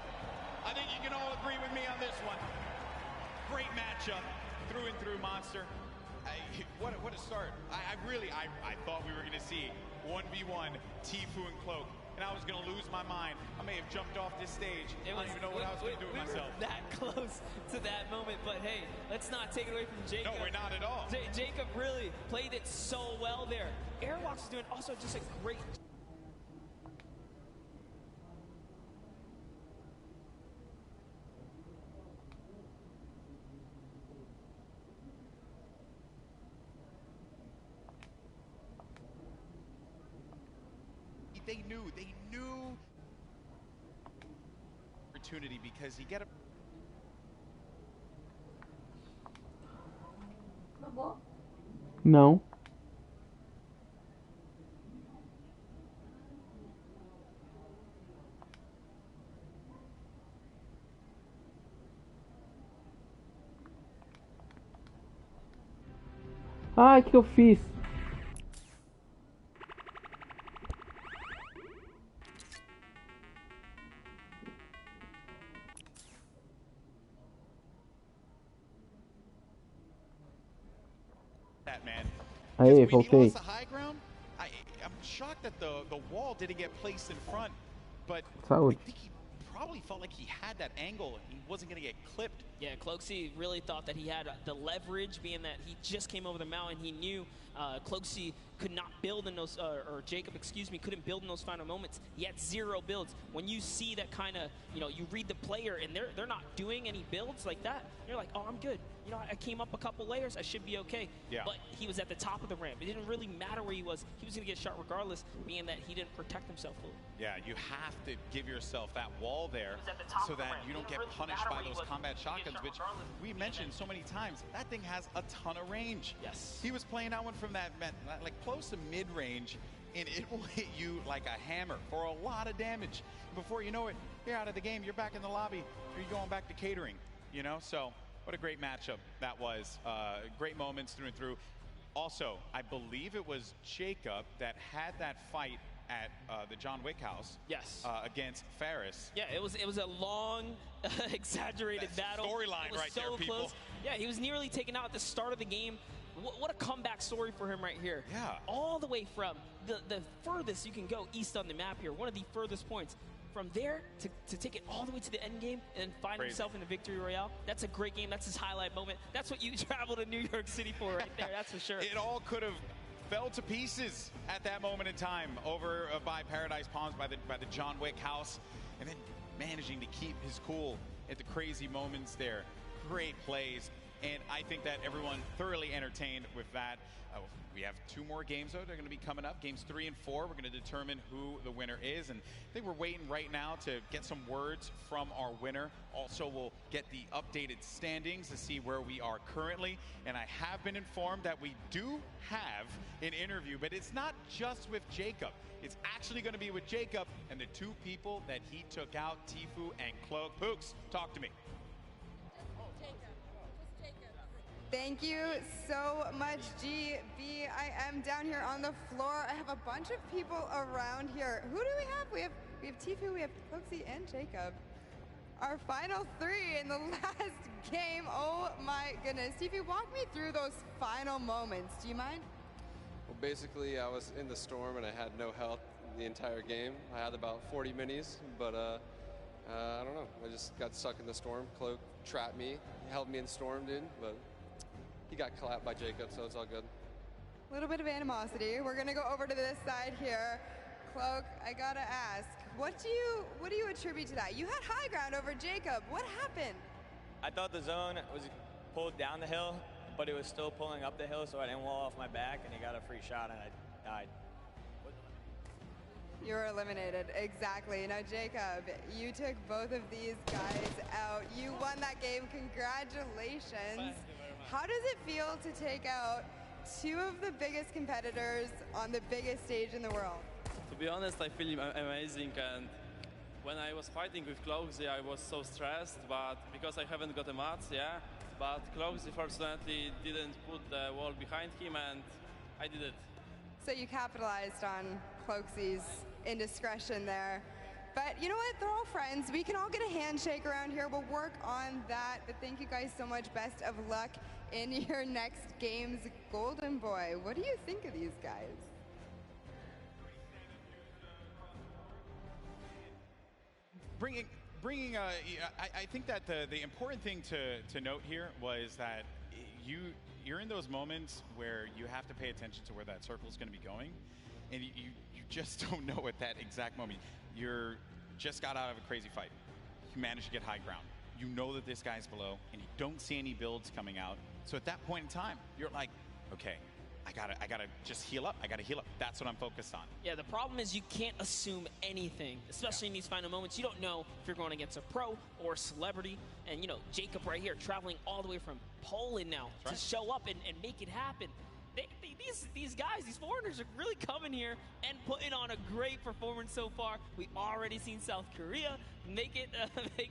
I think you can all agree with me on this one. Great matchup, through and through monster. What a start. I thought we were going to see 1v1 Tifu and Cloak, and I was going to lose my mind. I may have jumped off this stage. I don't even know what I was going to do with myself. We were that close to that moment, but hey, let's not take it away from Jacob. No, we're not at all. Jacob really played it so well there. JR.FOX is doing also just a great They knew opportunity because he get a Não. Ai, que eu fiz? Aí, voltei. I'm shocked that the wall didn't get placed in front, but Saúde. I think he probably felt like he had that angle. He wasn't going to get clipped. Yeah, Cloaksy really thought that he had the leverage, being that he just came over the mountain. He knew Cloaksy could not build in those, or Jacob, excuse me, couldn't build in those final moments. He had 0 builds. When you see that kind of, you read the player and they're not doing any builds like that, you're like, oh, I'm good. I came up a couple layers, I should be okay. Yeah. But he was at the top of the ramp. It didn't really matter where he was going to get shot regardless, being that he didn't protect himself fully. Yeah, you have to give yourself that wall there so that you don't get punished by those combat shotguns, which we mentioned so many times. That thing has a ton of range. Yes. He was playing that one from that, like close to mid-range, and it will hit you like a hammer for a lot of damage. Before you know it, you're out of the game, you're back in the lobby, you're going back to catering, So what a great matchup that was. Great moments through and through. Also, I believe it was Jacob that had that fight at the John Wick house. Yes. Against Ferris. Yeah, it was a long, exaggerated battle. Storyline right so there, people. Close. Yeah, he was nearly taken out at the start of the game. What a comeback story for him right here. Yeah. All the way from the furthest you can go east on the map here, one of the furthest points. From there to take it all the way to the end game and find himself in the victory royale. That's a great game. That's his highlight moment. That's what you travel to New York City for right there. That's for sure. It all could have fell to pieces at that moment in time over by Paradise Palms, by the John Wick house, and then managing to keep his cool at the crazy moments there. Great plays, and I think that everyone thoroughly entertained with that. We have 2 more games, though. They're going to be coming up. Games 3 and 4. We're going to determine who the winner is. And I think we're waiting right now to get some words from our winner. Also, we'll get the updated standings to see where we are currently. And I have been informed that we do have an interview, but it's not just with Jacob. It's actually going to be with Jacob and the 2 people that he took out, Tifu and Cloak. Pooks, talk to me. Thank you so much, GB. I am down here on the floor. I have a bunch of people around here. Who do we have? We have Tifu, we have Cloaksy, and Jacob. our final three in the last game. Oh my goodness. Tifu, walk me through those final moments. Do you mind? Well, basically, I was in the storm and I had no health the entire game. I had about 40 minis, but I don't know. I just got stuck in the storm. Cloak trapped me. He held me in the storm, dude, but he got clapped by Jacob, so it's all good. A little bit of animosity. We're gonna go over to this side here. Cloak, I gotta ask, what do you attribute to that? You had high ground over Jacob. What happened? I thought the zone was pulled down the hill, but it was still pulling up the hill, so I didn't wall off my back, and he got a free shot, and I died. You were eliminated, exactly. Now, Jacob, you took both of these guys out. You won that game, congratulations. How does it feel to take out two of the biggest competitors on the biggest stage in the world? To be honest, I feel amazing, and when I was fighting with Cloaksy, I was so stressed, but because I haven't got a match, yeah, but Cloaksy fortunately didn't put the wall behind him, and I did it. So you capitalized on Cloaksy's indiscretion there. But you know what? They're all friends. We can all get a handshake around here. We'll work on that. But thank you guys so much. Best of luck in your next games. Golden Boy, what do you think of these guys? I think that the important thing to note here was that you're in those moments where you have to pay attention to where that circle is going to be going, and you just don't know at that exact moment. You're just got out of a crazy fight. You managed to get high ground. You know that this guy's below, and you don't see any builds coming out. So at that point in time, you're like, okay, I gotta just heal up. I gotta heal up. That's what I'm focused on. Yeah, the problem is you can't assume anything, especially in these final moments. You don't know if you're going against a pro or a celebrity. And, you know, Jacob right here traveling all the way from Poland now to show up and make it happen. These guys, these foreigners are really coming here and putting on a great performance so far. We already seen South Korea make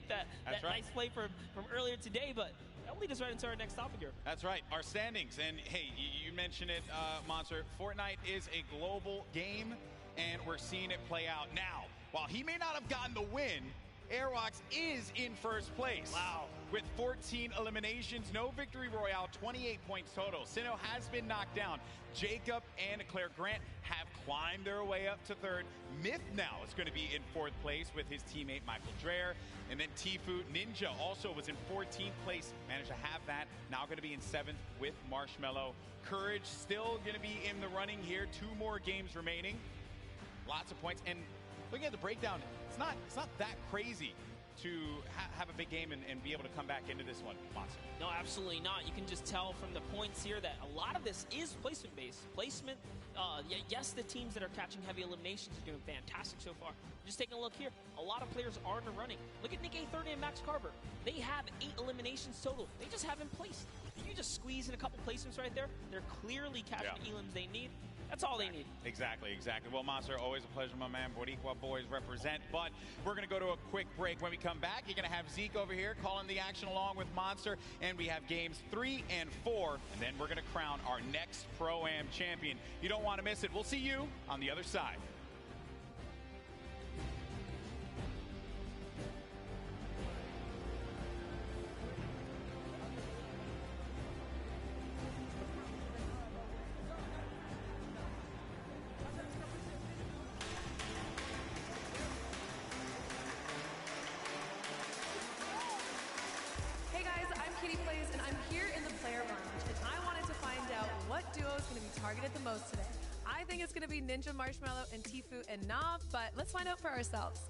that nice play from earlier today, but that'll lead us right into our next topic here. That's right, our standings. And hey, you mentioned it, Monster. Fortnite is a global game, and we're seeing it play out now. While he may not have gotten the win, JR.FOX is in first place. Wow. With 14 eliminations, no victory royale, 28 points total. Sinnoh has been knocked down. Jacob and Claire Grant have climbed their way up to third. Myth now is going to be in fourth place with his teammate Michael JR. And then Tifu Ninja also was in 14th place, managed to have that. Now going to be in 7th with Marshmallow. Courage still going to be in the running here. 2 more games remaining. Lots of points. And looking at the breakdown, it's not that crazy to have a big game and be able to come back into this one, Monster. No, absolutely not. You can just tell from the points here that a lot of this is placement-based. Placement, yes, the teams that are catching heavy eliminations are doing fantastic so far. Just taking a look here, a lot of players are in the running. Look at Nick A30 and Max Carver. They have 8 eliminations total. They just haven't placed. If you just squeeze in a couple placements right there, they're clearly catching the elims they need. That's all they need. Exactly. Well, Monster, always a pleasure, my man. Boricua boys represent. But we're going to go to a quick break. When we come back, you're going to have Zeke over here calling the action along with Monster. And we have games 3 and 4. And then we're going to crown our next Pro-Am champion. You don't want to miss it. We'll see you on the other side. Targeted the most today. I think it's going to be Ninja, Marshmallow, and Tifu and Nav, but let's find out for ourselves.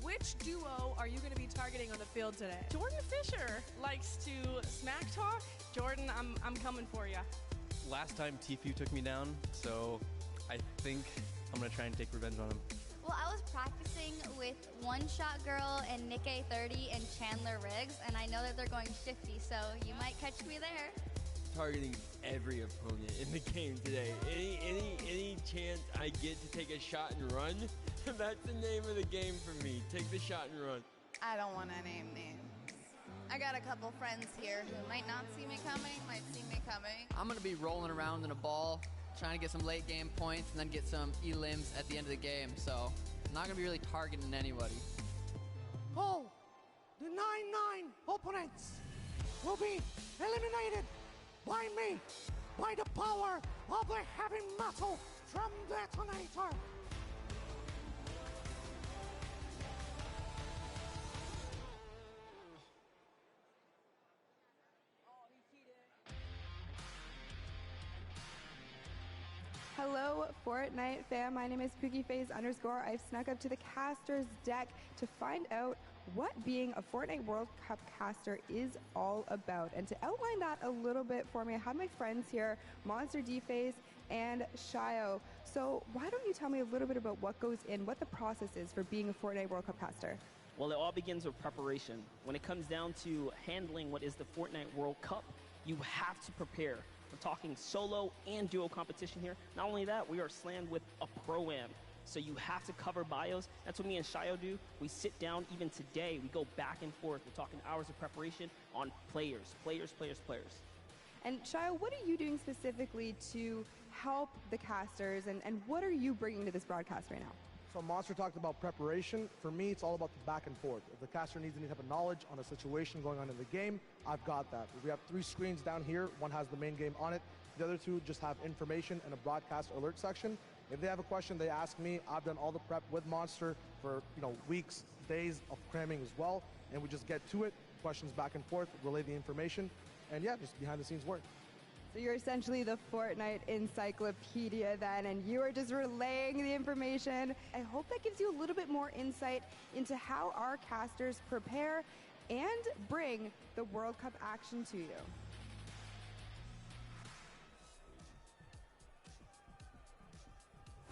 Which duo are you going to be targeting on the field today? Jordan Fisher likes to smack talk. Jordan, I'm coming for you. Last time Tifu took me down, so I think I'm going to try and take revenge on him. Well, I was practicing with One Shot Girl and Nick A30 and Chandler Riggs, and I know that they're going 50, so you might catch me there. Targeting every opponent in the game today. Any chance I get to take a shot and run, that's the name of the game for me. Take the shot and run. I don't want to name names. I got a couple friends here who might not see me coming, might see me coming. I'm going to be rolling around in a ball, trying to get some late game points and then get some elims at the end of the game. So I'm not going to be really targeting anybody. pull. The 9-9 opponents will be eliminated by me, by the power of the heavy metal drum detonator. Hello, Fortnite fam. My name is PookieFace_. I've snuck up to the caster's deck to find out what being a Fortnite World Cup caster is all about. And to outline that a little bit for me, I have my friends here, Monster D-Face and Shio. So why don't you tell me a little bit about what goes in, what the process is for being a Fortnite World Cup caster? Well, it all begins with preparation. When it comes down to handling what is the Fortnite World Cup, you have to prepare. We're talking solo and duo competition here. Not only that, we are slammed with a pro-am. So you have to cover bios. That's what me and Shio do. We sit down, even today, we go back and forth. We're talking hours of preparation on players. And Shio, what are you doing specifically to help the casters, and what are you bringing to this broadcast right now? So Monster talked about preparation. For me, it's all about the back and forth. If the caster needs any type of knowledge on a situation going on in the game, I've got that. We have 3 screens down here. One has the main game on it. The other 2 just have information and a broadcast alert section. If they have a question, they ask me. I've done all the prep with Monster for weeks, days of cramming as well, and we just get to it. Questions back and forth, relay the information, and yeah, just behind the scenes work. So you're essentially the Fortnite encyclopedia then, and you are just relaying the information. I hope that gives you a little bit more insight into how our casters prepare and bring the World Cup action to you.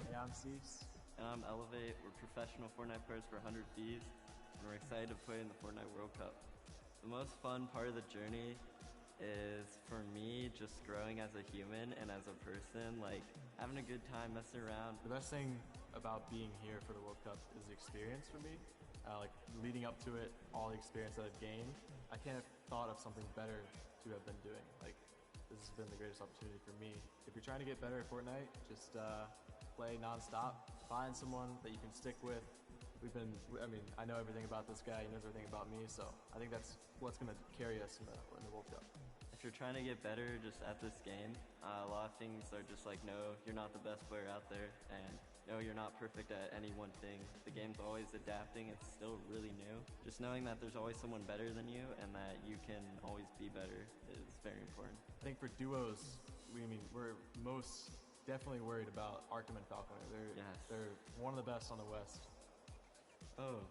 Hey, I'm Cease. And I'm Elevate. We're professional Fortnite players for 100 Thieves, and we're excited to play in the Fortnite World Cup. The most fun part of the journey is, for me, just growing as a human and as a person, like having a good time messing around. The best thing about being here for the World Cup is the experience for me. Like leading up to it, all the experience that I've gained, I can't have thought of something better to have been doing. Like, this has been the greatest opportunity for me. If you're trying to get better at Fortnite, just play non-stop, find someone that you can stick with. I know everything about this guy, he knows everything about me, so I think that's what's going to carry us in the World Cup. If you're trying to get better just at this game, a lot of things are just like, no, you're not the best player out there, and no, you're not perfect at any one thing. The game's always adapting, it's still really new. Just knowing that there's always someone better than you and that you can always be better is very important. I think for duos, we're most definitely worried about Arkham and Falconer. They're one of the best on the West. Oh.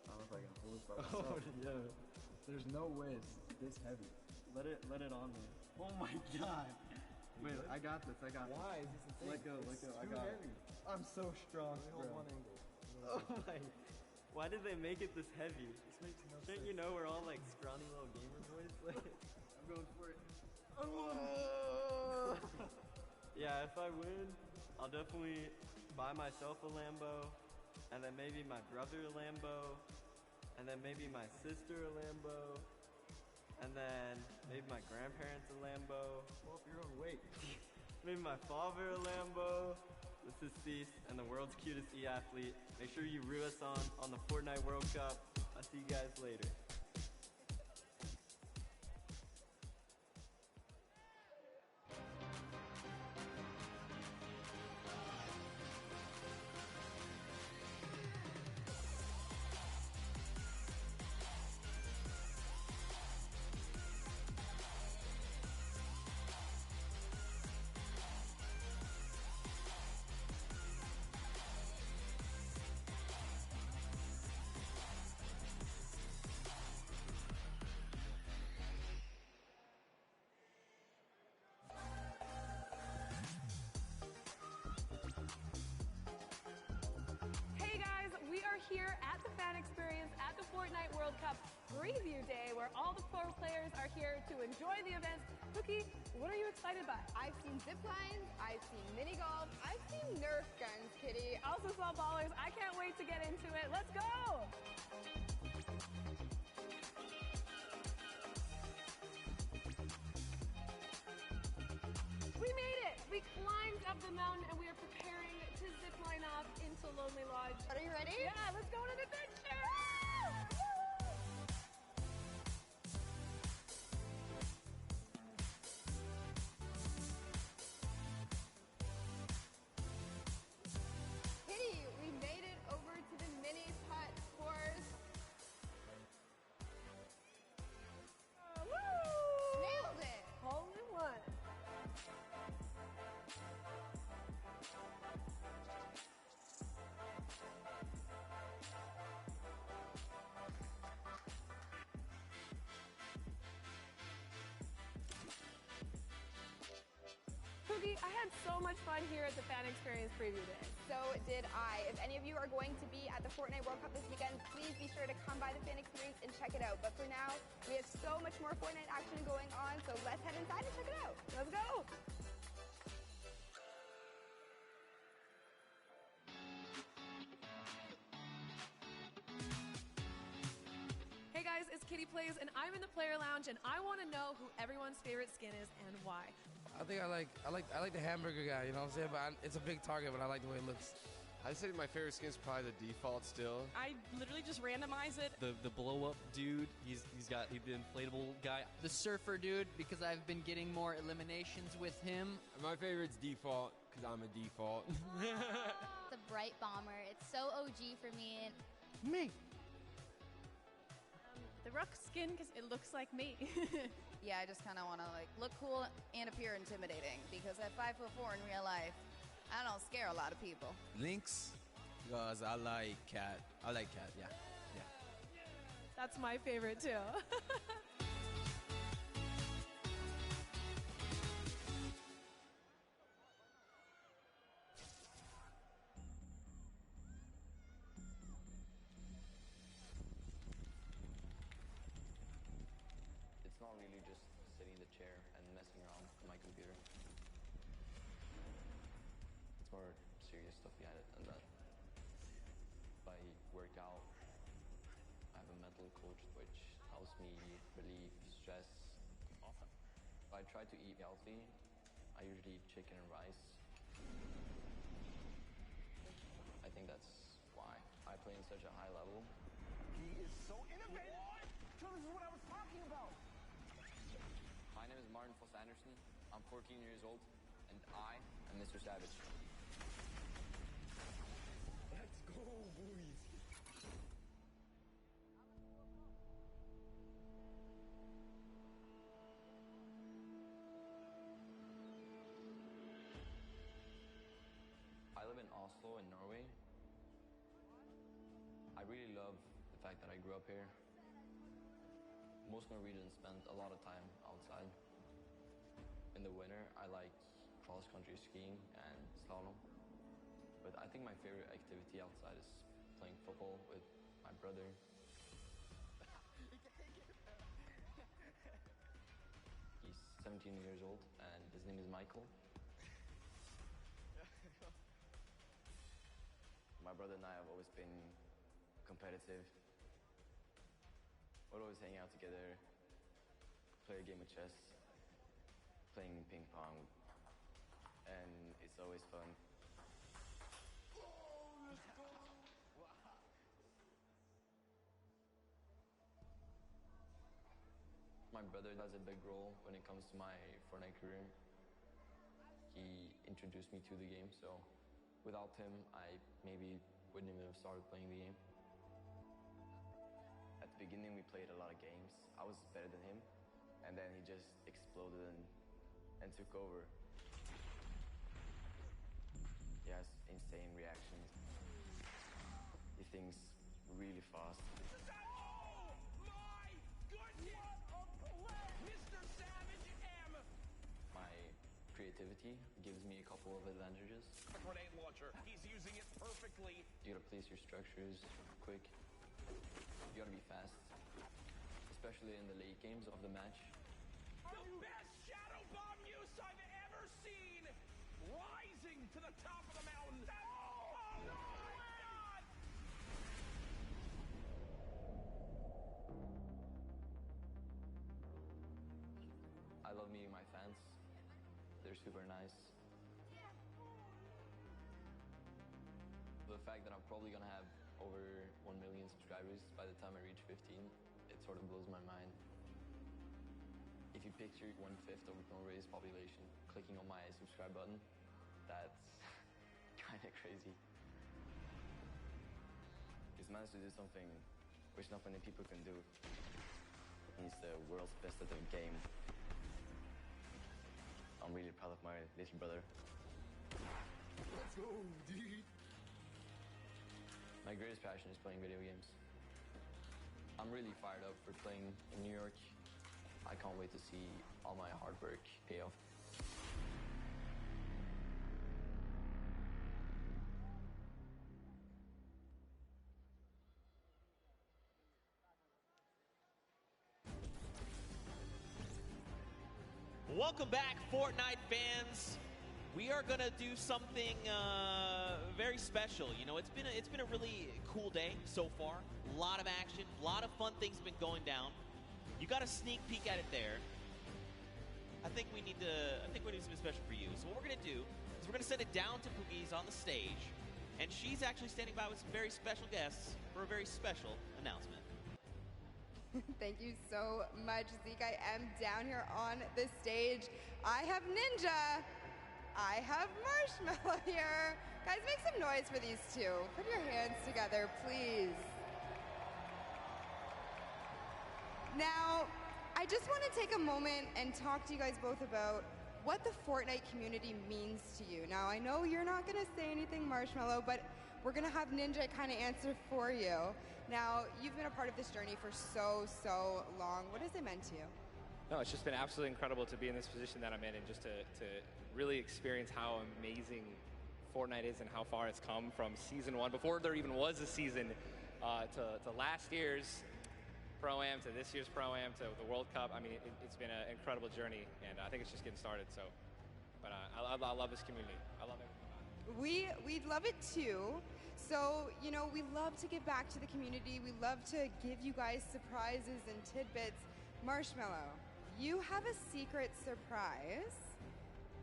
I don't know if I can hold this by myself. Yeah. There's no way it's this heavy. Let it on there. Oh my god. Wait, I got this. Why is this a thing? Let go. I got it. I'm so strong. Hold one angle. Oh my. Why did they make it this heavy? This makes no sense. Shouldn't you know we're all like scrawny little gamer boys? I'm going for it. Yeah, if I win, I'll definitely buy myself a Lambo, and then maybe my brother a Lambo, and then maybe my sister a Lambo, and then maybe my grandparents a Lambo. Well, if your own weight. Maybe my father a Lambo. This is Cease, and the world's cutest e-athlete. Make sure you root us on the Fortnite World Cup. I'll see you guys later. Here at the fan experience at the Fortnite World Cup preview day, where all the pro players are here to enjoy the event. Cookie, what are you excited by? I've seen zip lines, I've seen mini golf, I've seen Nerf guns, Kitty. I also saw ballers. I can't wait to get into it. Let's go! We made it! We climbed up the mountain and we are preparing to zip line up into Lonely Lodge. Are you ready? Yeah, let's go on an adventure! so much fun here at the Fan Experience Preview Day. So did I. If any of you are going to be at the Fortnite World Cup this weekend, please be sure to come by the Fan Experience and check it out. But for now, we have so much more Fortnite action going on, so let's head inside and check it out. Let's go! Hey guys, it's Kitty Plays, and I'm in the player lounge, and I want to know who everyone's favorite skin is and why. I think I like the hamburger guy, you know what I'm saying? But it's a big target, but I like the way it looks. I'd say my favorite skin is probably the default still. I literally just randomize it. The blow up dude, he's the inflatable guy. The surfer dude, because I've been getting more eliminations with him. My favorite's default, because I'm a default. The bright bomber. It's so OG for me. Me. The Rook skin, because it looks like me. Yeah, I just kind of want to like look cool and appear intimidating because at 5'4" in real life, I don't scare a lot of people. Lynx, because I like cat. Yeah. That's my favorite too. It's not really just sitting in the chair and messing around on my computer. It's more serious stuff behind it than that. If I work out, I have a mental coach which helps me relieve stress. Awesome. If I try to eat healthy, I usually eat chicken and rice. I think that's why I play in such a high level. He is so innovative. So this is what I was talking about. My name is Martin Foss Anderson. I'm 14 years old, and I am Mr. Savage. Let's go, boys. I live in Oslo in Norway. I really love the fact that I grew up here. Most Norwegians spend a lot of time outside. In the winter, I like cross-country skiing and slalom. But I think my favorite activity outside is playing football with my brother. He's 17 years old and his name is Michael. My brother and I have always been competitive. We'd always hang out together, play a game of chess, playing ping pong, and it's always fun. My brother has a big role when it comes to my Fortnite career. He introduced me to the game, so without him, I maybe wouldn't even have started playing the game. At the beginning, we played a lot of games. I was better than him, and then he just exploded and took over. He has insane reactions. He thinks really fast. Oh my goodness! Mr. Savage M! My creativity gives me a couple of advantages. A grenade launcher. He's using it perfectly. You gotta place your structures quick. You gotta be fast, especially in the late games of the match. The best shadow bomb use I've ever seen! Rising to the top of the mountain! Oh my God! I love meeting my fans. They're super nice. The fact that I'm probably gonna have over 1 million subscribers by the time I reach 15, it sort of blows my mind. If you picture 1/5 of Norway's population clicking on my subscribe button, that's kind of crazy. He's managed to do something which not many people can do. He's the world's best at the game. I'm really proud of my little brother. Let's go, dude! My greatest passion is playing video games. I'm really fired up for playing in New York. I can't wait to see all my hard work pay off. Welcome back, Fortnite fans. We are gonna do something very special. You know, it's been a really cool day so far. A lot of action, a lot of fun things have been going down. You got a sneak peek at it there. I think we need something special for you. So what we're gonna do is we're gonna send it down to Pookie's on the stage, and she's actually standing by with some very special guests for a very special announcement. Thank you so much, Zeke. I am down here on the stage. I have Ninja. I have Marshmallow here. Guys, make some noise for these two. Put your hands together, please. Now, I just want to take a moment and talk to you guys both about what the Fortnite community means to you. Now, I know you're not going to say anything, Marshmallow, but we're going to have Ninja kind of answer for you. Now, you've been a part of this journey for so long. What has it meant to you? No, it's just been absolutely incredible to be in this position that I'm in, and just to really experience how amazing Fortnite is and how far it's come from Season 1, before there even was a season, to last year's Pro-Am, to this year's Pro-Am, to the World Cup. I mean, it's been an incredible journey, and I think it's just getting started. So, but I love this community. I love everything. We love it too. So, you know, we love to give back to the community. We love to give you guys surprises and tidbits. Marshmallow, you have a secret surprise.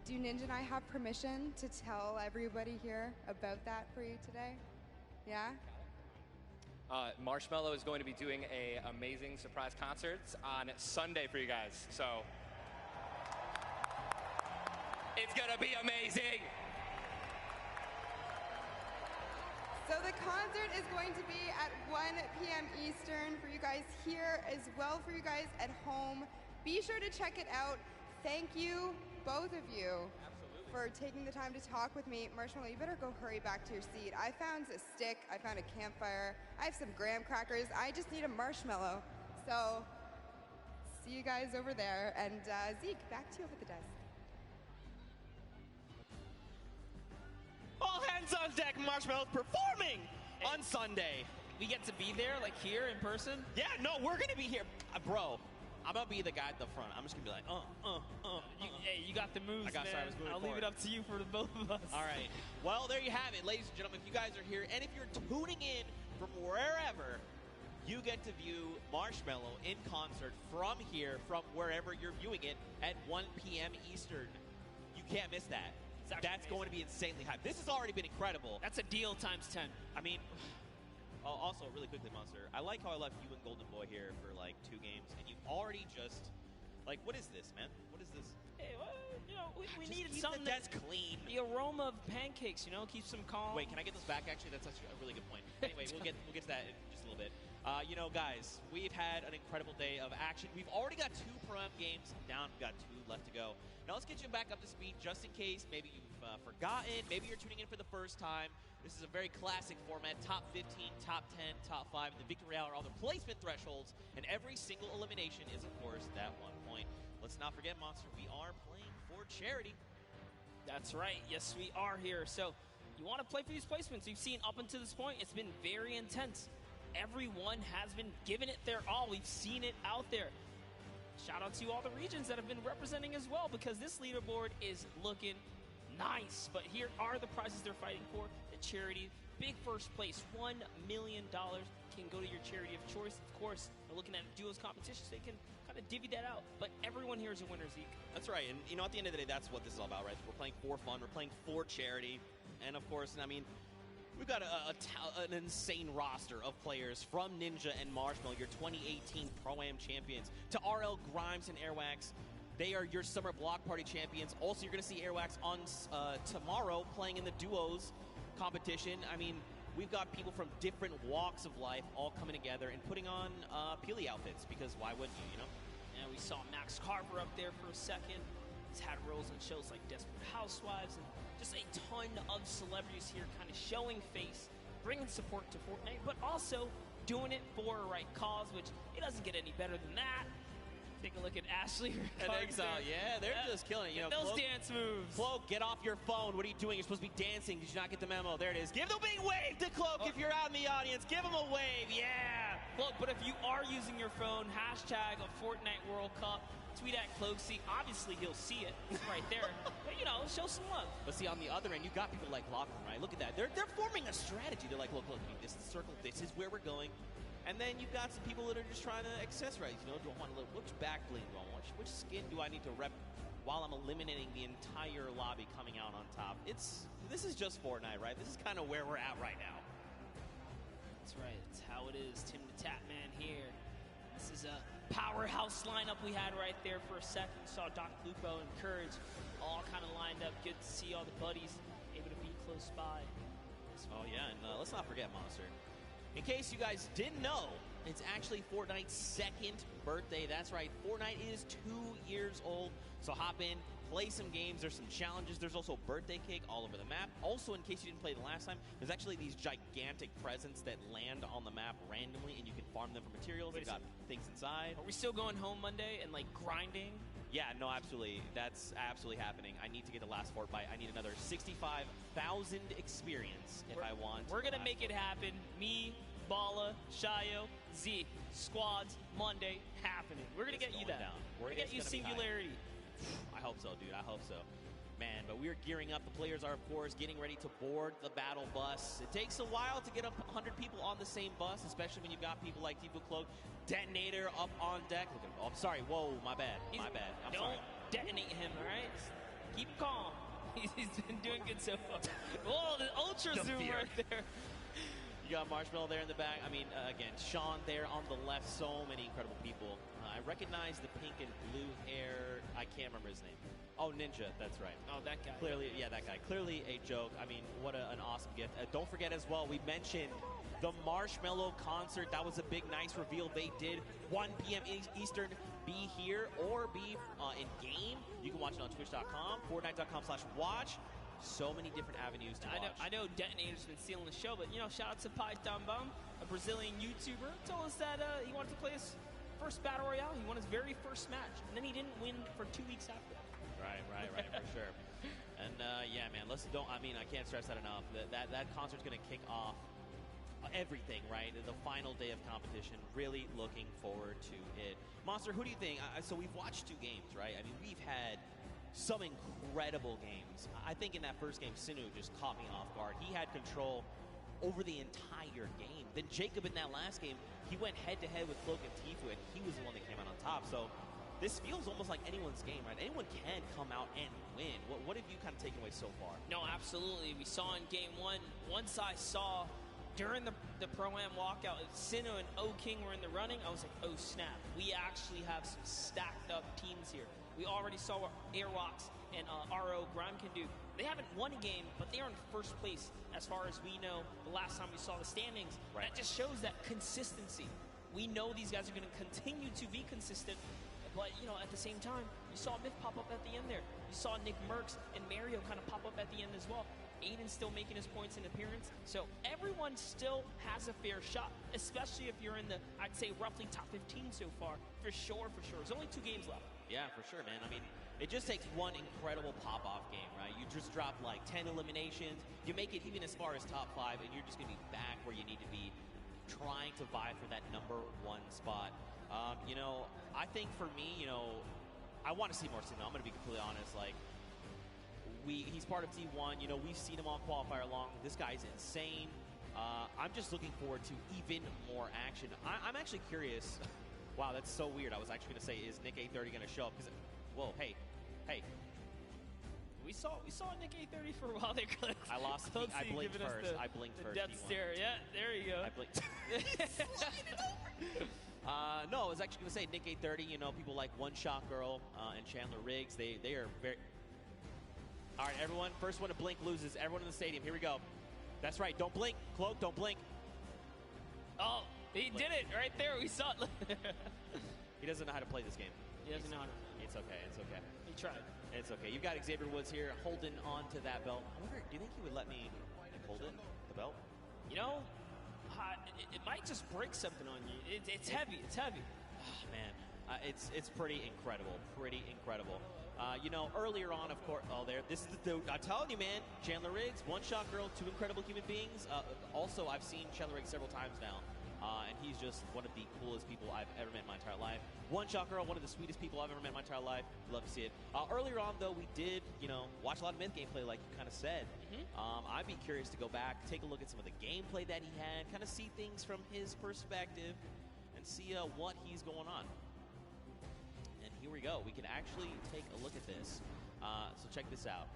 Do Ninja and I have permission to tell everybody here about that for you today? Yeah? Marshmallow is going to be doing a amazing surprise concerts on Sunday for you guys. So it's gonna be amazing. So the concert is going to be at 1 p.m. Eastern for you guys here, as well for you guys at home. Be sure to check it out. Thank you, both of you, for taking the time to talk with me. Marshmallow, you better go hurry back to your seat. I found a stick, I found a campfire, I have some graham crackers, I just need a marshmallow. So, see you guys over there, and Zeke, back to you over the desk. All hands on deck, Marshmallow's performing on Sunday. We get to be there, like here in person? Yeah, no, we're gonna be here. Bro, I'm gonna be the guy at the front. I'm just gonna be like, Hey, you got the moves, I man. was moving I'll leave it up to you for the both of us. All right. Well, there you have it, ladies and gentlemen. If you guys are here, and if you're tuning in from wherever, you get to view Marshmallow in concert from here, from wherever you're viewing it, at 1 p.m. Eastern. You can't miss that. That's going to be insanely hype. This has already been incredible. That's a deal times 10. I mean, also, really quickly, Monster, I like how I left you and Golden Boy here for like 2 games, and you've already just, like, what is this, man? What is this? Hey, well, you know, we needed keep something the desk clean. The aroma of pancakes, you know, keeps them calm. Wait, can I get those back? Actually, that's actually a really good point. Anyway, we'll get to that in just a little bit. You know, guys, we've had an incredible day of action. We've already got 2 Pro-Am games down. We've got 2 left to go. Now let's get you back up to speed, just in case maybe you've forgotten, maybe you're tuning in for the first time. This is a very classic format: top 15, top 10, top 5. The victory hour, all the placement thresholds, and every single elimination is, of course, that 1 point. Let's not forget, Monster, we are playing for charity. That's right. Yes, we are here. So you want to play for these placements. You've seen up until this point, it's been very intense. Everyone has been giving it their all. We've seen it out there. Shout out to all the regions that have been representing as well, because this leaderboard is looking nice. But here are the prizes they're fighting for. The charity, big first place, $1 million can go to your charity of choice. Of course, they're looking at duos competitions. They can kind of divvy that out. But everyone here is a winner, Zeke. That's right. And, you know, at the end of the day, that's what this is all about, right? We're playing for fun. We're playing for charity. And, of course, I mean, we've got an insane roster of players, from Ninja and Marshmallow, your 2018 Pro-Am champions, to RL, Grimes, and Airwax. They are your summer block party champions. Also, you're going to see Airwax on tomorrow playing in the duos competition. I mean, we've got people from different walks of life all coming together and putting on Peely outfits, because why wouldn't you, you know? And we saw Max Carver up there for a second. He's had roles on shows like Desperate Housewives, and just a ton of celebrities here kind of showing face, bringing support to Fortnite, but also doing it for a right cause, which it doesn't get any better than that. Take a look at Ashley and Exile. Yeah, they're just killing it. You know, those Cloak, dance moves. Cloak, get off your phone. What are you doing? You're supposed to be dancing. Did you not get the memo? There it is. Give the big wave to Cloak if you're out in the audience. Give him a wave. Yeah. Look, but if you are using your phone, hashtag a Fortnite World Cup, tweet at Cloaksy. Obviously, he'll see it right there. But, you know, show some love. But see, on the other end, you got people like Lachlan, right? Look at that. They're forming a strategy. They're like, look, this is the circle. This is where we're going. And then you've got some people that are just trying to accessorize. You know, do I want a little, which back bling do I want? Which skin do I need to rep while I'm eliminating the entire lobby coming out on top? This is just Fortnite, right? This is kind of where we're at right now. That's right. It's how it is. Tim the Tapman here. This is a powerhouse lineup we had right there for a second. We saw Doc Lupo and Courage all kind of lined up. Good to see all the buddies able to be close by. Oh, yeah, and let's not forget Monster. In case you guys didn't know, it's actually Fortnite's second birthday. That's right, Fortnite is 2 years old. So hop in, play some games. There's some challenges. There's also birthday cake all over the map. Also, in case you didn't play the last time, there's actually these gigantic presents that land on the map randomly, and you can farm them for materials. They've got things inside. Are we still going home Monday and, like, grinding? Yeah, no, absolutely. That's absolutely happening. I need to get the last Fortnite. I need another 65,000 experience if I want. We're going to make it happen. Me, Bala, Shayo, Z, squads, Monday, happening. We're going to get you that. We're going to get you Singularity. I hope so, dude. I hope so. Man, but we're gearing up. The players are, of course, getting ready to board the battle bus. It takes a while to get 100 people on the same bus, especially when you've got people like Tifu Cloak, Detonator up on deck. Look at him. Oh, I'm sorry. Whoa, my bad. My bad. I'm sorry. Don't detonate him, all right? Keep him calm. He's been doing good so far. Whoa, the ultra zoom right there. You got Marshmallow there in the back. I mean, again, Sean there on the left. So many incredible people. I recognize the pink and blue hair. I can't remember his name. Oh, Ninja. That's right. Oh, that guy. Clearly, yeah, that guy. Clearly a joke. I mean, what an awesome gift. Don't forget as well, we mentioned the Marshmallow concert. That was a big, nice reveal. They did 1 p.m. Eastern. Be here or be in game. You can watch it on twitch.com, fortnite.com/watch. So many different avenues to watch. I know Detonator's been stealing the show, but, you know, shout out to Python Bum, a Brazilian YouTuber, told us that he wanted to play his first Battle Royale. He won his very first match, and then he didn't win for 2 weeks after. Right, for sure. And, yeah, man, I can't stress that enough. That concert's going to kick off everything, right? The final day of competition. Really looking forward to it. Monster, who do you think? So we've watched 2 games, right? I mean, we've had some incredible games. I think in that first game, Sinu just caught me off guard. He had control over the entire game. Then Jacob in that last game, he went head-to-head with Cloak and Tifu, and he was the one that came out on top. So this feels almost like anyone's game, right? Anyone can come out and win. What have you kind of taken away so far? No, absolutely. We saw in game 1, once I saw during the Pro-Am walkout, Sinu and O-King were in the running, I was like, oh snap, we actually have some stacked up teams here. We already saw what JR.FOX and RO Grime can do. They haven't won a game, but they are in first place as far as we know the last time we saw the standings. Right. That just shows that consistency. We know these guys are going to continue to be consistent, but, you know, at the same time, you saw Myth pop up at the end there. You saw Nick Merckx and Mario kind of pop up at the end as well. Aiden's still making his points in appearance. So everyone still has a fair shot, especially if you're in the, I'd say, roughly top 15 so far. For sure. There's only 2 games left. Yeah, for sure, man. I mean, it just takes one incredible pop-off game, right? You just drop like 10 eliminations. You make it even as far as top 5, and you're just going to be back where you need to be, trying to vie for that #1 spot. You know, I think for me, you know, I want to see more Sinu. I'm going to be completely honest. Like, he's part of T1. You know, we've seen him on qualifier long. This guy's insane. I'm just looking forward to even more action. I'm actually curious. Wow, that's so weird. I was actually going to say, is Nick A30 going to show up? Because, whoa, hey. We saw Nick A30 for a while there. I lost. I blinked first. I blinked first. Death stare. Yeah, there you go. I blinked. No, I was actually going to say Nick A30. You know, people like One Shot Girl and Chandler Riggs. They are very. All right, everyone. First one to blink loses. Everyone in the stadium. Here we go. That's right. Don't blink. Cloak, don't blink. Oh, he did it right there. We saw it. He doesn't know how to play this game. He doesn't know how to. It's okay. It's okay. He tried. It's okay. You've got Xavier Woods here holding on to that belt. I wonder, do you think he would let me hold it, the belt? You know, it might just break something on you. It's heavy. It's heavy. Oh, man, it's pretty incredible. Pretty incredible. You know, earlier on, of course, this is the dude. I'm telling you, man, Chandler Riggs, One Shot Girl, 2 incredible human beings. Also, I've seen Chandler Riggs several times now And he's just one of the coolest people I've ever met in my entire life. One Shot Girl, one of the sweetest people I've ever met in my entire life. Love to see it. Earlier on, though, we did, watch a lot of Myth gameplay, like you kind of said. I'd be curious to go back, take a look at some of the gameplay that he had, kind of see things from his perspective, and see what he's going on. And here we go. We can actually take a look at this. So check this out.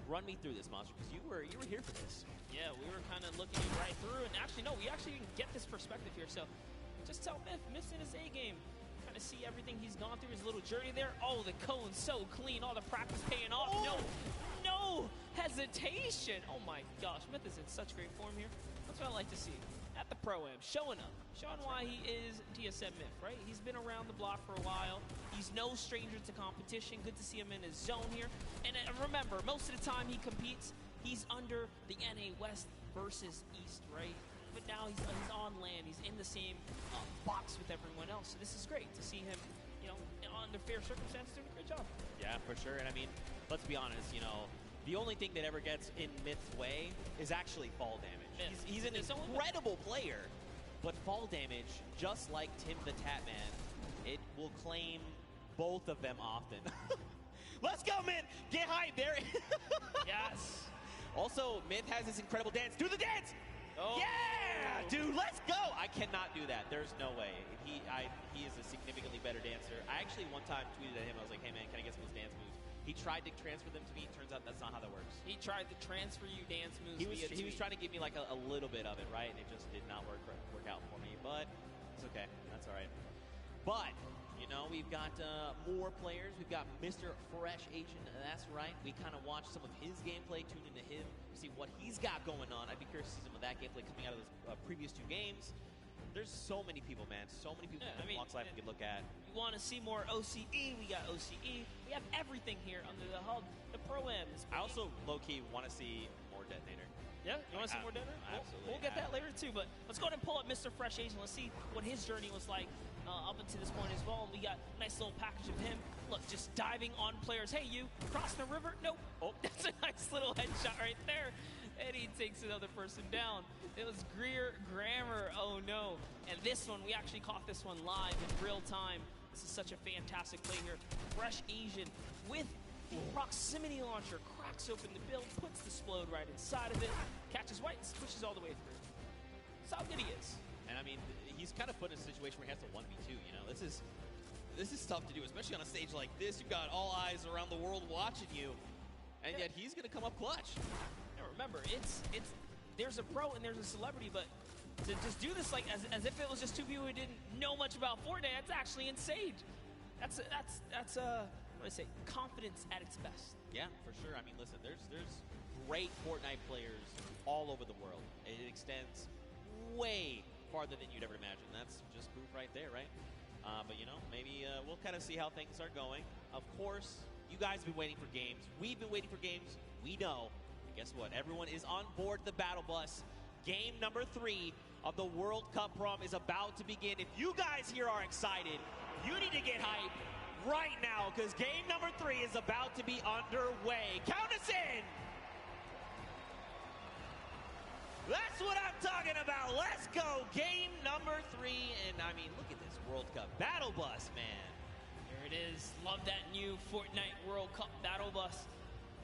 Run me through this, Monster, because you were here for this. Yeah, we were kind of looking right through, and actually, no, we actually didn't get this perspective here, so just tell Myth's in his A game. Kind of see everything he's gone through, his little journey there. Oh, the cone's so clean, all the practice paying off. Oh. No hesitation. Oh my gosh, Myth is in such great form here. That's what I like to see. At the Pro-Am, showing up, showing why he is TSM Myth, right? He's been around the block for a while. He's no stranger to competition. Good to see him in his zone here. And remember, most of the time he competes, he's under the NA West versus East, right? But now he's on land. He's in the same box with everyone else. So this is great to see him, under fair circumstances, doing a great job. Yeah, for sure. And I mean, let's be honest, the only thing that ever gets in Myth's way is actually fall damage. He's an incredible player, but fall damage, just like Tim the Tatman, it will claim both of them often. Let's go, Myth! Get hype there! Yes! Also, Myth has this incredible dance. Do the dance! Oh. Yeah! Dude, let's go! I cannot do that. There's no way. He is a significantly better dancer. I actually one time tweeted at him, I was like, hey man, can I get some of his dance moves? He tried to transfer them to me. Turns out that's not how that works. He tried to transfer you dance moves. He was trying to give me like a little bit of it, right? And it just did not work out for me. But it's okay. That's all right. But we've got more players. We've got Mr. Fresh Asian. That's right. We kind of watched some of his gameplay, tuned into him, see what he's got going on. I'd be curious to see some of that gameplay coming out of those previous two games. There's so many people, man. So many people in Fox Life we could look at. You want to see more OCE? We got OCE. We have everything here under the hub. The Pro-Ams. I also, low-key, want to see more Detonator. Yeah? You want to see more Detonator? Absolutely. We'll get that later, too. But let's go ahead and pull up Mr. Fresh Asian. Let's see what his journey was like up until this point as well. And we got a nice little package of him. Look, just diving on players. Hey, you, cross the river? Nope. Oh, that's a nice little headshot right there. And he takes another person down. It was Greer Grammar. Oh no. And this one, we actually caught this one live in real time. This is such a fantastic play here. Fresh Asian with the proximity launcher, cracks open the build, puts the Splode right inside of it, catches white, pushes all the way through. That's how good he is. And I mean, he's kind of put in a situation where he has to 1v2, This is tough to do, especially on a stage like this. You've got all eyes around the world watching you, and yet he's going to come up clutch. Remember, there's a pro and there's a celebrity, but to just do this like as if it was just two people who didn't know much about Fortnite, that's actually insane. That's what do I say? Confidence at its best. Yeah, for sure. I mean, listen, there's great Fortnite players all over the world. It extends way farther than you'd ever imagine. That's just proof right there, right? But maybe we'll kind of see how things are going. Of course, you guys have been waiting for games. We've been waiting for games. We know. Guess what? Everyone is on board the battle bus. Game number 3 of the World Cup prom is about to begin. If you guys here are excited, you need to get hyped right now because game number 3 is about to be underway. Count us in! That's what I'm talking about. Let's go. Game number 3. And I mean, look at this World Cup battle bus, man. There it is. Love that new Fortnite World Cup battle bus.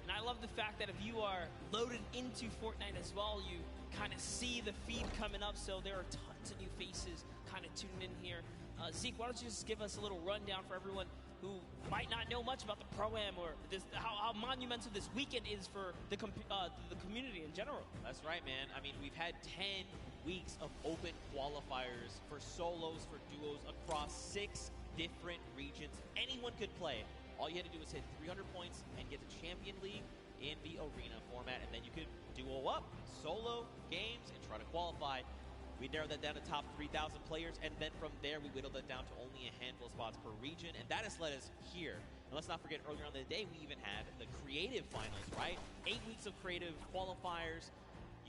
And I love the fact that if you are loaded into Fortnite as well, you kind of see the feed coming up. So there are tons of new faces kind of tuning in here. Zeke, why don't you just give us a little rundown for everyone who might not know much about the Pro-Am or how monumental this weekend is for the community in general. That's right, man. I mean, we've had 10 weeks of open qualifiers for solos, for duos across 6 different regions. Anyone could play. All you had to do was hit 300 points and get to Champion League in the arena format, and then you could duo up, solo games, and try to qualify. We narrowed that down to top 3,000 players, and then from there we whittled that down to only a handful of spots per region, and that has led us here. And let's not forget, earlier on in the day, we even had the creative finals, right? 8 weeks of creative qualifiers.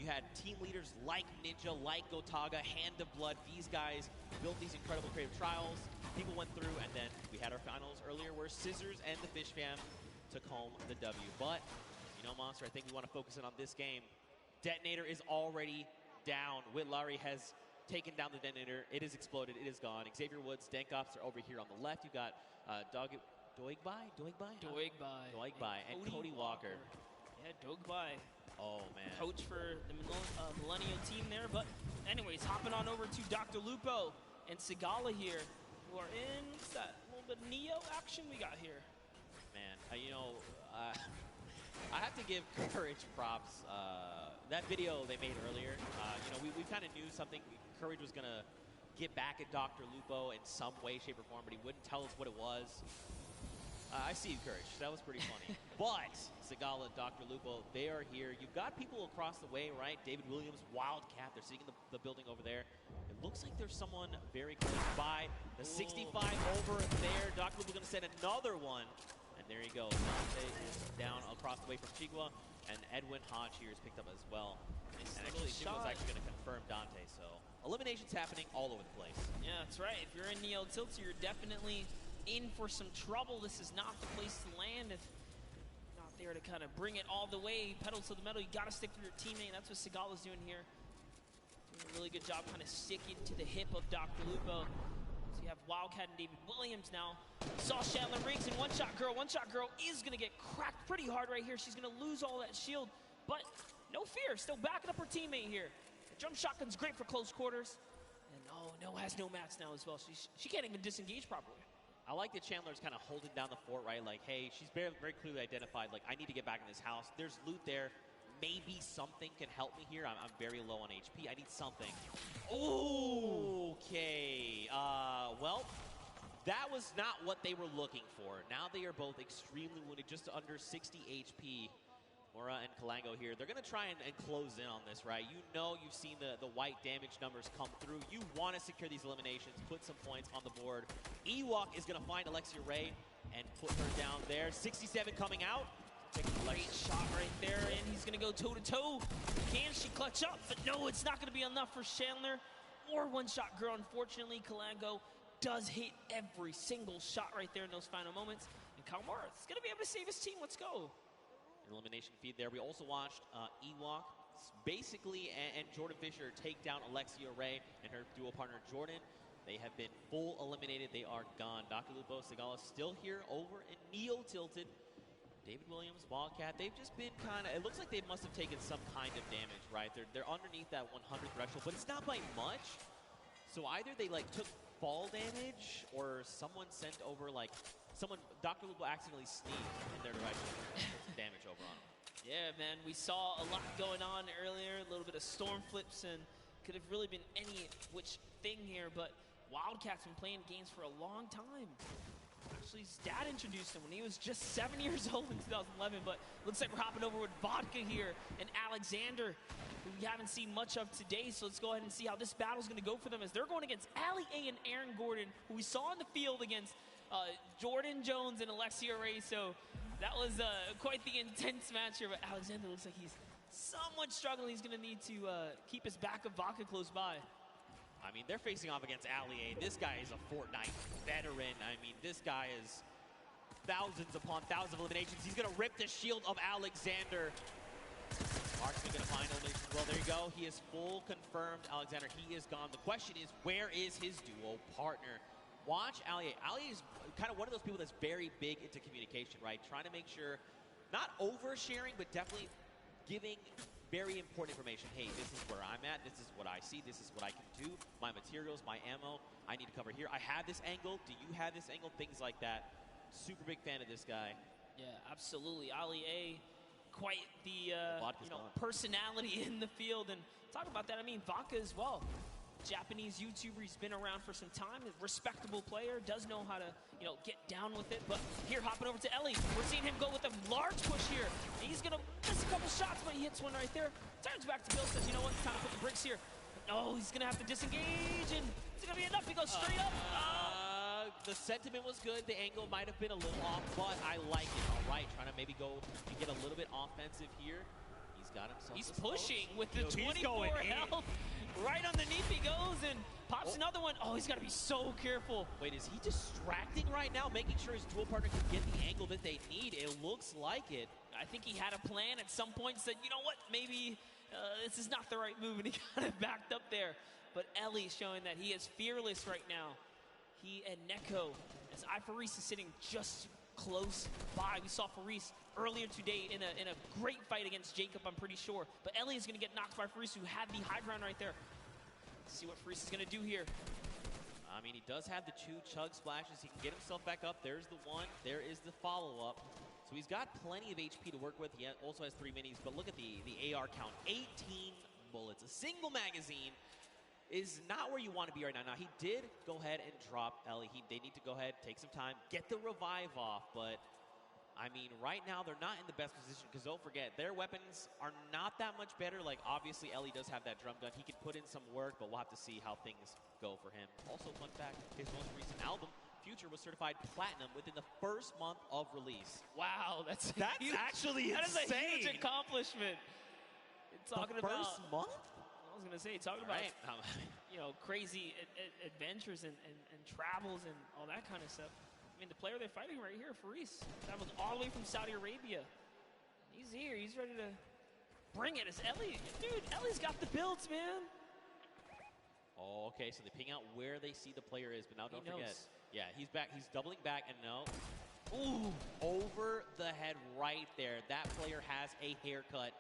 You had team leaders like Ninja, like Gotaga, Hand of Blood. These guys built these incredible creative trials. People went through, and then we had our finals earlier where Scissors and the Fish Fam took home the W. But, Monster, I think we want to focus in on this game. Detonator is already down. Whitlari has taken down the detonator. It is exploded. It is gone. Xavier Woods, Dankops are over here on the left. You got Doigbai, and Cody Walker. Yeah, Doigbai. Oh, man. Coach for the Millennial team there. But anyways, hopping on over to Dr. Lupo and Sigala here, who are in, what's that, a little bit of Neo action we got here. Man, I have to give Courage props. That video they made earlier, we kind of knew something. Courage was going to get back at Dr. Lupo in some way, shape, or form, but he wouldn't tell us what it was. I see you, Courage. That was pretty funny. But Sigala, Dr. Lupo, they are here. You've got people across the way, right? David Williams, Wildcat. They're sitting in the building over there. It looks like there's someone very close by. The 65 over there. Dr. Lupo going to send another one. And there you go. Dante is down across the way from Chigua. And Edwin Hodge here is picked up as well. And actually, Chigua's actually going to confirm Dante. So eliminations happening all over the place. Yeah, that's right. If you're in Neo Tilted, you're definitely in for some trouble. This is not the place to land if you're not there to kind of bring it all the way, pedal to the metal. You got to stick with your teammate. That's what Sigala's doing here. Doing a really good job kind of sticking to the hip of Dr. Lupo. So you have Wildcat and David Williams now. Saw Chandler Riggs and One Shot Girl. One Shot Girl is going to get cracked pretty hard right here. She's going to lose all that shield, but no fear. Still backing up her teammate here. The jump shotgun's great for close quarters. And No has no mats now as well. She can't even disengage properly. I like that Chandler's kind of holding down the fort, right? Like, hey, she's very, very clearly identified, like, I need to get back in this house. There's loot there. Maybe something can help me here. I'm very low on HP. I need something. Okay. Well, that was not what they were looking for. Now they are both extremely wounded, just under 60 HP. Mora and Kalango here. They're going to try and close in on this, right? You know, you've seen the white damage numbers come through. You want to secure these eliminations, put some points on the board. Ewok is going to find Alexia Ray and put her down there. 67 coming out. Great shot right there, and he's going to go toe-to-toe. Can she clutch up? But no, it's not going to be enough for Chandler or One Shot Girl. Unfortunately, Kalango does hit every single shot right there in those final moments. And Kalmar is going to be able to save his team. Let's go. Elimination feed there. We also watched Ewok basically and Jordan Fisher take down Alexia Ray and her duo partner Jordan. They have been full eliminated. They are gone. Dr. Lupo, Sigala still here over in Neo Tilted. David Williams, Wildcat, they've just been kind of, it looks like they must have taken some kind of damage, right? They're underneath that 100 threshold, but it's not by much. So either they like took fall damage or someone sent over like, Dr. Lupo accidentally sneezed in their direction and put some damage over on them. Yeah, man, we saw a lot going on earlier, a little bit of storm flips, and could have really been any which thing here, but Wildcat's been playing games for a long time. Actually, his dad introduced him when he was just 7 years old in 2011, but looks like we're hopping over with Vodka here and Alexander, who we haven't seen much of today, so let's go ahead and see how this battle's going to go for them as they're going against Ali A and Aaron Gordon, who we saw in the field against Jordan Jones and Alexia Ray, so that was quite the intense match here, but Alexander looks like he's somewhat struggling. He's going to need to keep his back of Vodka close by. I mean, they're facing off against Ali A. This guy is a Fortnite veteran. I mean, this guy is thousands upon thousands of eliminations. He's going to rip the shield of Alexander. Marksman going to find elimination as well. There you go. He is full confirmed. Alexander, he is gone. The question is, where is his duo partner? Watch Ali A. Ali is kind of one of those people that's very big into communication, right? Trying to make sure, not oversharing, but definitely giving very important information. Hey, this is where I'm at. This is what I see. This is what I can do. My materials, my ammo, I need to cover here. I have this angle. Do you have this angle? Things like that. Super big fan of this guy. Yeah, absolutely. Ali A, quite the personality in the field. And talk about that, I mean, Vodka as well. Japanese YouTuber, he's been around for some time, a respectable player, does know how to, get down with it. But here, hopping over to Ellie, we're seeing him go with a large push here. And he's gonna miss a couple shots, but he hits one right there. Turns back to Bill, says, you know what, it's time to put the bricks here. But no, he's gonna have to disengage, and is it gonna be enough? He goes straight up. The sentiment was good. The angle might have been a little off, but I like it. All right, trying to maybe go and get a little bit offensive here. He's got himself. He's pushing with the 24 health. Right underneath he goes and pops another one. Oh, he's got to be so careful. Wait, is he distracting right now, making sure his dual partner can get the angle that they need? It looks like it. I think he had a plan at some point, said, you know what, maybe this is not the right move, and he kind of backed up there. but Ellie showing that he is fearless right now. He and Neko, as Faris is sitting just close by. We saw Faris earlier today in a great fight against Jacob, I'm pretty sure. But Ellie is going to get knocked by Faris, who had the high ground right there. Let's see what Faris is going to do here. I mean, he does have the 2 chug splashes. He can get himself back up. There's the 1. There is the follow-up. So he's got plenty of HP to work with. He also has 3 minis. But look at the AR count. 18 bullets. A single magazine is not where you want to be right now. Now, he did go ahead and drop Ellie. They need to go ahead, take some time, get the revive off. But, I mean, right now they're not in the best position because don't forget, their weapons are not that much better. Like, obviously, Ellie does have that drum gun. He can put in some work, but we'll have to see how things go for him. Also, fun fact, his most recent album, Future, was certified platinum within the first month of release. Wow, that's huge, actually that insane. That is a huge accomplishment. Talking the first month? I was going to say, talking about, you know, crazy adventures and travels and all that kind of stuff. I mean, the player they're fighting right here, Faris, traveled all the way from Saudi Arabia. He's here. He's ready to bring it. It's Ellie. Dude, Ellie's got the builds, man. Oh, okay, so they ping out where they see the player is, but now don't forget. knows. Yeah, he's back. He's doubling back, and no. Ooh, over the head right there. That player has a haircut.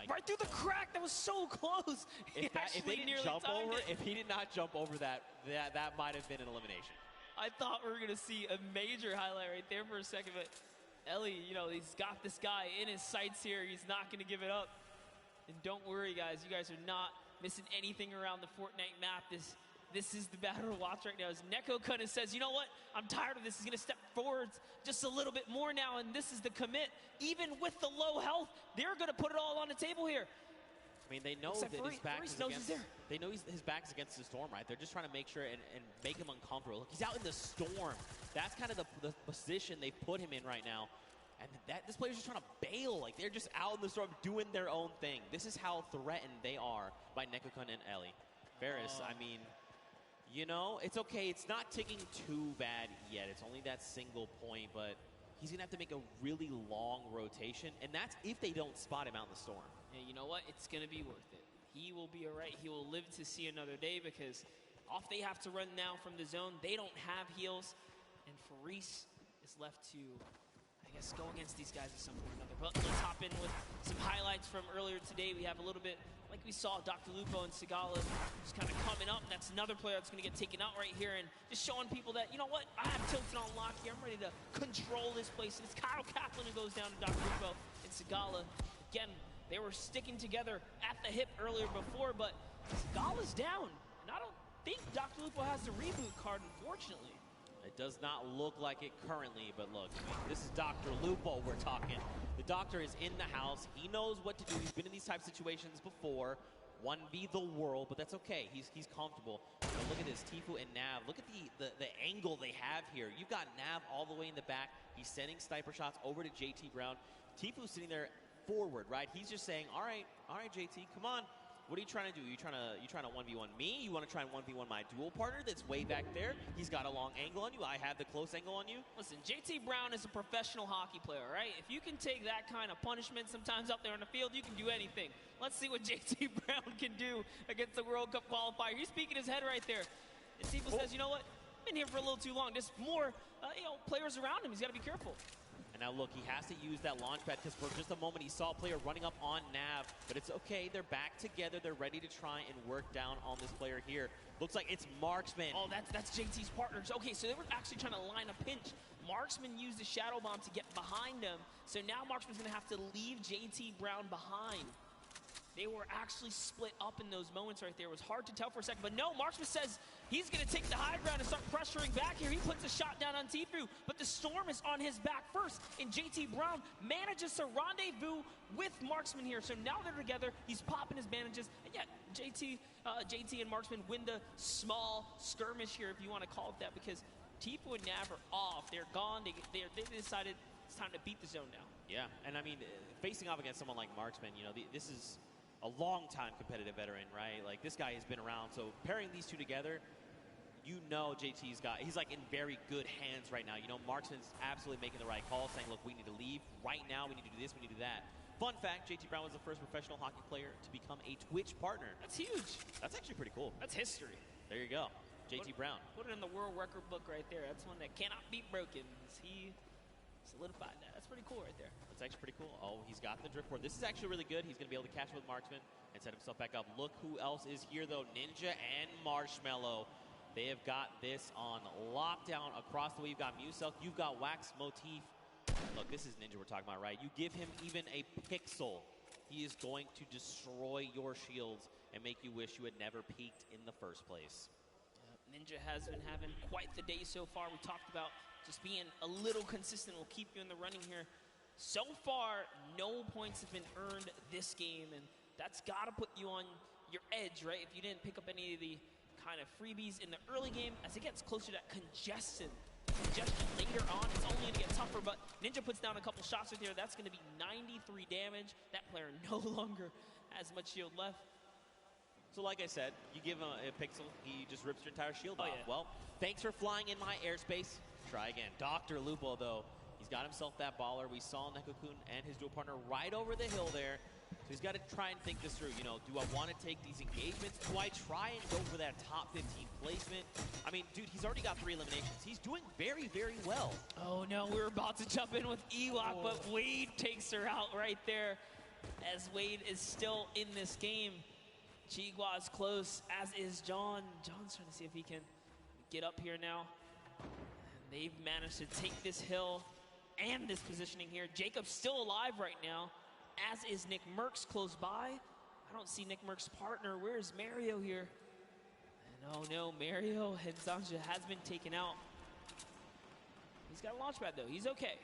Right through the crack. That was so close. If they didn't jump over, if he did not jump over that might have been an elimination. I thought we were going to see a major highlight right there for a second, but Ellie, you know, he's got this guy in his sights here. He's not going to give it up. And don't worry, guys. You guys are not missing anything around the Fortnite map. This is the battle to watch right now. As Neko kind of says, you know what? I'm tired of this. He's going to step forwards just a little bit more now, and this is the commit. Even with the low health, they're going to put it all on the table here. I mean, they know that his back is against. They know his back's against the storm, right? They're just trying to make sure and make him uncomfortable. Look, he's out in the storm. That's kind of the position they put him in right now. And this player's just trying to bail. Like, they're just out in the storm doing their own thing. This is how threatened they are by Nekokun and Ellie. Faris, I mean, you know, it's okay. It's not ticking too bad yet. It's only that single point, but he's going to have to make a really long rotation, and that's if they don't spot him out in the storm. And you know what? It's going to be worth it. He will be all right. He will live to see another day because off they have to run now from the zone. They don't have heals, and Faris is left to, I guess, go against these guys at some point or another. But let's hop in with some highlights from earlier today. We have a little bit, like we saw, Dr. Lupo and Sigala just kind of coming up. And that's another player that's going to get taken out right here and just showing people that, you know what, I have Tilted on lock here. I'm ready to control this place. And it's Kyle Kaplan who goes down to Dr. Lupo and Sigala. Again, they were sticking together at the hip earlier before, but Sigala's down. And I don't think Dr. Lupo has the reboot card, unfortunately. It does not look like it currently, but look, I mean, this is Dr. Lupo we're talking. The doctor is in the house. He knows what to do. He's been in these type of situations before. 1v the world, but that's okay. He's comfortable. But look at this, Tifu and Nav. Look at the angle they have here. You've got Nav all the way in the back. He's sending sniper shots over to JT Brown. Tifu's sitting there forward, right? He's just saying, all right, JT, come on. What are you trying to do? You trying to 1v1 me? You want to try and 1v1 my dual partner that's way back there? He's got a long angle on you. I have the close angle on you. Listen, JT Brown is a professional hockey player, right? If you can take that kind of punishment sometimes out there on the field, you can do anything. Let's see what JT Brown can do against the World Cup qualifier. He's peeking his head right there. And Tifu says, you know what? I've been here for a little too long. There's more players around him. He's got to be careful. And now look, he has to use that launch pad because for just a moment he saw a player running up on Nav, but it's okay. They're back together. They're ready to try and work down on this player here. Looks like it's Marksman. Oh, that's JT's partners. Okay, so they were actually trying to line a pinch. Marksman used the Shadow Bomb to get behind them. So now Marksman's going to have to leave JT Brown behind. They were actually split up in those moments right there. It was hard to tell for a second, but no, Marksman says he's going to take the high ground and start pressuring back here. He puts a shot down on Tifu, but the storm is on his back first, and JT Brown manages to rendezvous with Marksman here. So now they're together. He's popping his bandages, and yet JT and Marksman win the small skirmish here, if you want to call it that, because Tifu and Nav are off. They're gone. They decided it's time to beat the zone now. Yeah, and I mean, facing off against someone like Marksman, you know, this is a long-time competitive veteran, right? Like, this guy has been around, so pairing these two together, you know he's like in very good hands right now. You know, Marksman's absolutely making the right call, saying, look, we need to leave right now, we need to do this, we need to do that. Fun fact, JT Brown was the first professional hockey player to become a Twitch partner. That's huge. That's actually pretty cool. That's history. There you go. JT Brown. Put it in the world record book right there. That's one that cannot be broken. He solidified that. That's pretty cool right there. That's actually pretty cool. Oh, he's got the drift board. This is actually really good. He's going to be able to catch with Marksman and set himself back up. Look who else is here, though. Ninja and Marshmallow. They have got this on lockdown across the way. You've got Muselk. You've got Wax Motif. Look, this is Ninja we're talking about, right? You give him even a pixel, he is going to destroy your shields and make you wish you had never peaked in the first place. Ninja has been having quite the day so far. We talked about just being a little consistent will keep you in the running here. So far, no points have been earned this game, and that's got to put you on your edge, right? If you didn't pick up any of the kind of freebies in the early game, as it gets closer to that congestion later on, it's only going to get tougher, but Ninja puts down a couple shots right there. That's going to be 93 damage. That player no longer has much shield left. So like I said, you give him a pixel, he just rips your entire shield off. Yeah. Well, thanks for flying in my airspace. Try again. Dr. Lupo, though, he's got himself that baller. We saw Nekokun and his dual partner right over the hill there. So he's got to try and think this through. You know, do I want to take these engagements? Do I try and go for that top 15 placement? I mean, dude, he's already got 3 eliminations. He's doing very, very well. Oh, no, we're about to jump in with Ewok, but Wade takes her out right there as Wade is still in this game. Chigua is close, as is John. John's trying to see if he can get up here now. They've managed to take this hill and this positioning here. Jacob's still alive right now, as is Nick Merckx close by. I don't see Nick Merckx's partner. Where's Mario here? And oh no, Mario Henzanja has been taken out. He's got a launch pad though, he's okay.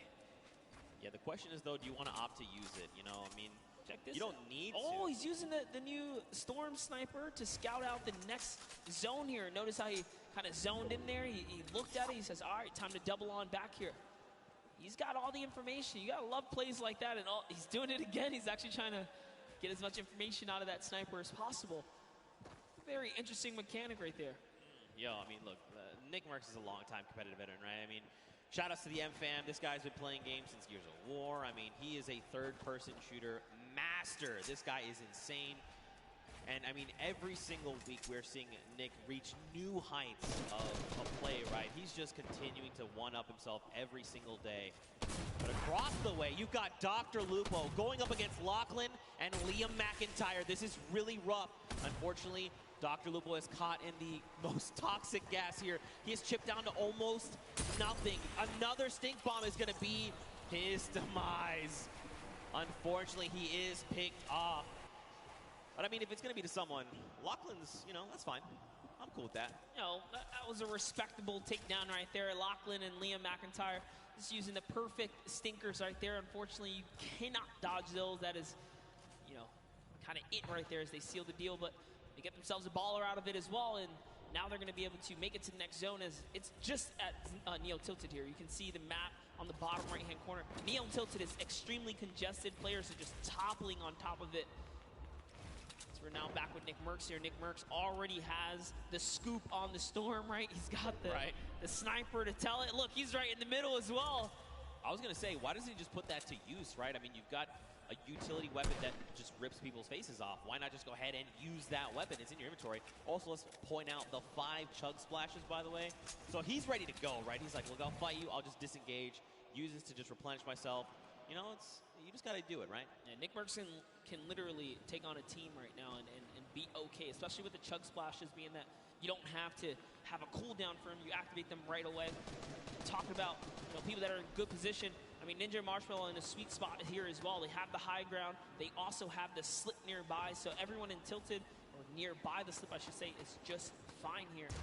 Yeah, the question is though, do you want to opt to use it? You know, I mean, check this you don't out. need Oh, to. he's using the new Storm Sniper to scout out the next zone here. Notice how he kind of zoned in there. He looked at it, he says, all right, time to double on back here. He's got all the information. You gotta love plays like that, and he's doing it again. He's actually trying to get as much information out of that sniper as possible. Very interesting mechanic right there. Yo, I mean, look, Nick Merckx is a long-time competitive veteran, right? I mean, shout outs to the M-Fam. This guy's been playing games since Gears of War. I mean, he is a third-person shooter master. This guy is insane. And, I mean, every single week we're seeing Nick reach new heights of play, right? He's just continuing to one-up himself every single day. But across the way, you've got Dr. Lupo going up against Lachlan and Liam McIntyre. This is really rough. Unfortunately, Dr. Lupo is caught in the most toxic gas here. He is chipped down to almost nothing. Another stink bomb is going to be his demise. Unfortunately, he is picked off. But I mean, if it's going to be to someone, Lachlan's, you know, that's fine. I'm cool with that. You know, that was a respectable takedown right there. Lachlan and Liam McIntyre just using the perfect stinkers right there. Unfortunately, you cannot dodge those. That is, you know, kind of it right there as they seal the deal. But they get themselves a baller out of it as well. And now they're going to be able to make it to the next zone as it's just at Neo Tilted here. You can see the map on the bottom right-hand corner. Neo Tilted is extremely congested. Players are just toppling on top of it. We're now back with Nick Merckx here. Nick Merckx already has the scoop on the Storm, right? He's got the sniper to tell it. Look, he's right in the middle as well. I was going to say, why doesn't he just put that to use, right? I mean, you've got a utility weapon that just rips people's faces off. Why not just go ahead and use that weapon? It's in your inventory. Also, let's point out the 5 chug splashes, by the way. So he's ready to go, right? He's like, look, I'll fight you. I'll just disengage. Use this to just replenish myself. You know, you just got to do it, right? Yeah, Nick Merckx can literally take on a team right now and be okay, especially with the chug splashes being that you don't have to have a cooldown for them. You activate them right away. Talk about people that are in good position. I mean, Ninja and Marshmallow in a sweet spot here as well. They have the high ground. They also have the slip nearby, so everyone in Tilted, or nearby the slip, I should say, is just fine here.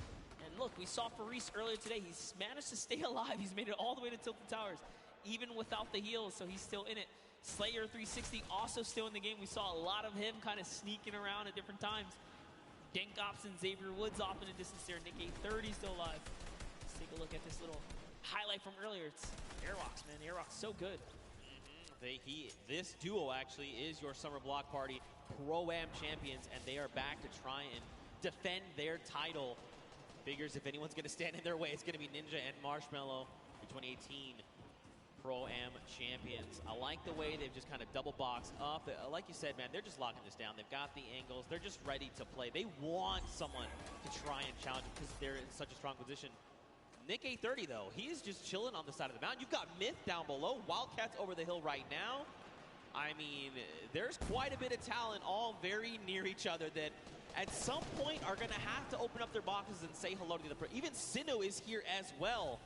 And look, we saw Faris earlier today. He's managed to stay alive. He's made it all the way to Tilted Towers, even without the heals, so he's still in it. Slayer 360 also still in the game. We saw a lot of him kind of sneaking around at different times. Dink Ops and Xavier Woods off in the distance there. Nick A30 still alive. Let's take a look at this little highlight from earlier. It's JR.FOX, man. JR.FOX so good. This duo actually is your Summer Block Party Pro-Am champions, and they are back to try and defend their title. Figures if anyone's going to stand in their way, it's going to be Ninja and Marshmallow for 2018 Pro-Am champions. I like the way they've just kind of double boxed up. Like you said, man, they're just locking this down. They've got the angles. They're just ready to play. They want someone to try and challenge them because they're in such a strong position. Nick A30, though, he is just chilling on the side of the mountain. You've got Myth down below. Wildcats over the hill right now. I mean, there's quite a bit of talent all very near each other that at some point are going to have to open up their boxes and say hello to the other. Even Sinnoh is here as well.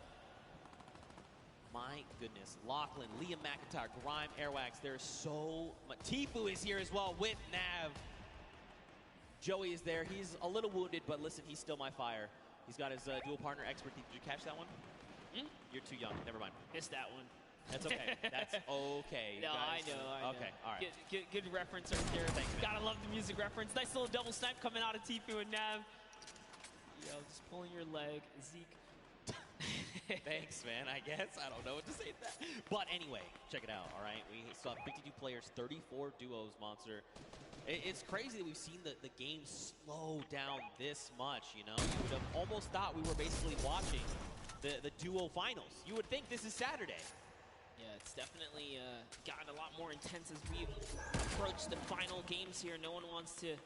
My goodness. Lachlan, Liam McIntyre, Grime, Airwax. There's so much. Tfue is here as well with Nav. Joey is there. He's a little wounded, but listen, he's still my fire. He's got his dual partner expert. Did you catch that one? You're too young. Never mind. Missed that one. That's okay. That's okay. No, guys. I know. Okay, all right. Good reference right there. Thanks, man. Gotta love the music reference. Nice little double snipe coming out of Tfue and Nav. Yo, just pulling your leg, Zeke. Thanks, man, I guess. I don't know what to say to that. But anyway, check it out, all right? We saw 52 players, 34 duos, Monster. It's crazy that we've seen the game slow down this much, you know? You would have almost thought we were basically watching the duo finals. You would think this is Saturday. Yeah, it's definitely gotten a lot more intense as we approach the final games here. No one wants to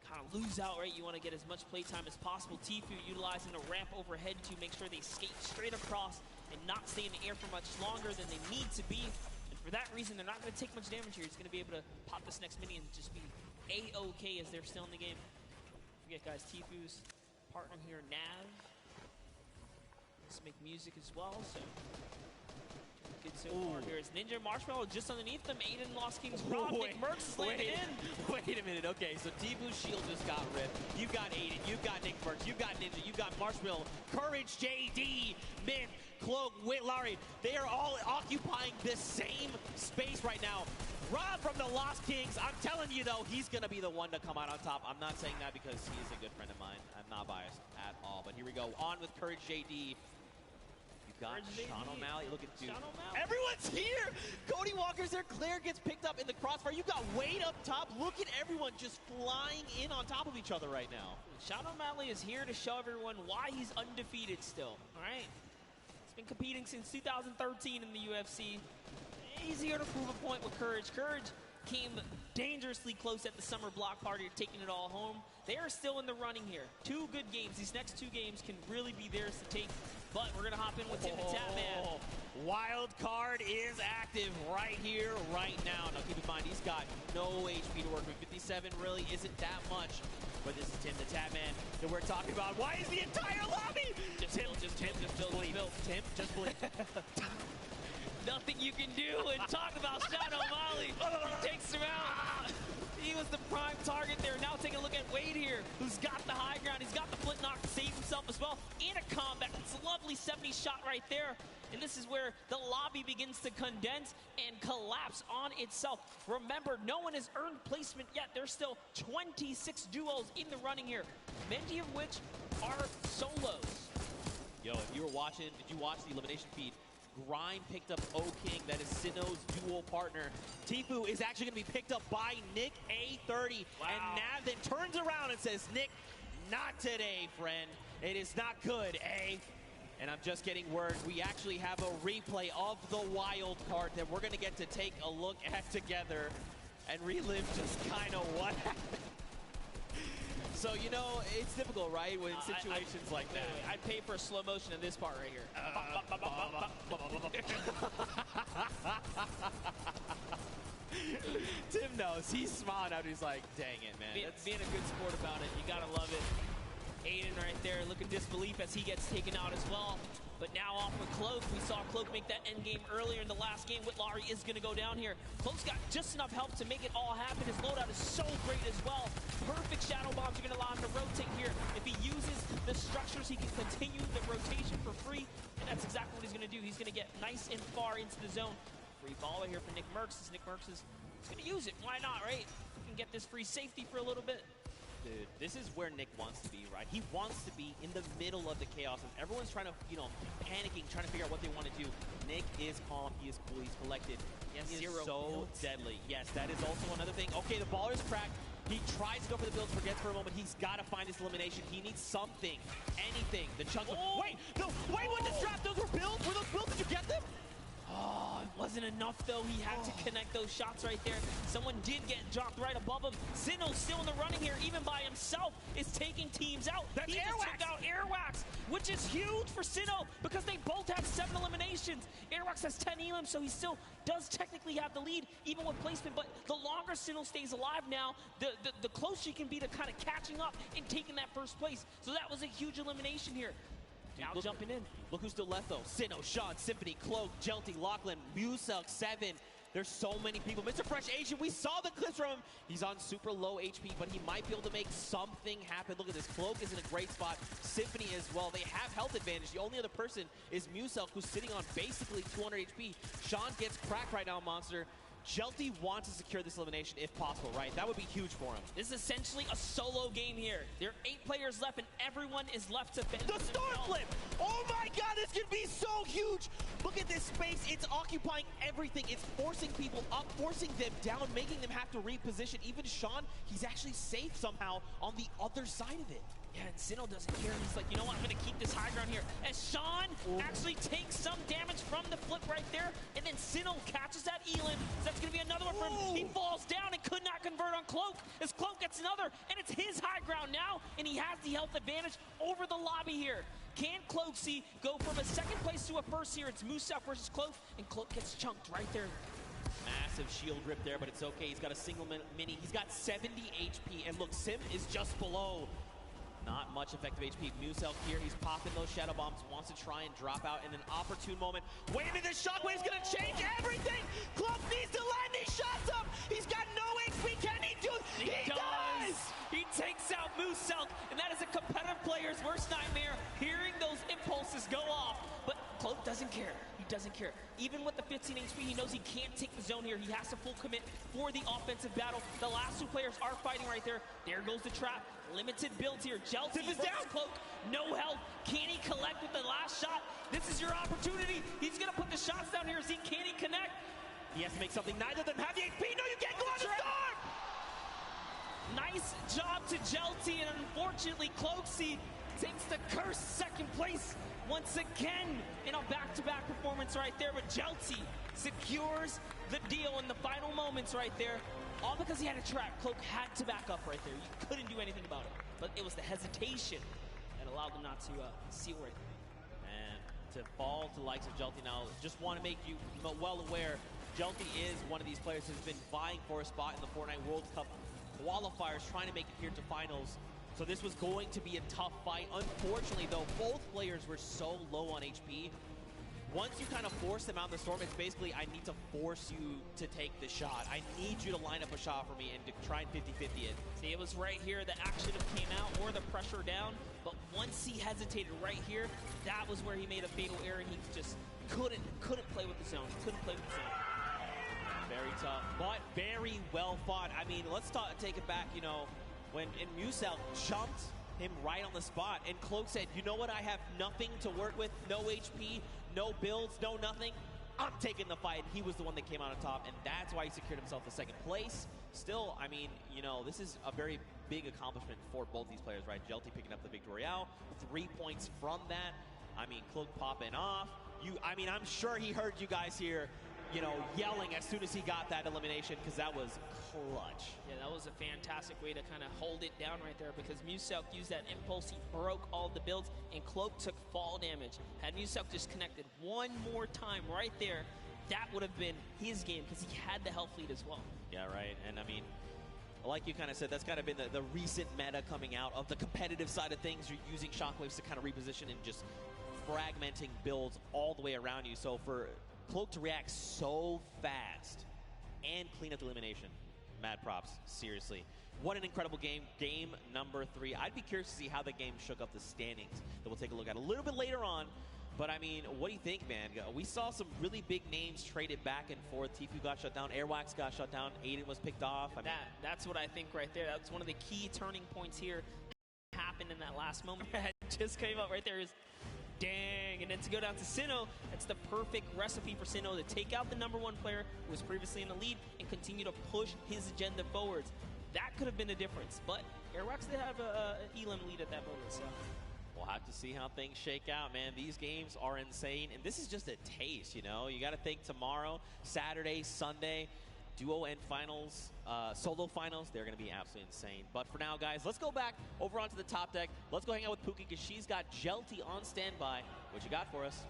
kind of lose out, right? You want to get as much playtime as possible. Tfue utilizing the ramp overhead to make sure they skate straight across and not stay in the air for much longer than they need to be. And for that reason, they're not going to take much damage here. He's going to be able to pop this next mini and just be A-OK as they're still in the game. Don't forget, guys, Tfue's partner here, Nav. Let's make music as well, so good so far here is Ninja Marshmallow just underneath them. Aiden lost King's Rob. Nick Merckx slammed in. Wait a minute. Okay, so Tfue's shield just got ripped. You've got Aiden. You've got Nick Merckx. You've got Ninja. You've got Marshmallow. Courage, JD, Myth, Cloak, Whitlarry. They are all occupying this same space right now. Rob from the Lost Kings. I'm telling you, though, he's going to be the one to come out on top. I'm not saying that because he is a good friend of mine. I'm not biased at all. But here we go. On with Courage, JD. Got Sean O'Malley. Look at dude. Everyone's here. Cody Walker's there. Claire gets picked up in the crossfire. You got Wade up top. Look at everyone just flying in on top of each other right now. Sean O'Malley is here to show everyone why he's undefeated still. All right. He's been competing since 2013 in the UFC. He's here to prove a point with Courage. Courage came dangerously close at the summer block party, taking it all home. They are still in the running here. 2 good games. These next 2 games can really be theirs to take. But we're going to hop in with Tim the Tatman. Wild card is active right here, right now. Now, keep in mind, he's got no HP to work with. 57 really isn't that much. But this is Tim the Tatman that we're talking about. Why is the entire lobby? Tim, just believe. Tim, just believe. Nothing you can do. And talk about Sean O'Malley. He takes him out. He was the prime target there. Now taking a look at Wade here, who's got the high ground. He's got the flint knock to save himself as well. In a combat. It's a lovely 70 shot right there. And this is where the lobby begins to condense and collapse on itself. Remember, no one has earned placement yet. There's still 26 duos in the running here, many of which are solos. Yo, if you were watching, did you watch the elimination feed? Grime picked up O-King, that is Sinnoh's dual partner. Tfue is actually going to be picked up by Nick A30. Wow. And Nav then turns around and says, Nick, not today, friend. It is not good, eh? And I'm just getting word, we actually have a replay of the wild card that we're going to get to take a look at together and relive just kind of what happened. So, you know, it's difficult, right, when situations like that. I'd pay for a slow motion in this part right here. Tim knows. He's smiling out. He's like, dang it, man. Being a good sport about it. You got to love it. Aiden right there looking disbelief as he gets taken out as well. But now off with Cloak. We saw Cloak make that end game earlier in the last game. Whitlarry is going to go down here. Cloak's got just enough help to make it all happen. His loadout is so great as well. Perfect shadow bombs are going to allow him to rotate here. If he uses the structures, he can continue the rotation for free. And that's exactly what he's going to do. He's going to get nice and far into the zone. Free baller here for Nick Merckx. Nick Merckx is going to use it. Why not, right? He can get this free safety for a little bit. Dude, this is where Nick wants to be, right? He wants to be in the middle of the chaos. And everyone's trying to, you know, panicking, trying to figure out what they want to do. Nick is calm. He is cool. He's collected. Yes, he is so deadly. Yes, that is also another thing. Okay, the baller's cracked. He tries to go for the build, forgets for a moment. He's got to find this elimination. He needs something, anything. The chunks. Wait, no, wait, what the strap? Those were builds? Were those builds? Did you get them? Oh, it wasn't enough though. He had to connect those shots right there. Someone did get dropped right above him. Sinnoh's still in the running here, even by himself, is taking teams out. That's he just took out Airwax, which is huge for Sinnoh because they both have 7 eliminations. Airwax has 10 elims, so he still does technically have the lead, even with placement. But the longer Sinnoh stays alive now, the closer he can be to kind of catching up and taking that first place. So that was a huge elimination here. Now jumping in. Look who's still left though. Sinnoh, Sean, Symphony, Cloak, Jelty, Lachlan, Muselk, 7. There's so many people. Mr. Fresh Asian, we saw the clips from him. He's on super low HP, but he might be able to make something happen. Look at this. Cloak is in a great spot. Symphony as well. They have health advantage. The only other person is Muselk, who's sitting on basically 200 HP. Sean gets cracked right now, Monster. Jelty wants to secure this elimination if possible, right? That would be huge for him. This is essentially a solo game here. There are 8 players left, and everyone is left to fend. The star flip! Oh my god, this could be so huge! Look at this space. It's occupying everything. It's forcing people up, forcing them down, making them have to reposition. Even Sean, he's actually safe somehow on the other side of it. Yeah, and Sinnoh doesn't care. He's like, you know what, I'm going to keep this high ground here. As Sean actually takes some damage from the flip right there, and then Sinnoh catches that Elin. So that's going to be another one for him. He falls down and could not convert on Cloak. As Cloak gets another, and it's his high ground now, and he has the health advantage over the lobby here. Can Cloaksy go from a second place to a first here? It's Muselk versus Cloak, and Cloak gets chunked right there. Massive shield rip there, but it's okay. He's got a single mini. He's got 70 HP, and look, Sim is just below. Not much effective HP. Muselk here, he's popping those shadow bombs, wants to try and drop out in an opportune moment. Wait a minute, this shockwave's gonna change everything! Cloak needs to land these shots up! He's got no HP, can he do it? He does! He takes out Muselk, and that is a competitive player's worst nightmare, hearing those impulses go off. But Cloak doesn't care. He doesn't care. Even with the 15 HP, he knows he can't take the zone here. He has to full commit for the offensive battle. The last 2 players are fighting right there. There goes the trap. Limited builds here. Jelty versus Cloak. No health. Can he collect with the last shot? This is your opportunity. He's going to put the shots down here. Can he connect? He has to make something. Neither of them have the HP. No, you can't go on the start! Nice job to Jelty, and unfortunately, Cloaksy takes the cursed second place once again in a back-to-back performance right there. But Jelty secures the deal in the final moments right there. All because he had a trap. Cloak had to back up right there. You couldn't do anything about it. But it was the hesitation that allowed them not to seal right there. And to fall to the likes of Jelty now, just want to make you well aware, Jelty is one of these players who's been vying for a spot in the Fortnite World Cup qualifiers, trying to make it here to finals. So this was going to be a tough fight. Unfortunately, though, both players were so low on HP. Once you kind of force them out in the storm, it's basically, I need to force you to take the shot. I need you to line up a shot for me and to try and 50-50 it. See, it was right here the action came out or the pressure down, but once he hesitated right here, that was where he made a fatal error. He just couldn't play with the zone. Couldn't play with the zone. Very tough, but very well fought. I mean, let's take it back, you know, when Muselk jumped him right on the spot, and Cloak said, you know what, I have nothing to work with, no HP, no builds, no nothing, I'm taking the fight. He was the one that came out on top, and that's why he secured himself the second place. Still, I mean, you know, this is a very big accomplishment for both these players, right? Jelty picking up the Victory Royale, 3 points from that. I mean, Cloak popping off. I mean, I'm sure he heard you guys here, you know, yelling as soon as he got that elimination, because that was clutch. Yeah, that was a fantastic way to kind of hold it down right there, because Muselk used that impulse. He broke all the builds, and Cloak took fall damage. Had Muselk just connected one more time right there, that would have been his game, because he had the health lead as well. Yeah, right. And I mean, like you kind of said, that's kind of been the recent meta coming out of the competitive side of things. You're using shockwaves to kind of reposition and just fragmenting builds all the way around you. So for Cloak to react so fast and clean up the elimination, mad props, seriously. What an incredible game. Game number 3. I'd be curious to see how the game shook up the standings that we'll take a look at a little bit later on. But I mean, what do you think, man? We saw some really big names traded back and forth. Tfue got shut down, Airwax got shut down, Aiden was picked off. I mean, that's what I think right there. That's one of the key turning points here. Happened in that last moment. Just came up right there is dang, and then to go down to Sinnoh, that's the perfect recipe for Sinnoh to take out the #1 player who was previously in the lead and continue to push his agenda forwards. That could have been the difference, but Airwax did have an Elim lead at that moment, so. We'll have to see how things shake out, man. These games are insane, and this is just a taste, you know? You got to think tomorrow, Saturday, Sunday, duo and finals, solo finals, they're going to be absolutely insane. But for now, guys, let's go back over onto the top deck. Let's go hang out with Pookie because she's got JR.FOX on standby. What you got for us?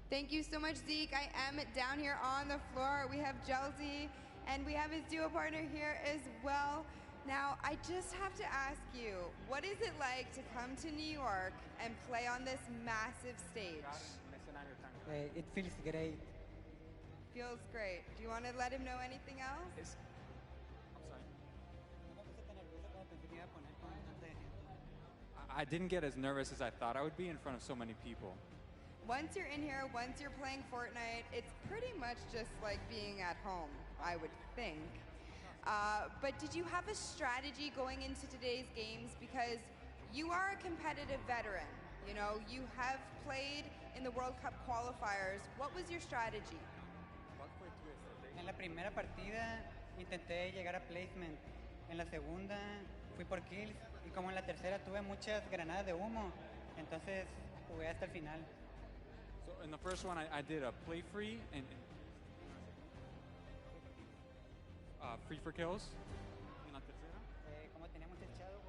Thank you so much, Zeke. I am down here on the floor. We have JR.FOX, and we have his duo partner here as well. Now, I just have to ask you, what is it like to come to New York and play on this massive stage? It feels great. Feels great. Do you want to let him know anything else? I didn't get as nervous as I thought I would be in front of so many people. Once you're in here, once you're playing Fortnite, it's pretty much just like being at home, I would think. But did you have a strategy going into today's games? Because you are a competitive veteran. You know, you have played in the World Cup qualifiers. What was your strategy? En la primera partida intenté llegar a placement. En la segunda fui por kills. Y como en la tercera tuve muchas granadas de humo, entonces jugué hasta el final. So in the first one, I did a play free and free for kills. En la tercera. Como teníamos el shadow,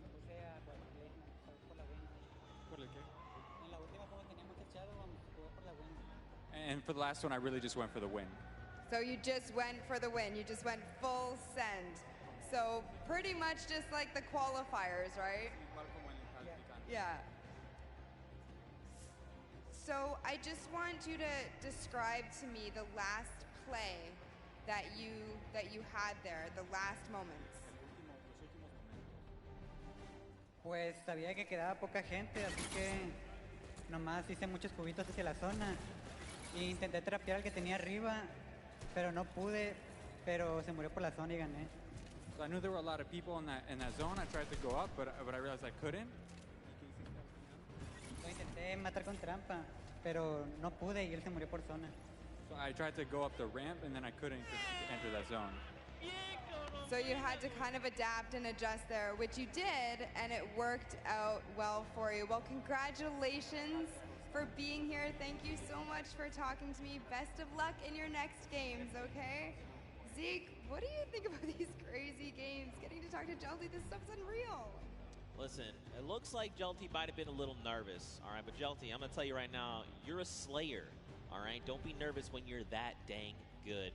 me puse a por placement, por la win. ¿Por el qué? En la última, como teníamos el shadow, jugué por la win. And for the last one, I really just went for the win. So you just went for the win. You just went full send. So pretty much just like the qualifiers, right? Yeah. So I just want you to describe to me the last play that you had there, the last moments. Pues sabía que quedaba poca gente, así que nomás hice muchos cubitos hacia la zona e intenté trapear al que tenía arriba, pero no pude, pero se murió por la zona y gané. So I knew there were a lot of people in that zone. I tried to go up, but I realized I couldn't. Lo intenté matar con trampa, pero no pude y él se murió por zona. So I tried to go up the ramp, and then I couldn't enter that zone. So you had to kind of adapt and adjust there, which you did, and it worked out well for you. Well, congratulations for being here. Thank you so much for talking to me. Best of luck in your next games, okay? Zeke, what do you think about these crazy games? Getting to talk to JR.FOX, this stuff's unreal. Listen, it looks like JR.FOX might have been a little nervous, all right? But JR.FOX, I'm going to tell you right now, you're a slayer, all right? Don't be nervous when you're that dang good.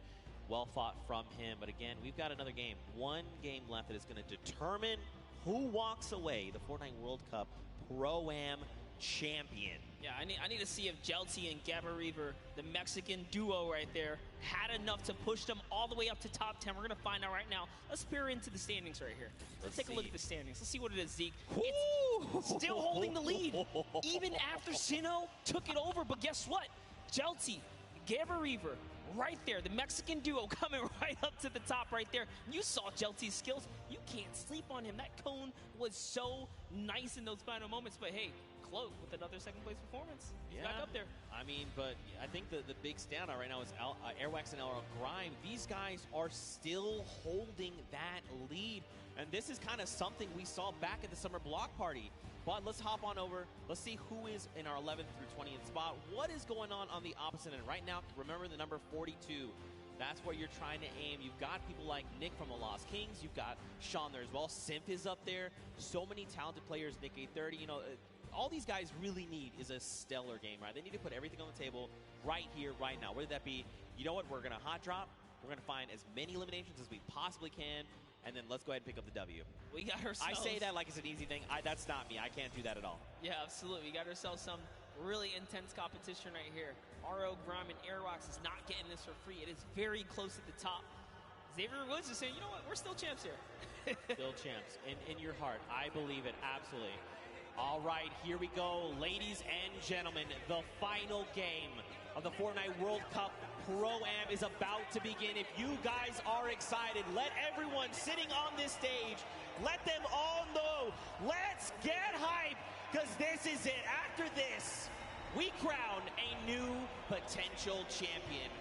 Well fought from him. But again, we've got another game. One game left that is going to determine who walks away the Fortnite World Cup Pro-Am champion. Yeah, I need to see if JR.FOX and Gabriver, the Mexican duo right there, had enough to push them all the way up to top 10. We're going to find out right now. Let's peer into the standings right here. Let's take a look at the standings. Let's see what it is, Zeke. It's still holding the lead, even after Sino took it over. But guess what? JR.FOX, Gabriver, right there, the Mexican duo coming right up to the top right there. You saw JR.FOX's skills. You can't sleep on him. That cone was so nice in those final moments. But hey, Cloak with another second-place performance. He's back up there. I mean, but I think the big standout right now is Airwax and Grime. These guys are still holding that lead. And this is kind of something we saw back at the summer block party. But let's hop on over. Let's see who is in our 11th through 20th spot. What is going on the opposite end? Right now, remember the number 42. That's where you're trying to aim. You've got people like Nick from the Lost Kings. You've got Sean there as well. Simp is up there. So many talented players. Nick A30, you know, all these guys really need is a stellar game, right? They need to put everything on the table right here, right now. Whether that be, you know what, we're going to hot drop. We're going to find as many eliminations as we possibly can. And then let's go ahead and pick up the W. We got ourselves... I say that like it's an easy thing. That's not me. I can't do that at all. Yeah, absolutely. We got ourselves some really intense competition right here. RO, Grime, and Airwax is not getting this for free. It is very close at the top. Xavier Woods is saying, you know what, we're still champs here. Still champs. In your heart. I believe it. Absolutely. All right, here we go. Ladies and gentlemen, the final game of the Fortnite World Cup Pro-Am is about to begin. If you guys are excited, let everyone sitting on this stage, let them all know. Let's get hype, because this is it. After this, we crown a new potential champion.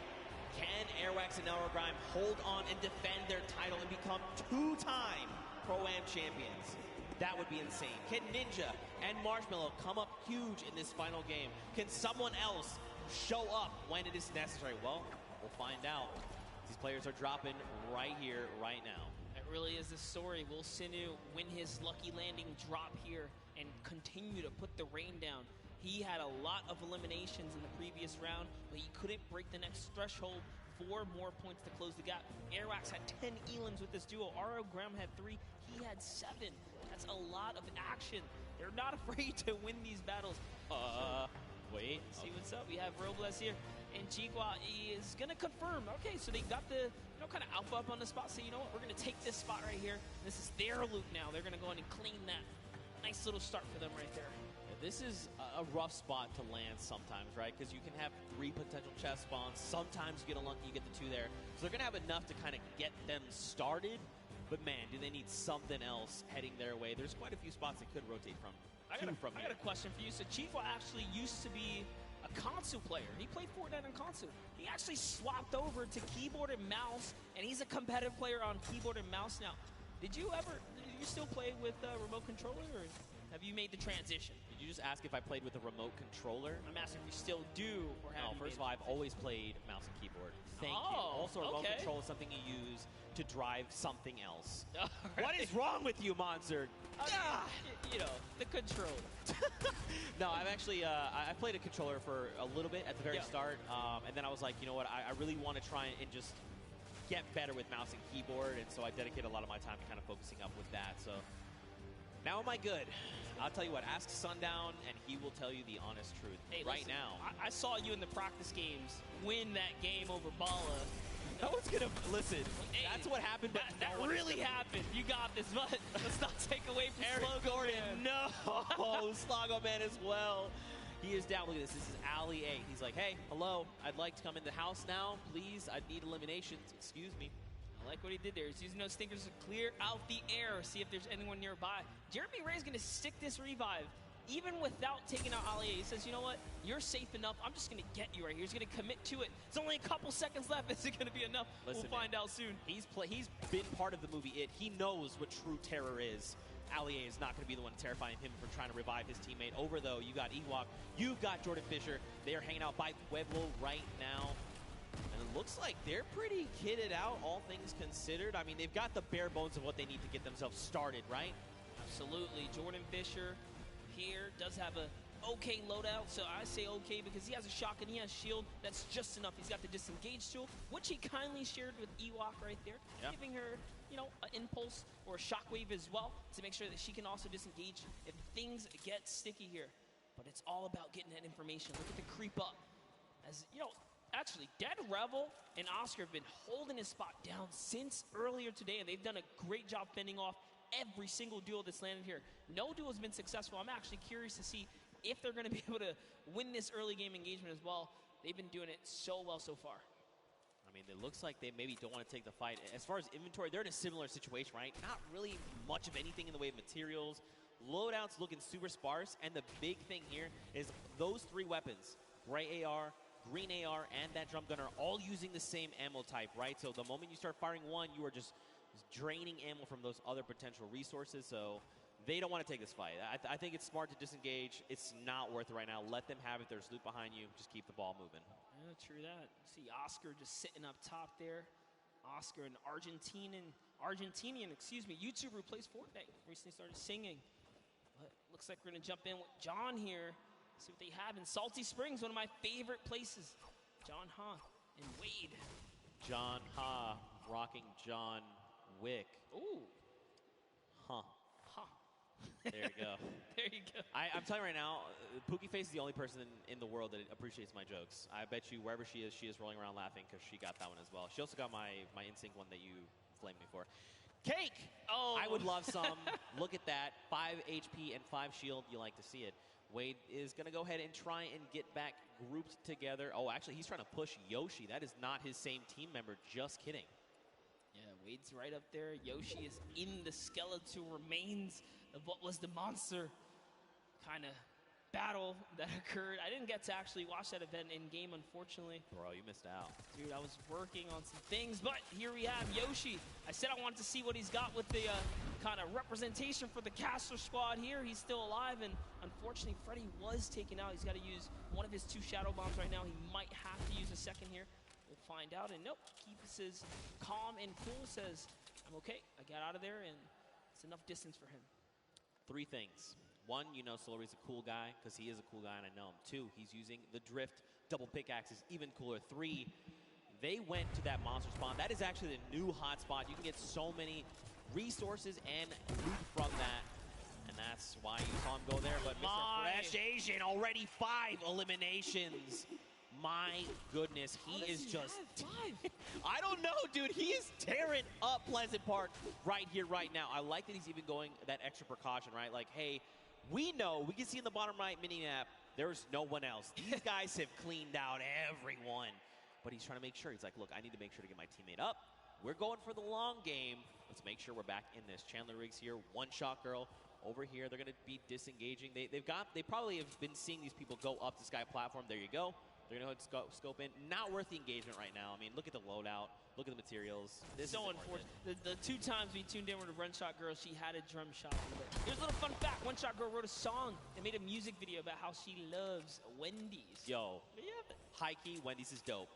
Can Airwax and Grime hold on and defend their title and become two-time Pro-Am champions? That would be insane. Can Ninja and Marshmallow come up huge in this final game? Can someone else show up when it is necessary? Well, we'll find out. These players are dropping right here, right now. It really is the story. Will Sinu win his lucky landing drop here and continue to put the rain down? He had a lot of eliminations in the previous round, but he couldn't break the next threshold. 4 more points to close the gap. JR.FOX had 10 elims with this duo. RO Graham had 3. He had 7. That's a lot of action. They're not afraid to win these battles. Wait. See what's up. We have Robles here, and Chigua is going to confirm. Okay, so they got the, kind of alpha up on the spot. So you know what? We're going to take this spot right here. This is their loot now. They're going to go in and claim that. Nice little start for them right there. This is a rough spot to land sometimes, right? Because you can have 3 potential chest spawns. Sometimes you get unlucky, you get the 2 there. So they're going to have enough to kind of get them started. But man, do they need something else heading their way? There's quite a few spots they could rotate from. I got a question for you. So Chico actually used to be a console player. He played Fortnite on console. He actually swapped over to keyboard and mouse, and he's a competitive player on keyboard and mouse now. Did you still play with a remote controller, or have you made the transition? Did you just ask if I played with a remote controller? I'm asking if you still do, or have you first of all, I've always played mouse and keyboard. Thank you. Also, a remote control is something you use to drive something else. What is wrong with you, Monster? You know, the controller. No, I've actually, I played a controller for a little bit at the very start, and then I was like, you know what, I really want to try and just get better with mouse and keyboard, and so I dedicate a lot of my time to kind of focusing up with that, so. Now am I good? I'll tell you what, ask Sundown, and he will tell you the honest truth. Hey, right listen, now. I saw you in the practice games win that game over Bala. No one's gonna listen. Hey, that's what happened. But that really happened. You got this, but let's not take away from Eric Gordon. Man. No, Slogo Man as well. He is down. Look at this. This is Ali A. He's like, hey, hello. I'd like to come in the house now, please. I need eliminations. Excuse me. I like what he did there. He's using those stinkers to clear out the air, see if there's anyone nearby. Jeremy Ray's going to stick this revive, even without taking out Ali. He says, you know what? You're safe enough. I'm just going to get you right here. He's going to commit to it. It's only a couple seconds left. Is it going to be enough? Listen, we'll find out soon. He's been part of the movie It. He knows what true terror is. Ali is not going to be the one terrifying him for trying to revive his teammate. Over, though, you got Ewok. You've got Jordan Fisher. They are hanging out by Pueblo right now. And it looks like they're pretty kitted out, all things considered. I mean, they've got the bare bones of what they need to get themselves started, right? Absolutely. Jordan Fisher here does have a okay loadout, so I say okay because he has a shotgun, he has shield. That's just enough. He's got the disengage tool, which he kindly shared with Ewok right there, giving her, you know, an impulse or a shockwave as well to make sure that she can also disengage if things get sticky here. But it's all about getting that information. Look at the creep up. As you know, actually, Dead Rebel and Oscar have been holding his spot down since earlier today, and they've done a great job fending off every single duo that's landed here. No duo has been successful. I'm actually curious to see if they're going to be able to win this early game engagement as well. They've been doing it so well so far. I mean, it looks like they maybe don't want to take the fight. As far as inventory, they're in a similar situation, right? Not really much of anything in the way of materials. Loadouts looking super sparse, and the big thing here is those 3 weapons, gray AR, green AR, and that drum gun are all using the same ammo type, right? So the moment you start firing one, you are just draining ammo from those other potential resources, so they don't want to take this fight. I think it's smart to disengage. It's not worth it right now. Let them have it. There's loot behind you. Just keep the ball moving. Yeah, true that. See Oscar just sitting up top there. Oscar, an Argentinian YouTuber who plays Fortnite, recently started singing. But looks like we're going to jump in with John here. See what they have in Salty Springs, one of my favorite places. John Ha and Wade. John Ha rocking John Wick. Ooh. Huh. There you go. There you go. I'm telling you right now, Pookie Face is the only person in the world that appreciates my jokes. I bet you wherever she is rolling around laughing because she got that one as well. She also got my Instinct one that you flamed me for. Cake! Oh. I would love some. Look at that. 5 HP and 5 shield. You like to see it. Wade is going to go ahead and try and get back grouped together. Oh, actually, he's trying to push Yoshi. That is not his same team member. Just kidding. Yeah, Wade's right up there. Yoshi is in the skeletal remains of what was the monster. Kind of battle that occurred. I didn't get to actually watch that event in game, unfortunately. Bro, you missed out. Dude, I was working on some things, but here we have Yoshi. I said I wanted to see what he's got with the kind of representation for the caster squad here. He's still alive, and unfortunately, Freddy was taken out. He's got to use one of his 2 shadow bombs right now. He might have to use a second here. We'll find out, and nope, keeps his calm and cool, says, I'm okay. I got out of there, and it's enough distance for him. 3 things. 1, you know Solari's a cool guy, because he is a cool guy, and I know him. 2, he's using the drift double pickaxes, even cooler. 3, they went to that monster spawn. That is actually the new hot spot. You can get so many resources and loot from that, and that's why you saw him go there. But Mr. Fresh Asian, already 5 eliminations. My goodness, he is just... I don't know, dude. He is tearing up Pleasant Park right here, right now. I like that he's even going that extra precaution, right? Like, hey, we know, we can see in the bottom right mini map, there's no one else. These guys have cleaned out everyone. But he's trying to make sure. He's like, look, I need to make sure to get my teammate up. We're going for the long game. Let's make sure we're back in this. Chandler Riggs here, one-shot girl. Over here, they're going to be disengaging. They probably have been seeing these people go up the sky platform. There you go. They're going to scope in. Not worth the engagement right now. I mean, look at the loadout. Look at the materials. This so unfortunate. The 2 times we tuned in with a One Shot Girl, she had a drum shot. Here's a little fun fact. One Shot Girl wrote a song and made a music video about how she loves Wendy's. Yo, high key, Wendy's is dope.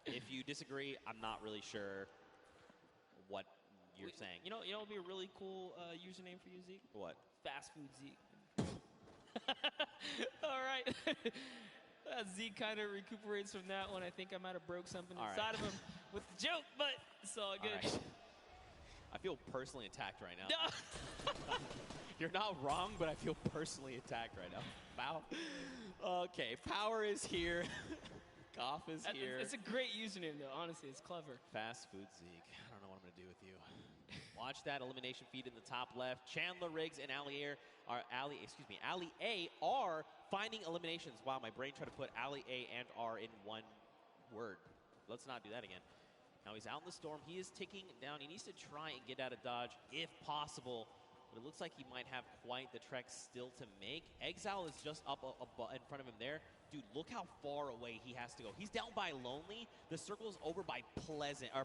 If you disagree, I'm not really sure what you're saying. You know what would be a really cool username for you, Zeke? What? Fast Food Zeke. All right. Zeke kind of recuperates from that one. I think I might have broke something inside of him with the joke, but it's all good. Right. I feel personally attacked right now. You're not wrong, but I feel personally attacked right now. Wow. Okay, Power is here. Goff is here. It's a great username, though. Honestly, it's clever. Fast Food Zeke. I don't know what I'm going to do with you. Watch that elimination feed in the top left. Chandler Riggs and Ali A are finding eliminations. Wow, my brain tried to put Ali A and R in one word. Let's not do that again. Now he's out in the storm. He is ticking down. He needs to try and get out of dodge if possible. But it looks like he might have quite the trek still to make. Exile is just up in front of him there. Dude, look how far away he has to go. He's down by Lonely. The circle's over by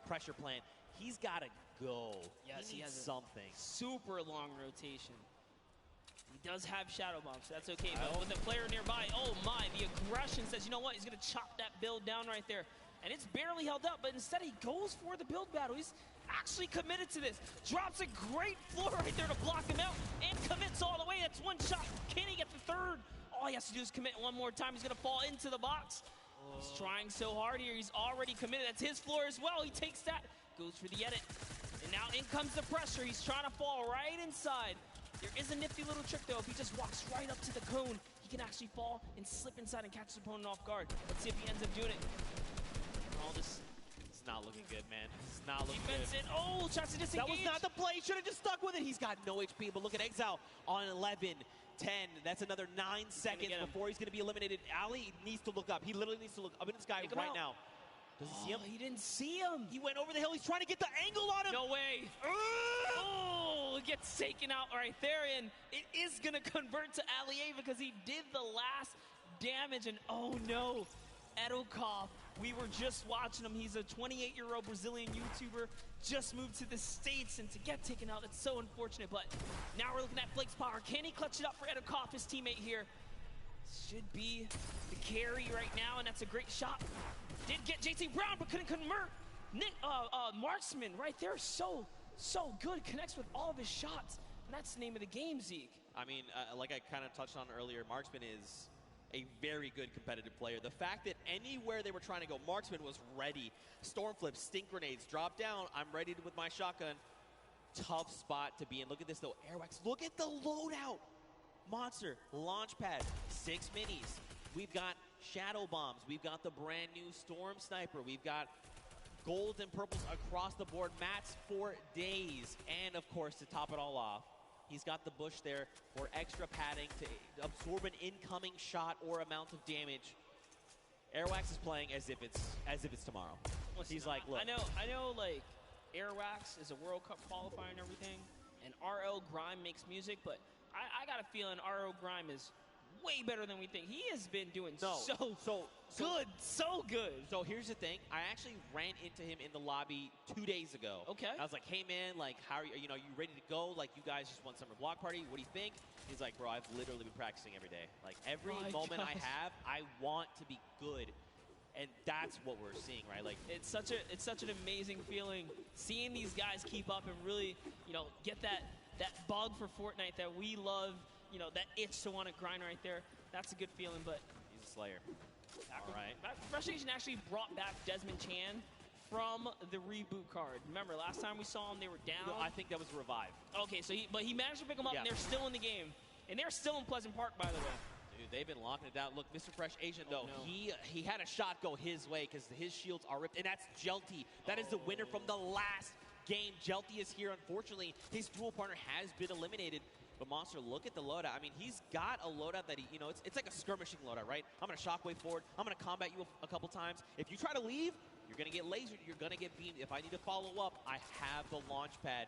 Pressure Plant. He's got to go. Yes, he needs has something. Super long rotation. He does have Shadow Bomb, so that's okay. But with the player nearby, oh my, the aggression says, you know what? He's going to chop that build down right there. And it's barely held up, but instead he goes for the build battle. He's actually committed to this. Drops a great floor right there to block him out and commits all the way. That's 1 shot. Can he get the 3rd? All he has to do is commit 1 more time. He's going to fall into the box. He's trying so hard here. He's already committed. That's his floor as well. He takes that, goes for the edit. And now in comes the pressure. He's trying to fall right inside. There is a nifty little trick, though. If he just walks right up to the cone, he can actually fall and slip inside and catch his opponent off guard. Let's see if he ends up doing it. All this... It's not looking good, man. It's not looking good. Oh, tries to disengage. That was not the play. He should have just stuck with it. He's got no HP, but look at Exile on 11. 10. That's another 9 seconds before he's going to be eliminated. Ali needs to look up. He literally needs to look up in the sky right now. Does he see him? He didn't see him. He went over the hill. He's trying to get the angle on him. No way. Oh, gets taken out right there, and it is going to convert to Ali A because he did the last damage, and oh no. Edokov, we were just watching him. He's a 28-year-old Brazilian YouTuber, just moved to the States, and to get taken out, that's so unfortunate. But now we're looking at Blake's power. Can he clutch it up for Edokov, his teammate here? Should be the carry right now, and that's a great shot. Did get JT Brown, but couldn't convert. Marksman right there, so good. Connects with all of his shots, and that's the name of the game, Zeke. I mean, like I kind of touched on earlier, Marksman is a very good competitive player. The fact that anywhere they were trying to go, Marksman was ready. Storm flips, stink grenades, drop down. I'm ready with my shotgun. Tough spot to be in. Look at this, though. Airwax, look at the loadout. Monster, launch pad, 6 minis. We've got shadow bombs. We've got the brand new Storm Sniper. We've got gold and purples across the board. Mats for days. And, of course, to top it all off, he's got the bush there for extra padding to absorb an incoming shot or amount of damage. Airwax is playing as if it's tomorrow. He's like, look. I know, like, Airwax is a World Cup qualifier and everything, and RL Grime makes music, but I got a feeling RL Grime is way better than we think. He has been doing so good. So here's the thing. I actually ran into him in the lobby 2 days ago. Okay. I was like, hey, man, like, how are you? You know, you ready to go? Like, you guys just won summer block party. What do you think? He's like, bro, I've literally been practicing every day. Like, every moment I have, I want to be good. And that's what we're seeing, right? Like, it's such an amazing feeling seeing these guys keep up and really, you know, get that bug for Fortnite that we love, you know, that itch to want to grind right there. That's a good feeling, but he's a slayer. All right. Fresh Asian actually brought back Desmond Chan from the reboot card. Remember, last time we saw them, they were down. No, I think that was revived. Okay, so he managed to pick them up, and they're still in the game. And they're still in Pleasant Park, by the way. Dude, they've been locking it down. Look, Mr. Fresh Asian, though, he had a shot go his way because his shields are ripped. And that's Jelty. That is the winner from the last game. Jelty is here. Unfortunately, his dual partner has been eliminated. But Monster, look at the loadout. I mean, he's got a loadout that you know, it's like a skirmishing loadout, right? I'm going to shockwave forward. I'm going to combat you a couple times. If you try to leave, you're going to get lasered. You're going to get beamed. If I need to follow up, I have the launch pad.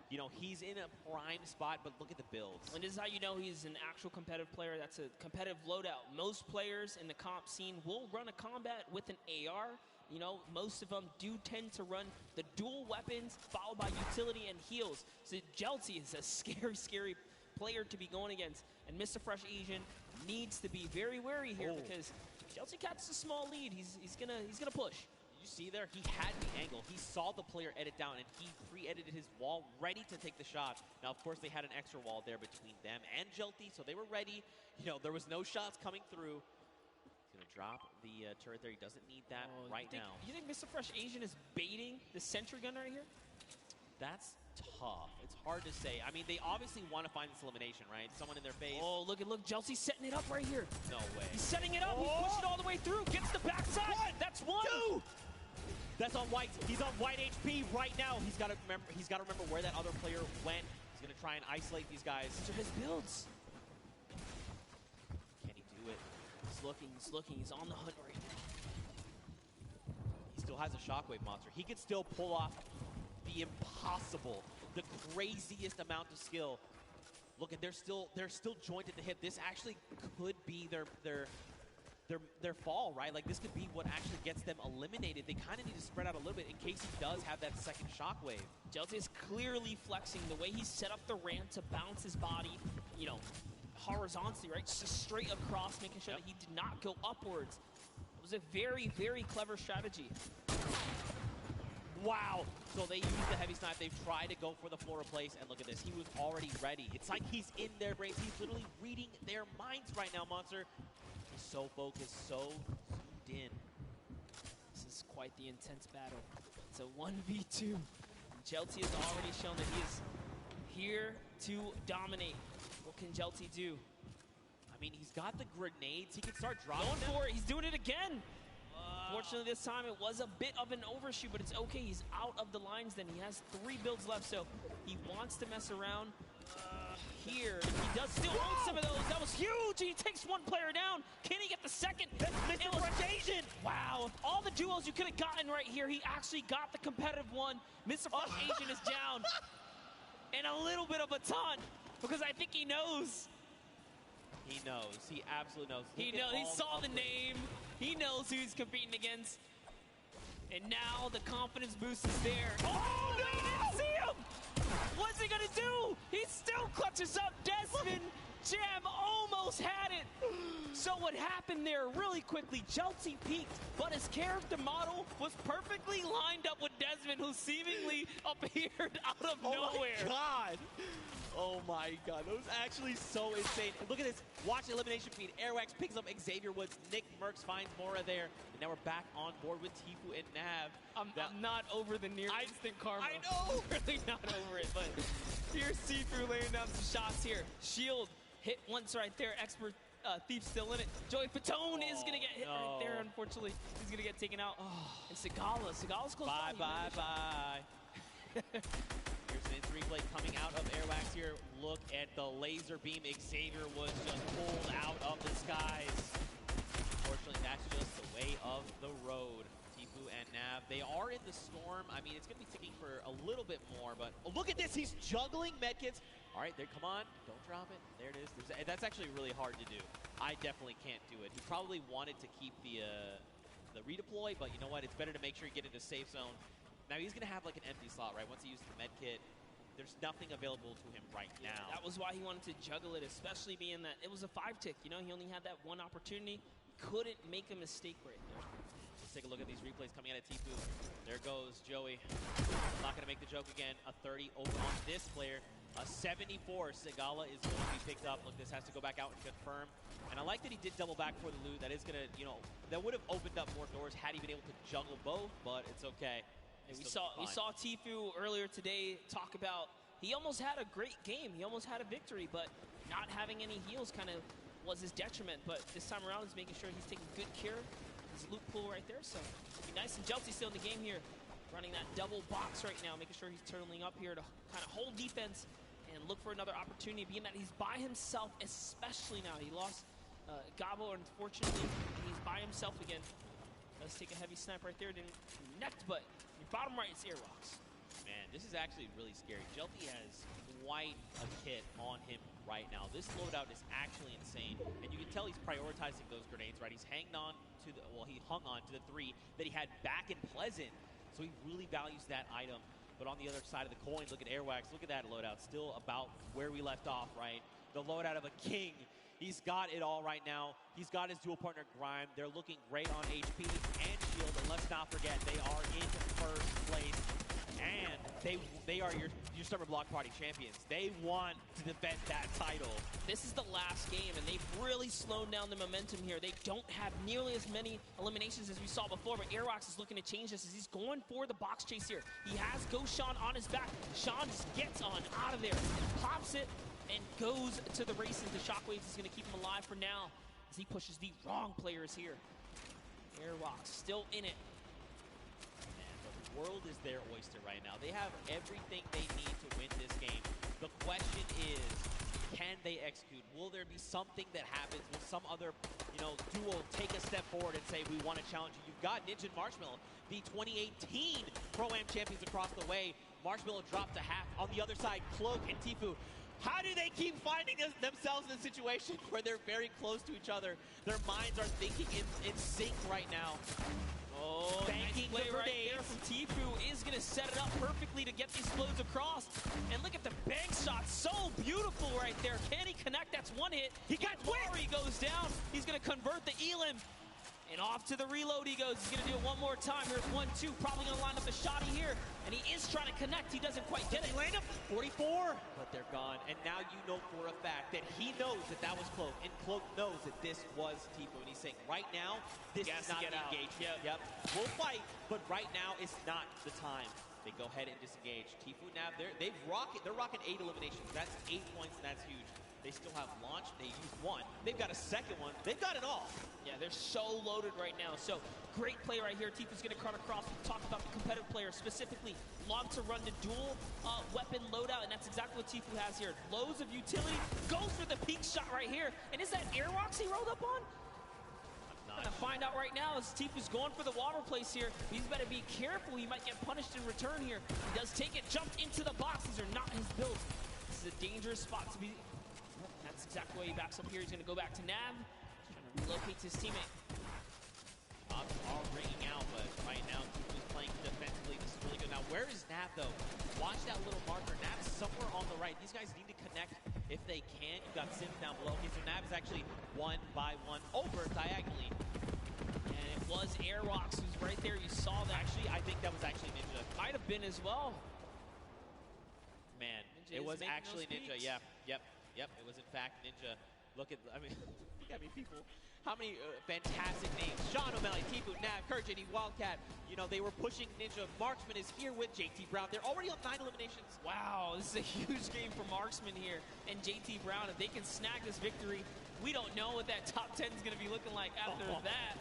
You know, he's in a prime spot, but look at the builds. And this is how you know he's an actual competitive player. That's a competitive loadout. Most players in the comp scene will run a combat with an AR. You know, most of them do tend to run the dual weapons followed by utility and heals. So Jelty is a scary, scary player to be going against. And Mr. Fresh Asian needs to be very wary here because Jelty catches a small lead. He's gonna push. You see there, he had the angle. He saw the player edit down, and he pre-edited his wall, ready to take the shot. Now, of course, they had an extra wall there between them and Jelty, so they were ready. You know, there was no shots coming through. He's going to drop the turret there. He doesn't need that now. You think Mr. Fresh Asian is baiting the sentry gun right here? That's tough. It's hard to say. I mean, they obviously want to find this elimination, right? Someone in their face. Oh, look, Jelty's setting it up right here. No way. He's setting it up. He's pushing all the way through. Gets the backside. That's one. Two. That's on white. He's on white HP right now. He's got to remember where that other player went. He's going to try and isolate these guys. These are his builds. Can he do it? He's looking. He's on the hunt right now. He still has a shockwave monster. He could still pull off the impossible, the craziest amount of skill. Look, and they're still jointed to hit. This actually could be their fall, right? Like, this could be what actually gets them eliminated. They kind of need to spread out a little bit in case he does have that second shockwave. Jelty is clearly flexing the way he set up the ramp to bounce his body, you know, horizontally, right? Just straight across, making sure that he did not go upwards. It was a very, very clever strategy. Wow. So they use the heavy snipe. They've tried to go for the floor replace, and look at this. He was already ready. It's like he's in their brains. He's literally reading their minds right now, Monster. So focused, so zoomed in. This is quite the intense battle. It's a 1v2. Jelty has already shown that he is here to dominate. What can Jelty do? I mean, he's got the grenades. He can start dropping Going them. for it. He's doing it again. Fortunately, this time it was a bit of an overshoot, but it's okay. He's out of the lines then. He has 3 builds left, so he wants to mess around here. He does still own some of those. That was huge. He takes one player down. Can he get the second? That's Mr. Fresh Asian. Wow. All the duos you could have gotten right here, he actually got the competitive one. Mr. Fresh Asian is down. And a little bit of a taunt, because I think he knows. He knows. He absolutely knows. He knows. He saw the name. He knows who he's competing against. And now the confidence boost is there. Oh, no! He didn't see him! What's he gonna do? He still clutches up. Desmond Jam almost had it. So what happened there really quickly, Jelty peaked, but his character model was perfectly lined up with Desmond, who seemingly appeared out of nowhere. Oh my God. Oh my God, that was actually so insane. And look at this, watch the elimination feed. Airwax picks up Xavier Woods, Nick Merckx finds Mora there, and now we're back on board with Tfue and Nav. I'm not over the near instant karma. I know! Really not over it, but here's Tfue laying down some shots here. Shield hit once right there, expert Thief still in it. Joey Fatone is gonna get hit right there, unfortunately. He's gonna get taken out. And Sigala's close by. Bye. Here's an in replay coming out of Airwax here. Look at the laser beam Xavier Woods just pulled out of the skies. Unfortunately, that's just the way of the road. Tfue and Nav, they are in the storm. I mean, it's going to be ticking for a little bit more, but look at this. He's juggling medkits All right, there, come on. Don't drop it. There it is. That's actually really hard to do. I definitely can't do it. He probably wanted to keep the redeploy, but you know what? It's better to make sure you get into safe zone. Now, he's going to have like an empty slot, right? Once he uses the med kit, there's nothing available to him right now. That was why he wanted to juggle it, especially being that it was a 5-tick. You know, he only had that one opportunity. Couldn't make a mistake right there. Let's take a look at these replays coming out of Tifu. There goes Joey. Not going to make the joke again. A 30 over on this player. A 74. Sigala is going to be picked up. Look, this has to go back out and confirm. And I like that he did double back for the loot. That is going to, you know, that would have opened up more doors had he been able to juggle both, but it's okay. We saw Tifu earlier today talk about he almost had a great game. He almost had a victory, but not having any heals kind of was his detriment. But this time around, he's making sure he's taking good care of his loot pool right there. So be nice and Jelty still in the game here, running that double box right now, making sure he's turning up here to kind of hold defense and look for another opportunity, being that he's by himself, especially now. He lost Gabo, unfortunately, and he's by himself again. Let's take a heavy snap right there. Didn't connect, but your bottom right is JR.FOX. Man, this is actually really scary. Jelty has quite a kit on him right now. This loadout is actually insane, and you can tell he's prioritizing those grenades, right? He's hanging on to the, well, he hung on to the 3 that he had back in Pleasant, so he really values that item. But on the other side of the coin, look at Airwax. Look at that loadout. Still about where we left off, right? The loadout of a king. He's got it all right now. He's got his dual partner Grime. They're looking great on HP and shield. And let's not forget, they are in first place. And they are your summer block party champions. They want to defend that title. This is the last game, and they've really slowed down the momentum here. They don't have nearly as many eliminations as we saw before, but JR.FOX is looking to change this as he's going for the box chase here. He has Ghost Sean on his back. Sean just gets on out of there, pops it, and goes to the races. The Shockwaves is going to keep him alive for now as he pushes the wrong players here. JR.FOX still in it. World is their oyster right now. They have everything they need to win this game. The question is, can they execute? Will there be something that happens? Will some other, duo take a step forward and say, we want to challenge you? You've got Ninja and Marshmallow, the 2018 Pro-Am champions across the way. Marshmallow dropped to half. On the other side, Cloak and Tifu. How do they keep finding themselves in a situation where they're very close to each other? Their minds are thinking in sync right now. Oh, nice play right there from Tifu is going to set it up perfectly to get these flows across. And look at the bank shot. So beautiful right there. Can he connect? That's one hit. He got He goes down. He's going to convert the Elim. And off to the reload he goes. He's going to do it one more time. Here's 1-2. Probably going to line up the shotty here. And he is trying to connect. He doesn't quite get it. Land up 44. But they're gone. And now you know for a fact that he knows that was Cloak. And Cloak knows that this was Tifu. And he's saying, right now, this is not the engagement. Yep. We'll fight, but right now is not the time. They go ahead and disengage. Tifu now, they're rocking 8 eliminations. That's 8 points, and that's huge. They still have launch. They used 1. They've got a second one. They've got it all. Yeah, they're so loaded right now. So great play right here. Tifu's going to cut across. Talk about the competitive player specifically. Log to run the dual weapon loadout, and that's exactly what Tifu has here. Loads of utility. Goes for the peak shot right here. And is that JR.FOX he rolled up on? Gonna find out right now as Tifu's going for the water place here. He's better be careful. He might get punished in return here. He does take it. Jumped into the box. These are not his builds. This is a dangerous spot to be. That's exactly why he backs up here. He's going to go back to Nav. Trying to relocate his teammate. Pops are ringing out, but right now Tifu's playing defensively. This is really good. Now, where is Nav, though? Watch that little marker. Nav's somewhere on the right. These guys need to connect if they can. You've got Sims down below. Okay, so Nav is actually 1 by 1 over diagonally. And it was JR.FOX who's right there. You saw that. Actually, I think that was actually Ninja. Might have been as well. Man, Ninja it was actually Ninja. Yeah, yep. It was in fact Ninja. Look at people. How many fantastic names. Sean O'Malley, Tifu, Nav, Courage, and Wildcat. They were pushing Ninja. Marksman is here with JT Brown. They're already on 9 eliminations. Wow, this is a huge game for Marksman here. And JT Brown, if they can snag this victory, we don't know what that top 10 is going to be looking like after that.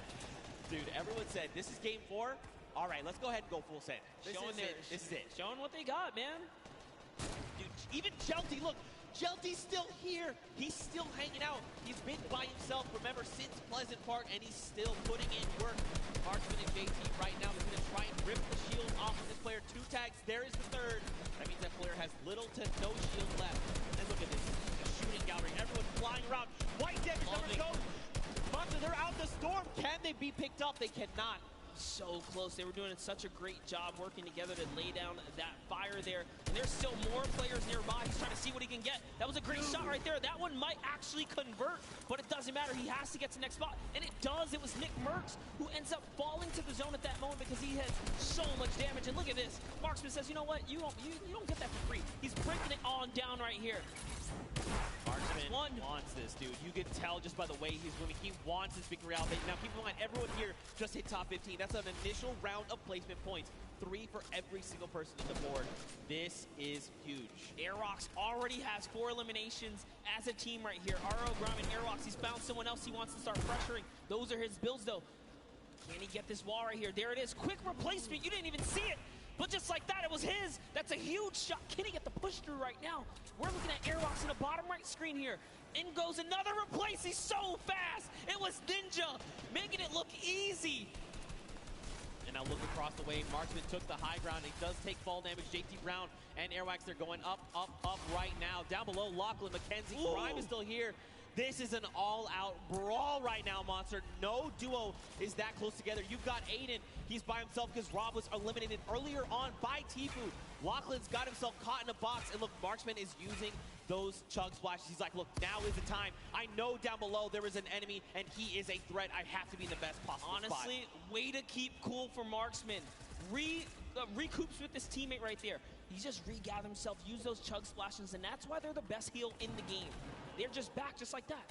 Dude, everyone said, this is game 4. All right, let's go ahead and go full send. This is it. Showing what they got, man. Dude, even Jelty, look. Jelty's still here. He's still hanging out. He's been by himself, remember, since Pleasant Park, and he's still putting in work. Marksman and JT right now is going to try and rip the shield off of this player. 2 tags. There is the 3rd. That means that player has little to no shield left. And flying around. White damage number goes. Monster, they're out the storm. Can they be picked up? They cannot. So close. They were doing such a great job working together to lay down that fire there. And there's still more players nearby. He's trying to see what he can get. That was a great shot right there. That one might actually convert, but it doesn't matter. He has to get to the next spot. And it does. It was Nick Merckx who ends up falling to the zone at that moment because he has so much damage. And look at this. Marksman says, you know what? You don't get that for free. He's breaking it on down right here. Marksman wants this, dude. You can tell just by the way he's moving. He wants this victory out. Now, keep in mind, everyone here just hit top 15. That's an initial round of placement points. 3 for every single person on the board. This is huge. JR.FOX already has 4 eliminations as a team right here. RO, Grime, and JR.FOX. He's found someone else he wants to start pressuring. Those are his builds, though. Can he get this wall right here? There it is. Quick replacement. You didn't even see it. But just like that, it was his. That's a huge shot. Can he get the push through right now? We're looking at JR.FOX in the bottom right screen here. In goes another replace. He's so fast. It was Ninja making it look easy. And now look across the way. Marksman took the high ground. He does take fall damage. JT Brown and JR.FOX, they're going up, up, up right now. Down below, Lachlan McKenzie. Grime is still here. This is an all-out brawl right now, Monster. No duo is that close together. You've got Aiden. He's by himself because Rob was eliminated earlier on by Tfue. Lachlan's got himself caught in a box. And look, Marksman is using those chug splashes. He's like, look, now is the time. I know down below there is an enemy, and he is a threat. I have to be in the best possible Honestly, spot. Way to keep cool for Marksman. Recoups with this teammate right there. He just regathered himself, used those chug splashes, and that's why they're the best heal in the game. They're just back just like that.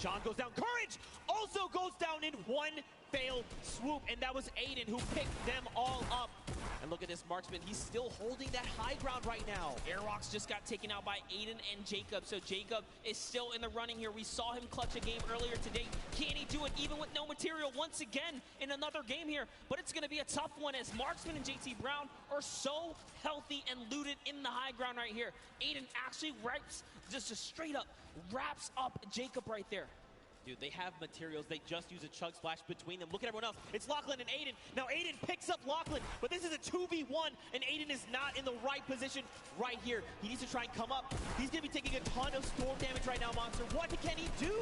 Sean goes down. Courage also goes down in one failed swoop, and that was Aiden who picked them all up. And look at this Marksman. He's still holding that high ground right now. JR.FOX just got taken out by Aiden and Jacob, so Jacob is still in the running here. We saw him clutch a game earlier today. Can he do it even with no material once again in another game here? But it's going to be a tough one as Marksman and JT Brown are so healthy and looted in the high ground right here. Aiden actually just straight up wraps up Jacob right there. Dude, they have materials. They just use a chug splash between them. Look at everyone else. It's Lachlan and Aiden. Now Aiden picks up Lachlan, but this is a 2v1, and Aiden is not in the right position right here. He needs to try and come up. He's going to be taking a ton of storm damage right now, Monster. What can he do?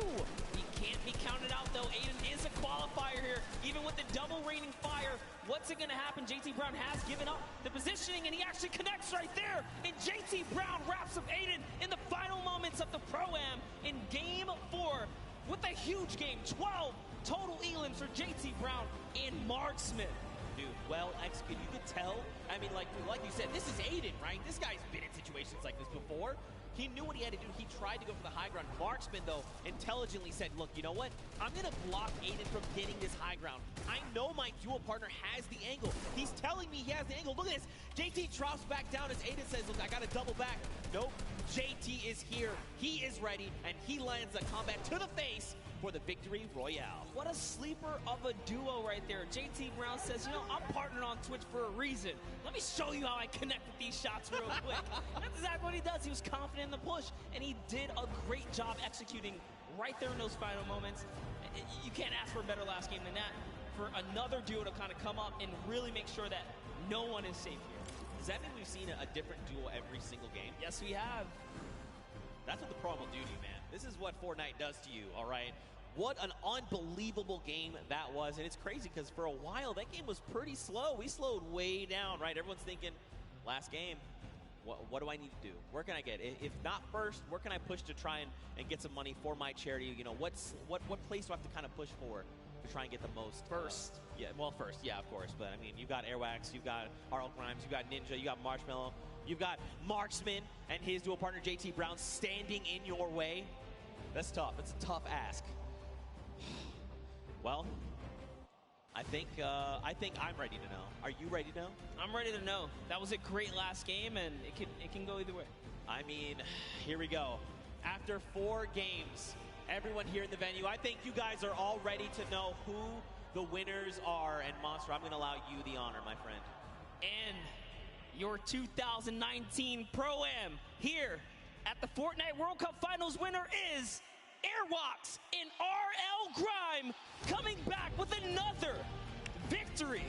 He can't be counted out, though. Aiden is a qualifier here. Even with the double raining fire, what's it going to happen? JT Brown has given up the positioning, and he actually connects right there. And JT Brown wraps up Aiden in the final moments of the Pro-Am in Game 4. With a huge game, 12 total elims for JT Brown and Marksman. Dude, well executed. You could tell. I mean, like you said, this is Aiden, right? This guy's been in situations like this before. He knew what he had to do. He tried to go for the high ground. Marksman, though, intelligently said, look, you know what? I'm going to block Aiden from getting this high ground. I know my dual partner has the angle. He's telling me he has the angle. Look at this. JT drops back down as Aiden says, look, I got to double back. Nope. JT is here. He is ready, and he lands a combat to the face for the victory royale. What a sleeper of a duo right there. JT Brown says, you know, I'm partnered on Twitch for a reason. Let me show you how I connect with these shots real quick. That's exactly what he does. He was confident in the push, and he did a great job executing right there in those final moments. You can't ask for a better last game than that. For another duo to kind of come up and really make sure that no one is safe here. Does that mean we've seen a different duo every single game? Yes, we have. That's what the Pro will do to you, man. This is what Fortnite does to you, all right? What an unbelievable game that was. And it's crazy because for a while, that game was pretty slow. We slowed way down, right? Everyone's thinking, last game, what do I need to do? Where can I get? If not first, where can I push to try and get some money for my charity? You know, what place do I have to kind of push for to try and get the most? First. Yeah, well, first, yeah, of course. But, I mean, you've got JR.FOX, you've got RL Grimes, you've got Ninja, you got Marshmallow, you've got Marksman and his dual partner, JT Brown, standing in your way. That's tough. It's a tough ask. Well, I think I'm ready to know. Are you ready to know? I'm ready to know. That was a great last game, and it can go either way. I mean, here we go. After 4 games, everyone here in the venue, I think you guys are all ready to know who the winners are. And Monster, I'm going to allow you the honor, my friend. And your 2019 Pro-Am here at the Fortnite World Cup Finals winner is JR.FOX and RL Grime, coming back with another victory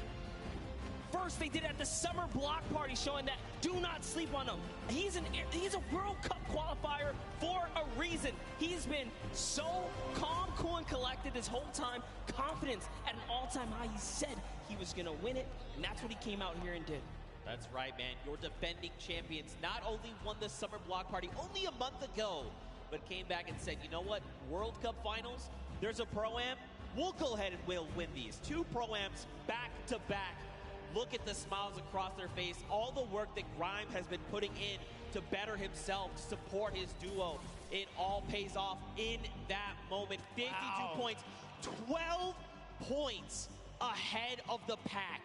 First, they did it at the summer block party, showing that do not sleep on him. He's a World Cup qualifier for a reason. He's been so calm, cool, and collected this whole time. Confidence at an all-time high. He said he was going to win it, and that's what he came out here and did. That's right, man. Your defending champions not only won the summer block party only a month ago, but came back and said, you know what, World Cup finals, there's a Pro-Am. We'll go ahead and we'll win these. 2 Pro-Ams back to back. Look at the smiles across their face. All the work that Grime has been putting in to better himself, to support his duo. It all pays off in that moment. 52 points, 12 points ahead of the pack.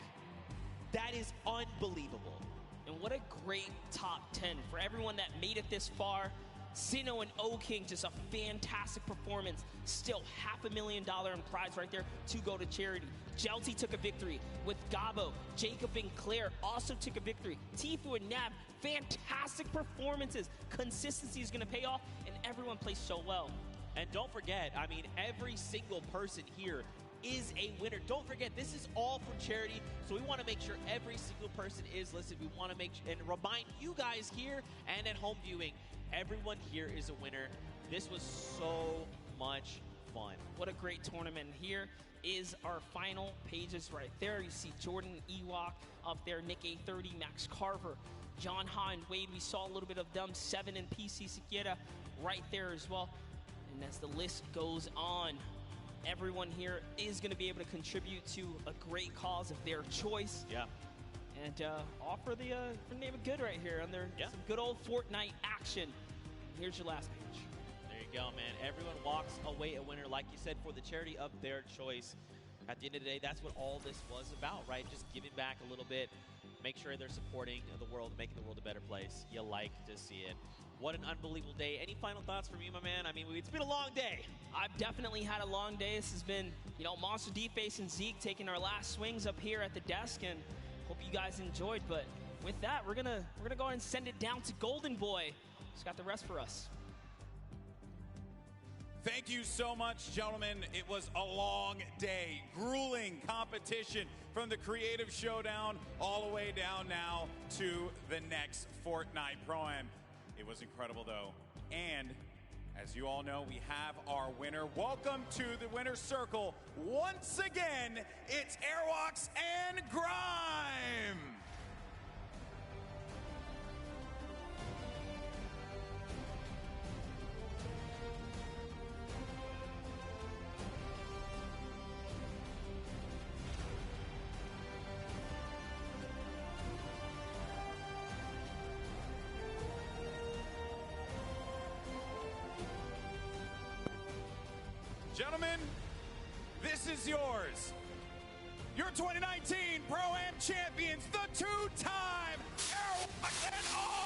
That is unbelievable. And what a great top 10 for everyone that made it this far. Sino and O-King, just a fantastic performance. Still $500,000 in prize right there to go to charity. Jelty took a victory with Gabo. Jacob and Claire also took a victory. Tifu and Nab, fantastic performances. Consistency is going to pay off, and everyone plays so well. And don't forget, I mean, every single person here is a winner. Don't forget, this is all for charity, so we want to make sure every single person is listed. We want to make and remind you guys here and at home viewing, everyone here is a winner. This was so much fun. What a great tournament. Here is our final pages right there. You see Jordan Ewok up there, Nick A30, Max Carver, John Ha and Wade. We saw a little bit of them, 7 and PC Siquiera right there as well. And as the list goes on, everyone here is going to be able to contribute to a great cause of their choice. Yeah. And offer the name of good right here on their some good old Fortnite action. Here's your last page. There you go, man. Everyone walks away a winner, like you said, for the charity of their choice. At the end of the day, that's what all this was about, right? Just giving back a little bit, make sure they're supporting the world, making the world a better place. You like to see it. What an unbelievable day. Any final thoughts from you, my man? I mean, it's been a long day. I've definitely had a long day. This has been, you know, Monster D-Face and Zeke taking our last swings up here at the desk, and hope you guys enjoyed. But with that, we're gonna go ahead and send it down to Golden Boy. He's got the rest for us. Thank you so much, gentlemen. It was a long day, grueling competition from the creative showdown all the way down now to the next Fortnite Pro-Am. It was incredible, though. And as you all know, we have our winner. Welcome to the winner's circle. Once again, it's JR.FOX and Grime. Gentlemen, this is yours. Your 2019 Pro-Am champions, the two-time JR.FOX and Grime!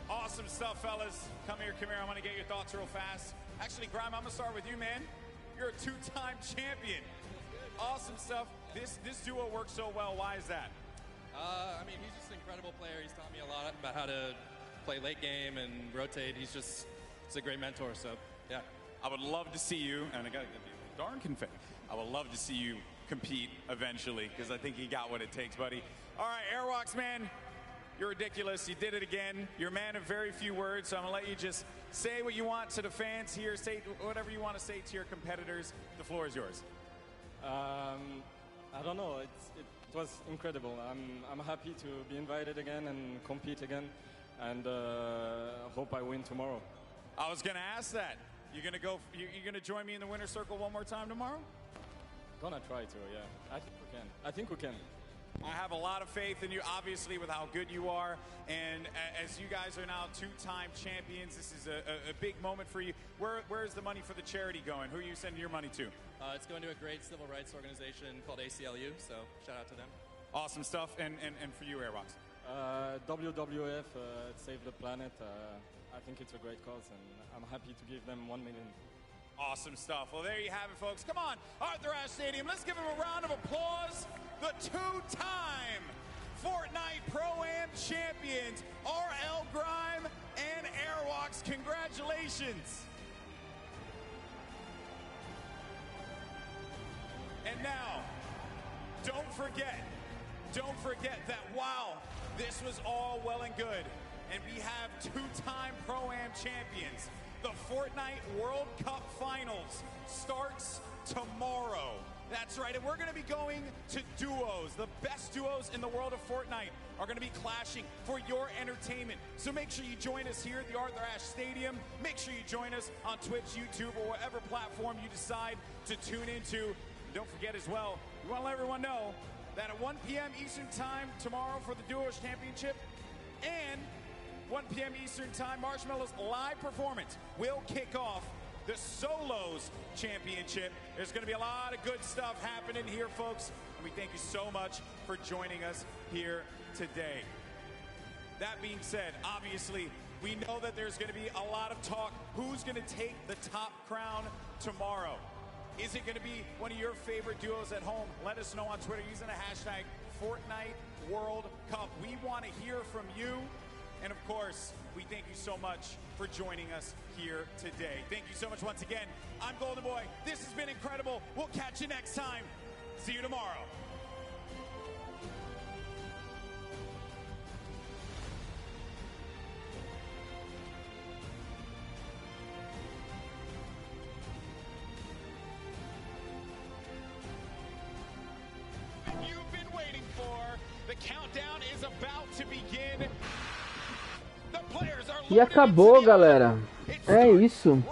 Awesome stuff, fellas. Come here. I want to get your thoughts real fast. Actually, Grime, I'm going to start with you, man. You're a two-time champion. Awesome stuff. This duo works so well. Why is that? I mean, he's just an incredible player. He's taught me a lot about how to play late game and rotate. He's a great mentor, so, yeah. I would love to see you, and I got to get the darn confetti. I would love to see you compete eventually, because I think you got what it takes, buddy. All right, JR.FOX, man. You're ridiculous. You did it again. You're a man of very few words, so I'm going to let you just say what you want to the fans here. Say whatever you want to say to your competitors. The floor is yours. I don't know. It was incredible. I'm happy to be invited again and compete again, and hope I win tomorrow. I was going to ask that. You're going to join me in the winner's circle one more time tomorrow? Gonna try to, yeah. I think we can. I have a lot of faith in you, obviously, with how good you are. And as you guys are now two-time champions, this is a big moment for you. Where is the money for the charity going? Who are you sending your money to? It's going to a great civil rights organization called ACLU, so shout out to them. Awesome stuff. And for you, JR.FOX? WWF, Save the Planet. I think it's a great cause, and I'm happy to give them $1 million. Awesome stuff. Well, there you have it, folks. Come on, Arthur Ashe Stadium. Let's give him a round of applause. The two-time Fortnite Pro-Am champions, RL Grime and Airwalks. Congratulations. And now, don't forget that while this was all well and good, and we have two-time Pro-Am champions, the Fortnite World Cup Finals starts tomorrow. That's right, and we're going to be going to duos. The best duos in the world of Fortnite are going to be clashing for your entertainment. So make sure you join us here at the Arthur Ashe Stadium. Make sure you join us on Twitch, YouTube, or whatever platform you decide to tune into. And don't forget as well, we want to let everyone know that at 1 p.m. Eastern Time tomorrow for the Duos Championship and 1 p.m. Eastern Time, Marshmallow's live performance will kick off the Solos Championship. There's going to be a lot of good stuff happening here, folks, and we thank you so much for joining us here today. That being said, obviously, we know that there's going to be a lot of talk. Who's going to take the top crown tomorrow? Is it going to be one of your favorite duos at home? Let us know on Twitter using the hashtag Fortnite World Cup. We want to hear from you. And of course, we thank you so much for joining us here today. Thank you so much once again. I'm Golden Boy. This has been incredible. We'll catch you next time. See you tomorrow. You've been waiting for. The countdown is about to begin. E acabou, galera. É isso.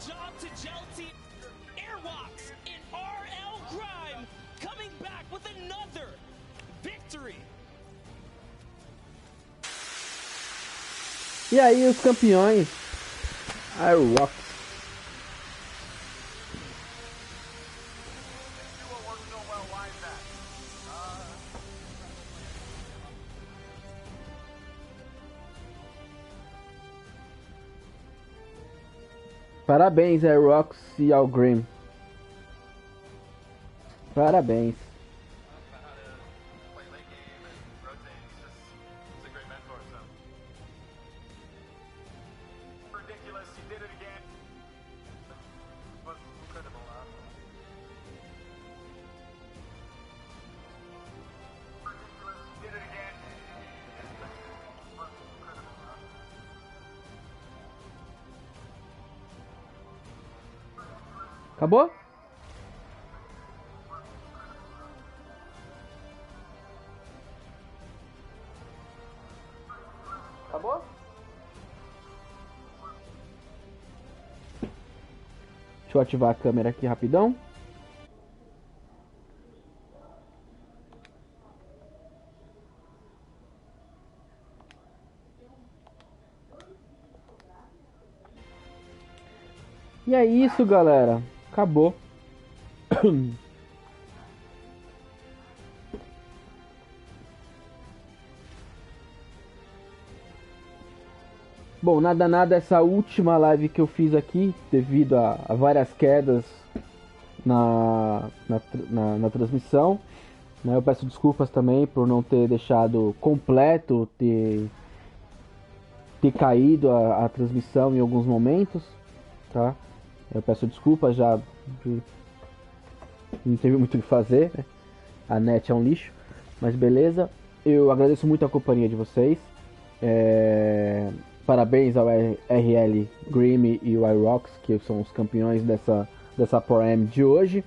Job to gel team. Airwalks and RL Grime coming back with another victory. E aí, os campeões? Airwalks. Parabéns, Airwalks e ao Grim. Parabéns. Acabou? Acabou? Deixa eu ativar a câmera aqui rapidão. E é isso, galera. Acabou. Bom, nada essa última live que eu fiz aqui, devido a várias quedas na transmissão, né? Eu peço desculpas também por não ter deixado completo, ter caído a transmissão em alguns momentos, tá? Eu peço desculpas, já não teve muito o que fazer, né? A net é um lixo, mas beleza. Eu agradeço muito a companhia de vocês. Parabéns ao RL Grim e o JR.FOX, que são os campeões dessa Pro-Am de hoje.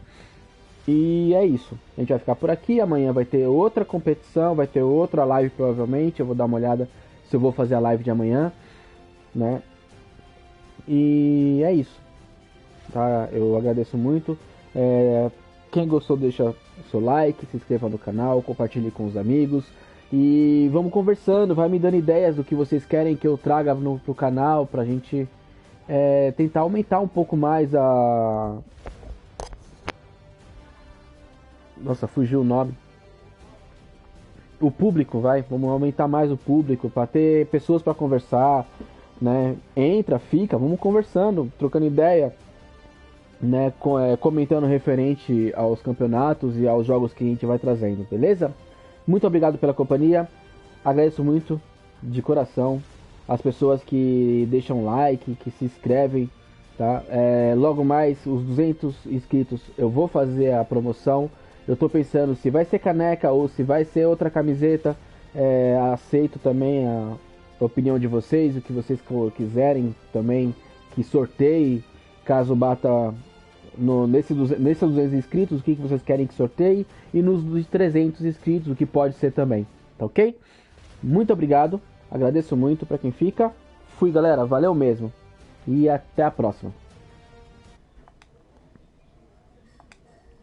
E é isso. A gente vai ficar por aqui. Amanhã vai ter outra competição, vai ter outra live provavelmente. Eu vou dar uma olhada se eu vou fazer a live de amanhã, né? E é isso. Tá? Eu agradeço muito. Quem gostou, deixa o seu like, se inscreva no canal, compartilhe com os amigos. E vamos conversando, vai me dando ideias do que vocês querem que eu traga pro canal, pra gente tentar aumentar um pouco mais a... Nossa, fugiu o nome. O público, vamos aumentar mais o público, para ter pessoas para conversar, né? Entra, fica, vamos conversando, trocando ideia, né? Comentando referente aos campeonatos e aos jogos que a gente vai trazendo, beleza? Muito obrigado pela companhia, agradeço muito de coração as pessoas que deixam like, que se inscrevem, tá? Logo mais, os 200 inscritos, eu vou fazer a promoção. Eu tô pensando se vai ser caneca ou se vai ser outra camiseta. Aceito também a opinião de vocês, o que vocês quiserem também que sorteie, caso bata nesses 200 inscritos, o que vocês querem que sorteie, e nos 300 inscritos, o que pode ser também, tá ok? Muito obrigado, agradeço muito para quem fica. Fui, galera, valeu mesmo e até a próxima.